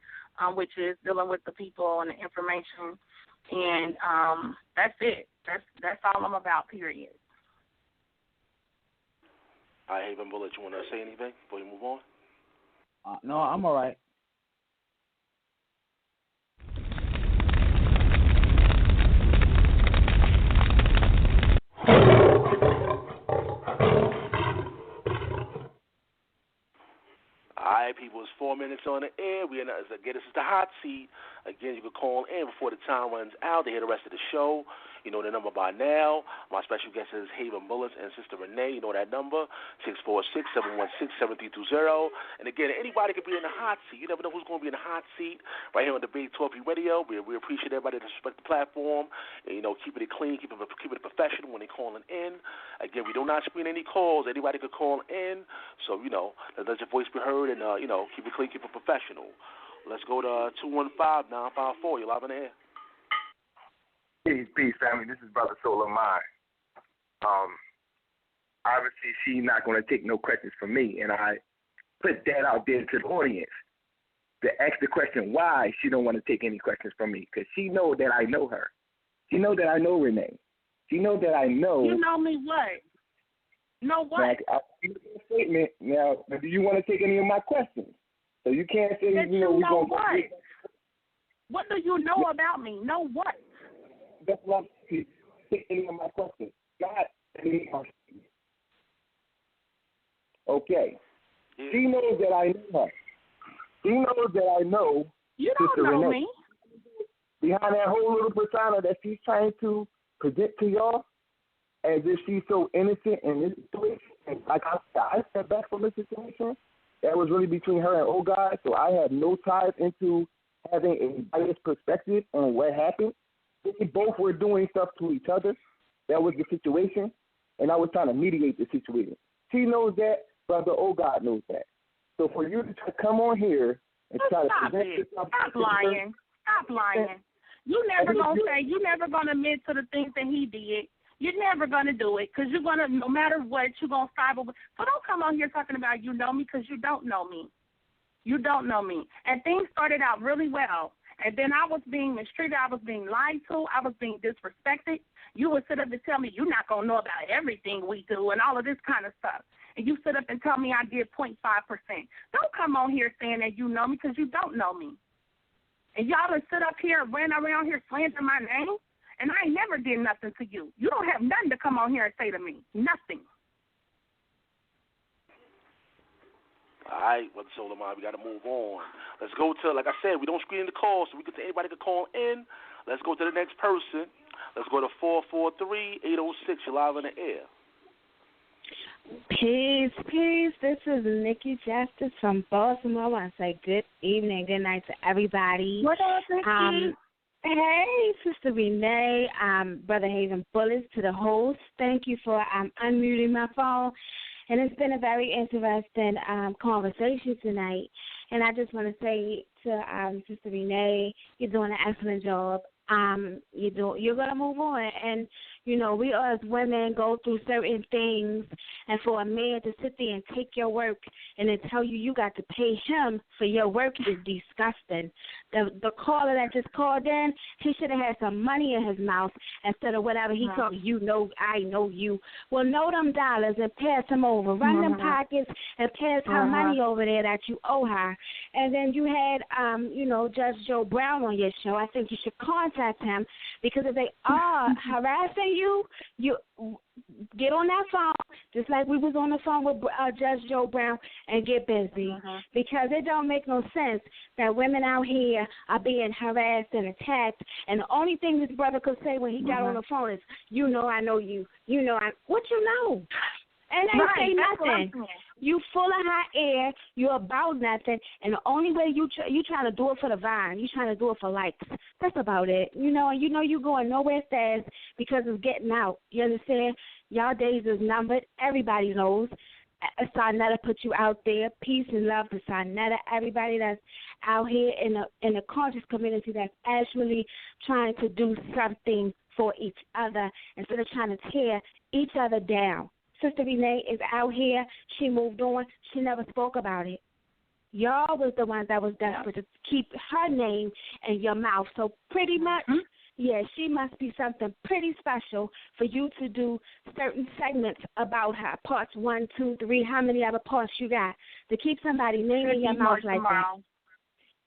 which is dealing with the people and the information. And that's it. That's all I'm about, period. All right, Haven Bullet, you want to say anything before you move on? No, I'm all right. All right, people, it's 4 minutes on the air. Again, this is the hot seat. Again, you can call in before the time runs out to hear the rest of the show. You know the number by now. My special guest is Haven Bullets and Sistah Renee. You know that number, 646-716-7320. And again, anybody could be in the hot seat. You never know who's going to be in the hot seat right here on Debate Talk Radio. We appreciate everybody that respect the platform. And, keeping it clean, keeping it professional when they're calling in. Again, we do not screen any calls. Anybody could call in. So, let your voice be heard and, keep it clean, keep it professional. Let's go to 215-954. You're live on the air. Peace, family. This is Brother Soul of Mine. Obviously, she's not going to take no questions from me, and I put that out there to the audience to ask the question why she don't want to take any questions from me, because she know that I know her. She know that I know Renee. She know that I know. You know me what? Know what? Like, I'll give you a statement now. Do you want to take any of my questions? So you can't say that we're going what? What do you know about me? Know what? That's what I'm saying. Take any of my questions. Not any of my questions. Okay. She knows that I know her. She knows that I know You don't Sister know Renee. me. Behind that whole little persona that she's trying to present to y'all, as if she's so innocent in this situation. And like I stepped back from this situation. That was really between her and old guy, so I have no ties into having a biased perspective on what happened. They both were doing stuff to each other. That was the situation, and I was trying to mediate the situation. She knows that, Brother Old God knows that. So for you to come on here and try to present yourself... Stop lying. Stop lying. You never gonna admit to the things that he did. You're never going to do it because you're going to, no matter what, you're going to strive over. So don't come on here talking about you know me because you don't know me. You don't know me. And things started out really well. And then I was being mistreated. I was being lied to. I was being disrespected. You would sit up and tell me you're not going to know about everything we do and all of this kind of stuff. And you sit up and tell me I did 0.5%. Don't come on here saying that you know me because you don't know me. And y'all would sit up here and run around here slandering my name. And I ain't never did nothing to you. You don't have nothing to come on here and say to me. Nothing. All right, Brother Solomon, we got to move on. Let's go to, like I said, we don't screen the calls, so anybody can call in. Let's go to the next person. Let's go to 443-806. You're live on the air. Peace. This is Nikki Justice from Baltimore. I want to say good evening, good night to everybody. What up, Nikki? Hey, Sister Renee, Brother Haven Bullets, to the host. Thank you for unmuting my phone. And it's been a very interesting conversation tonight. And I just want to say to Sister Renee, you're doing an excellent job. You're going to move on. And, we as women go through certain things. And for a man to sit there and take your work and then tell you got to pay him for your work is disgusting. The caller that just called in, he should have had some money in his mouth instead of whatever he told you. I know you. Well, know them dollars and pass them over. Run them pockets and pass her money over there that you owe her. And then you had, Judge Joe Brown on your show. I think you should contact him because if they are harassing you get on that phone, just like we was on the phone with Judge Joe Brown, and get busy. Because it don't make no sense that women out here are being harassed and attacked, and the only thing this brother could say when he got on the phone is, I know you. What you know? And they say nothing. You full of hot air. You're about nothing. And the only way you trying to do it for the vine. You trying to do it for likes. That's about it. You know, and you know you going nowhere fast because it's getting out. You understand? Y'all days is numbered. Everybody knows. Sarnetta put you out there. Peace and love to Sarnetta. Everybody that's out here in the conscious community that's actually trying to do something for each other instead of trying to tear each other down. Sister Renee is out here. She moved on. She never spoke about it. Y'all was the ones that was desperate to keep her name in your mouth. So pretty much, yeah, she must be something pretty special for you to do certain segments about her. Parts 1, 2, 3, how many other parts you got to keep somebody's name in your mouth like that?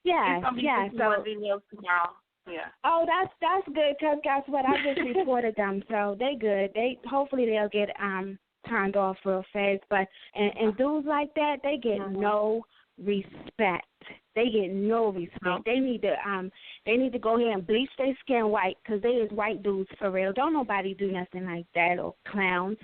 Yeah, yeah. So yeah. Oh, that's good because guess what? I just reported them, so they good. Hopefully they'll get turned off real fast. But and dudes like that, they get no respect. They get no respect. They need to go ahead and bleach their skin white because they is white dudes for real. Don't nobody do nothing like that or clowns.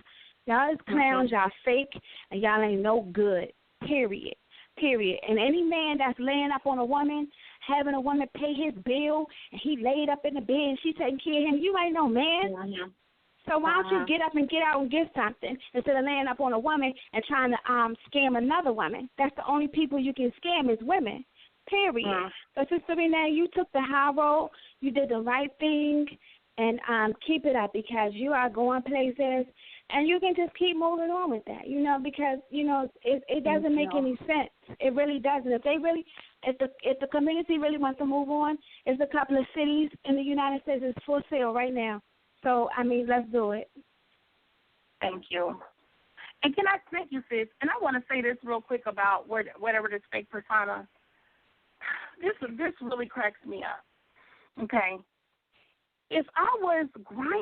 Y'all is clowns. Y'all fake and y'all ain't no good. Period. And any man that's laying up on a woman, having a woman pay his bill, and he laid up in the bed and she taking care of him, you ain't no man. So why don't you get up and get out and get something instead of laying up on a woman and trying to scam another woman? That's the only people you can scam is women, period. So, Sister Renee, you took the high road. You did the right thing, and keep it up because you are going places, and you can just keep moving on with that, you know, because, you know, it doesn't make any sense. It really doesn't. If the community really wants to move on, there's a couple of cities in the United States that's for sale right now. So, I mean, let's do it. Thank you. And can I thank you, sis? And I want to say this real quick about whatever this fake persona. This really cracks me up. Okay. If I was grimy,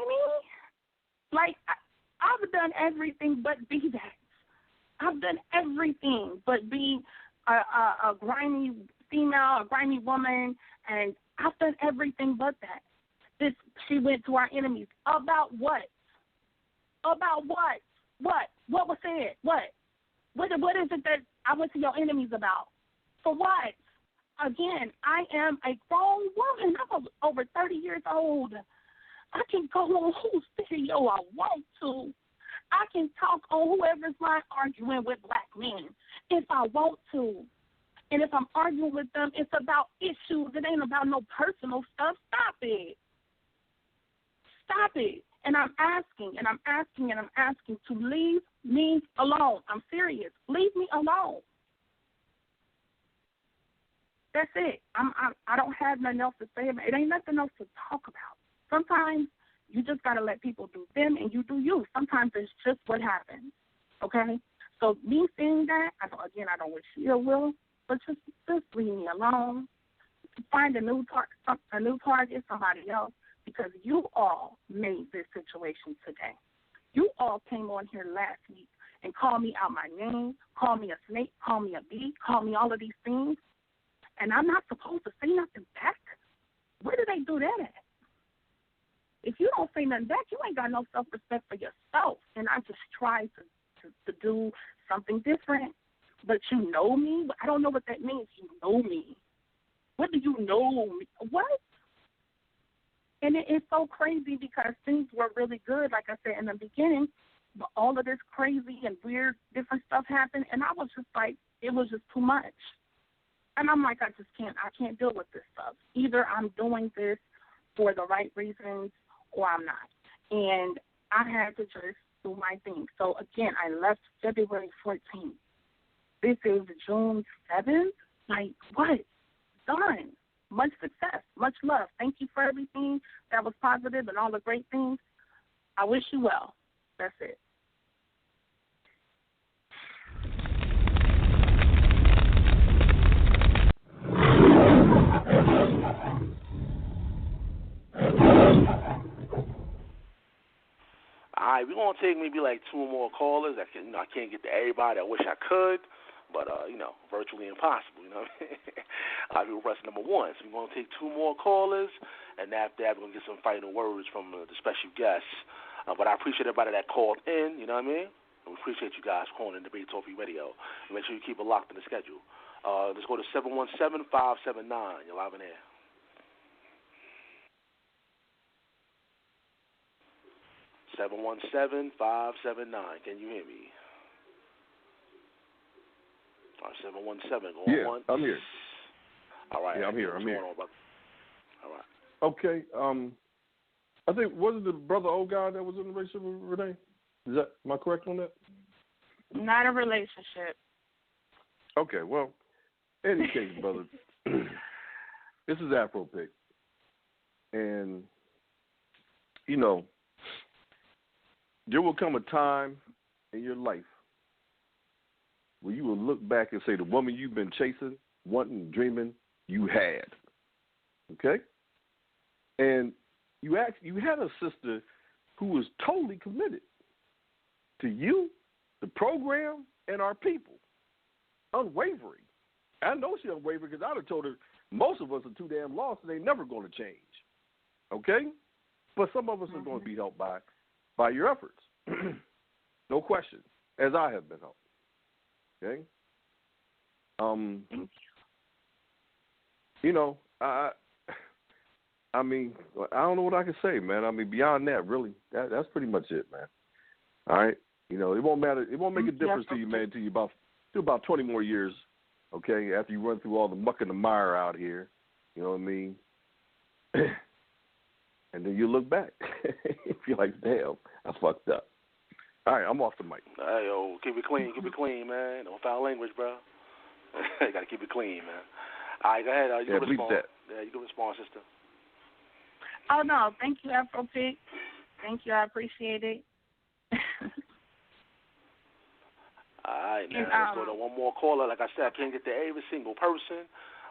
like I've done everything but be that. I've done everything but be a grimy female, a grimy woman, and I've done everything but that. She went to our enemies. About what? About what? What? What was said? What is it that I went to your enemies about? For what? Again, I am a grown woman. I'm over 30 years old. I can go on whose video I want to. I can talk on whoever's line arguing with black men if I want to. And if I'm arguing with them, it's about issues. It ain't about no personal stuff. Stop it. Stop it. And I'm asking to leave me alone. I'm serious. Leave me alone. That's it. I don't have nothing else to say about it. It ain't nothing else to talk about. Sometimes you just got to let people do them and you do you. Sometimes it's just what happens. Okay? So me saying that, I don't wish you ill will, but just leave me alone. Find a new target, somebody else. Because you all made this situation today. You all came on here last week and called me out my name, called me a snake, called me a bee, called me all of these things, and I'm not supposed to say nothing back? Where do they do that at? If you don't say nothing back, you ain't got no self-respect for yourself. And I just try to do something different. But you know me? I don't know what that means. You know me. What do you know me? What? And it's so crazy because things were really good, like I said in the beginning, but all of this crazy and weird different stuff happened, and I was just like, it was just too much. And I'm like, I can't deal with this stuff. Either I'm doing this for the right reasons or I'm not. And I had to just do my thing. So, again, I left February 14th. This is June 7th. Like, what? Done. Much success, much love. Thank you for everything that was positive and all the great things. I wish you well. That's it. All right, we're going to take maybe like two more callers. I can't get to everybody. I wish I could, but, virtually impossible, I'll be pressing number one. So we're going to take two more callers, and after that, we're going to get some final words from the special guests. But I appreciate everybody that called in, you know what I mean? And we appreciate you guys calling in Debate Talk Radio. And make sure you keep it locked in the schedule. Let's go to 717-579. You're live in air. (717-579). Can you hear me? All right, 717. Go on one. I'm here. All right. Yeah, I'm here. What's I'm here. going on, brother? All right. Okay. I think wasn't the brother old guy that was in a relationship with Renee? Am I correct on that? Not a relationship. Okay. Well, in any case, brother, this is Afro Pick, and there will come a time in your life where you will look back and say the woman you've been chasing, wanting, dreaming, you had. Okay? And you had a sister who was totally committed to you, the program, and our people. Unwavering. I know she's unwavering because I'd have told her most of us are too damn lost and they never going to change. Okay? But some of us are going to be helped by your efforts. No question. As I have been helped. Okay? I mean, I don't know what I can say, man. I mean, beyond that, really, that's pretty much it, man. All right? It won't matter. It won't make a difference to you, man, till about 20 more years, okay, after you run through all the muck and the mire out here. You know what I mean? And then you look back. You're like, damn, I fucked up. All right, I'm off the mic. Hey, yo, keep it clean, man. No foul language, bro. You got to keep it clean, man. All right, go ahead. You can respond. Yeah, you can respond, sister. Oh, no. Thank you, Afro Pick. Thank you. I appreciate it. All right, now let's go to one more caller. Like I said, I can't get to every single person,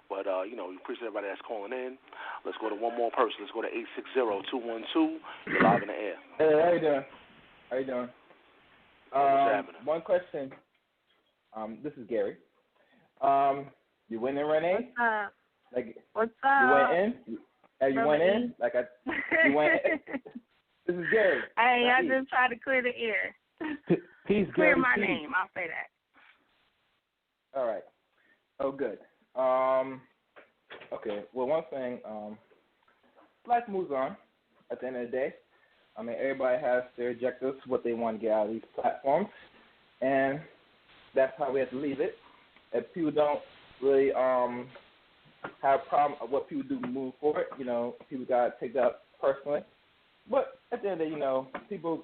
but, we appreciate everybody that's calling in. Let's go to one more person. Let's go to 860-212. You're live in the air. Hey, how you doing? What's happening? One question. This is Gary. You went in, Renee? What's up? What's up? You went in? You went in? You went in? This is Gary. Hey, I just tried to clear the air. Peace, Clear Gary. my Peace. name. I'll say that. All right. Oh, good. Okay. Well, one thing, life moves on at the end of the day. I mean, everybody has their objectives, what they want to get out of these platforms, and that's how we have to leave it. If people don't really have a problem of what people do moving forward, people got to take that personally. But at the end of the day, people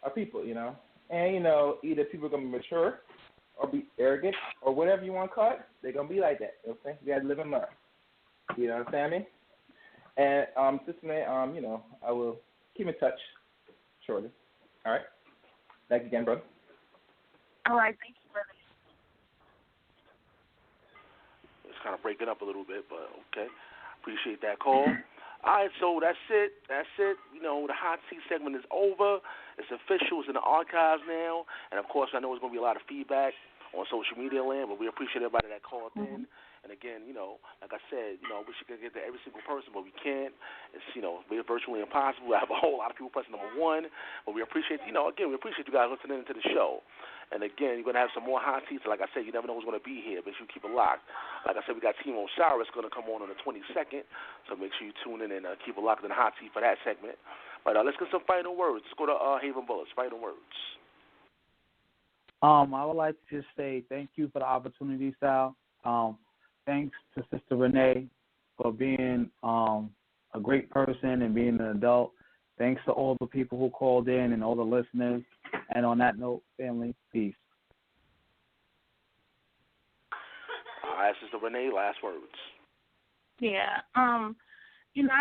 are people, And, either people are going to be mature or be arrogant or whatever you want to call it, they're going to be like that. You know what I'm saying? You got to live and learn. You understand me? And, Sister May, I will keep in touch shortly. All right? Thanks again, brother. All right. Thank you, brother. It's kind of breaking up a little bit, but okay. Appreciate that call. All right, so that's it. The hot seat segment is over. It's official. It's in the archives now. And, of course, I know there's going to be a lot of feedback on social media land, but we appreciate everybody that called in. And, again, like I said, we should get to every single person, but we can't. It's, we're virtually impossible. I have a whole lot of people pressing number one. But we appreciate, again, we appreciate you guys listening to the show. And, again, you're going to have some more hot seats. Like I said, you never know who's going to be here. Make sure you keep it locked. Like I said, we got Team Osiris going to come on the 22nd. So make sure you tune in and keep it locked in the hot seat for that segment. But let's get some final words. Let's go to Haven Bullets. Final words. I would like to just say thank you for the opportunity, Sal. Thanks to Sister Renee for being a great person and being an adult. Thanks to all the people who called in and all the listeners. And on that note, family, peace. All right, Sister Renee, last words. Yeah. I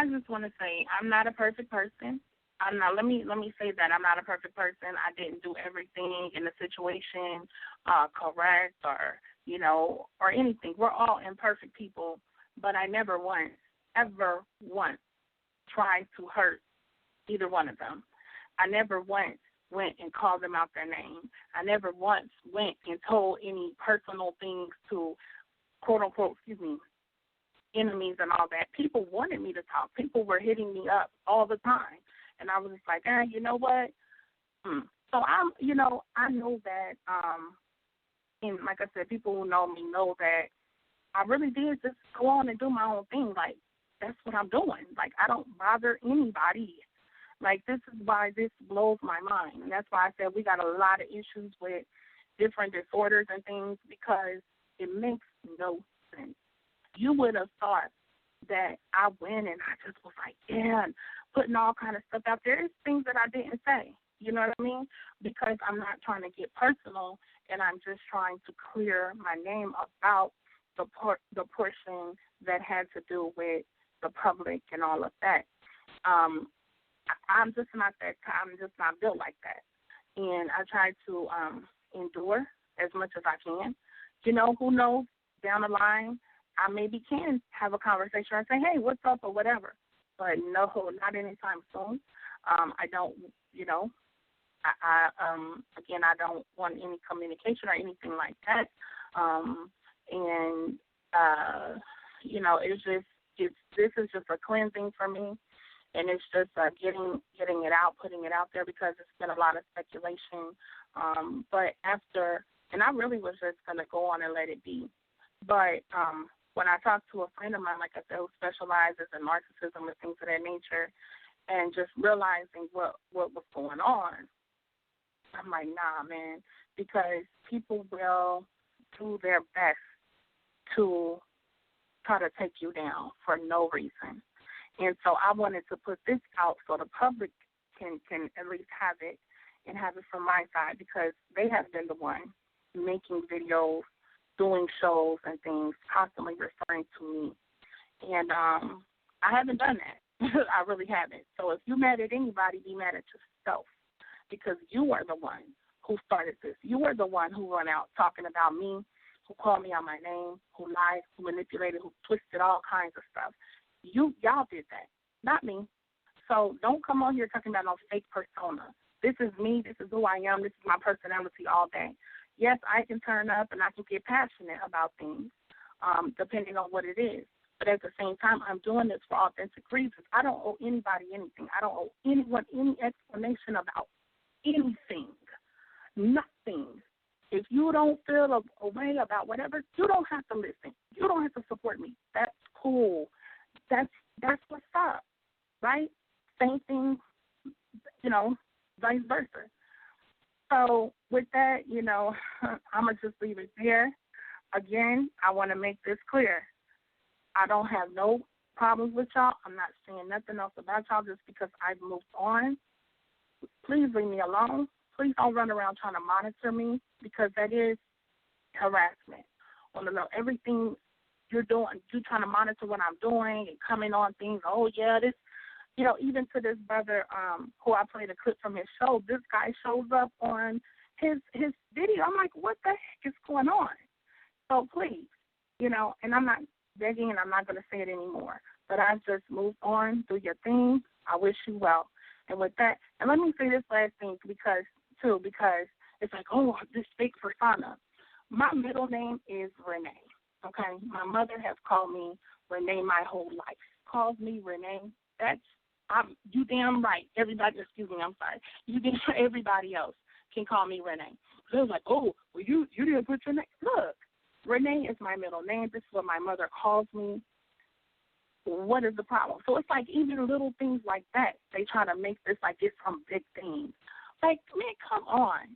just want to say I'm not a perfect person. I'm not. Let me say that I'm not a perfect person. I didn't do everything in the situation correct, or anything. We're all imperfect people, but I never once, ever once, tried to hurt either one of them. I never once went and called them out their name. I never once went and told any personal things to, quote unquote, enemies and all that. People wanted me to talk. People were hitting me up all the time. And I was just like, you know what? So I know that, and like I said, people who know me know that I really did just go on and do my own thing. Like, that's what I'm doing. Like, I don't bother anybody. Like, this is why this blows my mind. And that's why I said we got a lot of issues with different disorders and things, because it makes no sense. You would have thought that I went and I just was like, yeah, putting all kind of stuff out there. There's things that I didn't say. You know what I mean? Because I'm not trying to get personal, and I'm just trying to clear my name about the portion that had to do with the public and all of that. I'm just not that. I'm just not built like that, and I try to endure as much as I can. You know, who knows, down the line, I maybe can have a conversation and say, hey, what's up, or whatever. But no, not anytime soon. I don't, you know, again, I don't want any communication or anything like that. You know, this is just a cleansing for me. And it's just getting it out, putting it out there, because it's been a lot of speculation. But after, and I really was just going to go on and let it be. But when I talked to a friend of mine, like I said, who specializes in narcissism and things of that nature, and just realizing what was going on, I'm like, nah, man, because people will do their best to try to take you down for no reason. And so I wanted to put this out so the public can at least have it, and have it from my side, because they have been the one making videos, doing shows and things, constantly referring to me. And I haven't done that. I really haven't. So if you're mad at anybody, be mad at yourself, because you are the one who started this. You are the one who went out talking about me, who called me out my name, who lied, who manipulated, who twisted all kinds of stuff. Y'all did that, not me. So don't come on here talking about no fake persona. This is me. This is who I am. This is my personality all day. Yes, I can turn up and I can get passionate about things, depending on what it is. But at the same time, I'm doing this for authentic reasons. I don't owe anybody anything. I don't owe anyone any explanation about anything, nothing. If you don't feel a way about whatever, you don't have to listen. You don't have to support me. That's cool. That's what's up, right? Same thing, you know, vice versa. So with that, you know, I'm going to just leave it there. Again, I want to make this clear. I don't have no problems with y'all. I'm not saying nothing else about y'all just because I've moved on. Please leave me alone. Please don't run around trying to monitor me, because that is harassment. I want to know everything you're doing. You're trying to monitor what I'm doing and coming on things. Oh, yeah, this, you know, even to this brother who I played a clip from his show, this guy shows up on his video. I'm like, what the heck is going on? So please, you know, and I'm not begging and I'm not going to say it anymore, but I've just moved on. Do your thing. I wish you well. And with that, and let me say this last thing because it's like, oh, this fake persona. My middle name is Renee, okay? My mother has called me Renee my whole life. Calls me Renee. You damn right. Everybody, excuse me, I'm sorry. Everybody else can call me Renee. So it was like, oh, well, you didn't put your name. Look, Renee is my middle name. This is what my mother calls me. What is the problem? So it's like even little things like that, they try to make this like it's some big thing. Like, man, come on.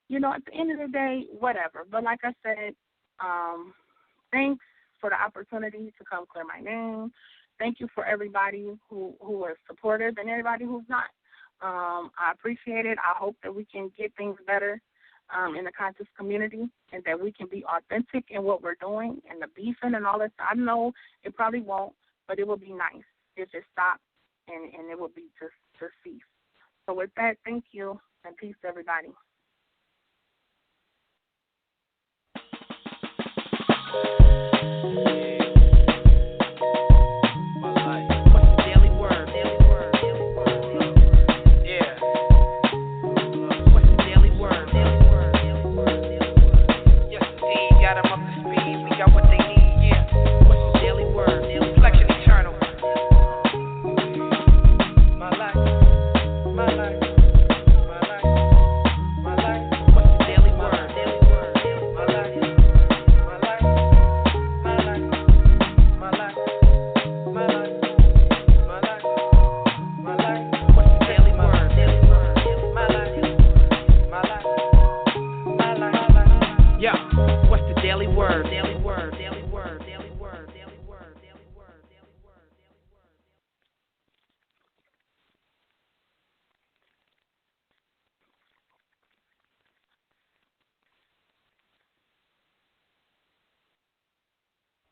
You know, at the end of the day, whatever. But like I said, thanks for the opportunity to come clear my name. Thank you for everybody who is supportive and everybody who's not. I appreciate it. I hope that we can get things better in the conscious community, and that we can be authentic in what we're doing and the beefing and all that. I know it probably won't, but it will be nice if it stopped and it will be just cease. So with that, thank you, and peace to everybody.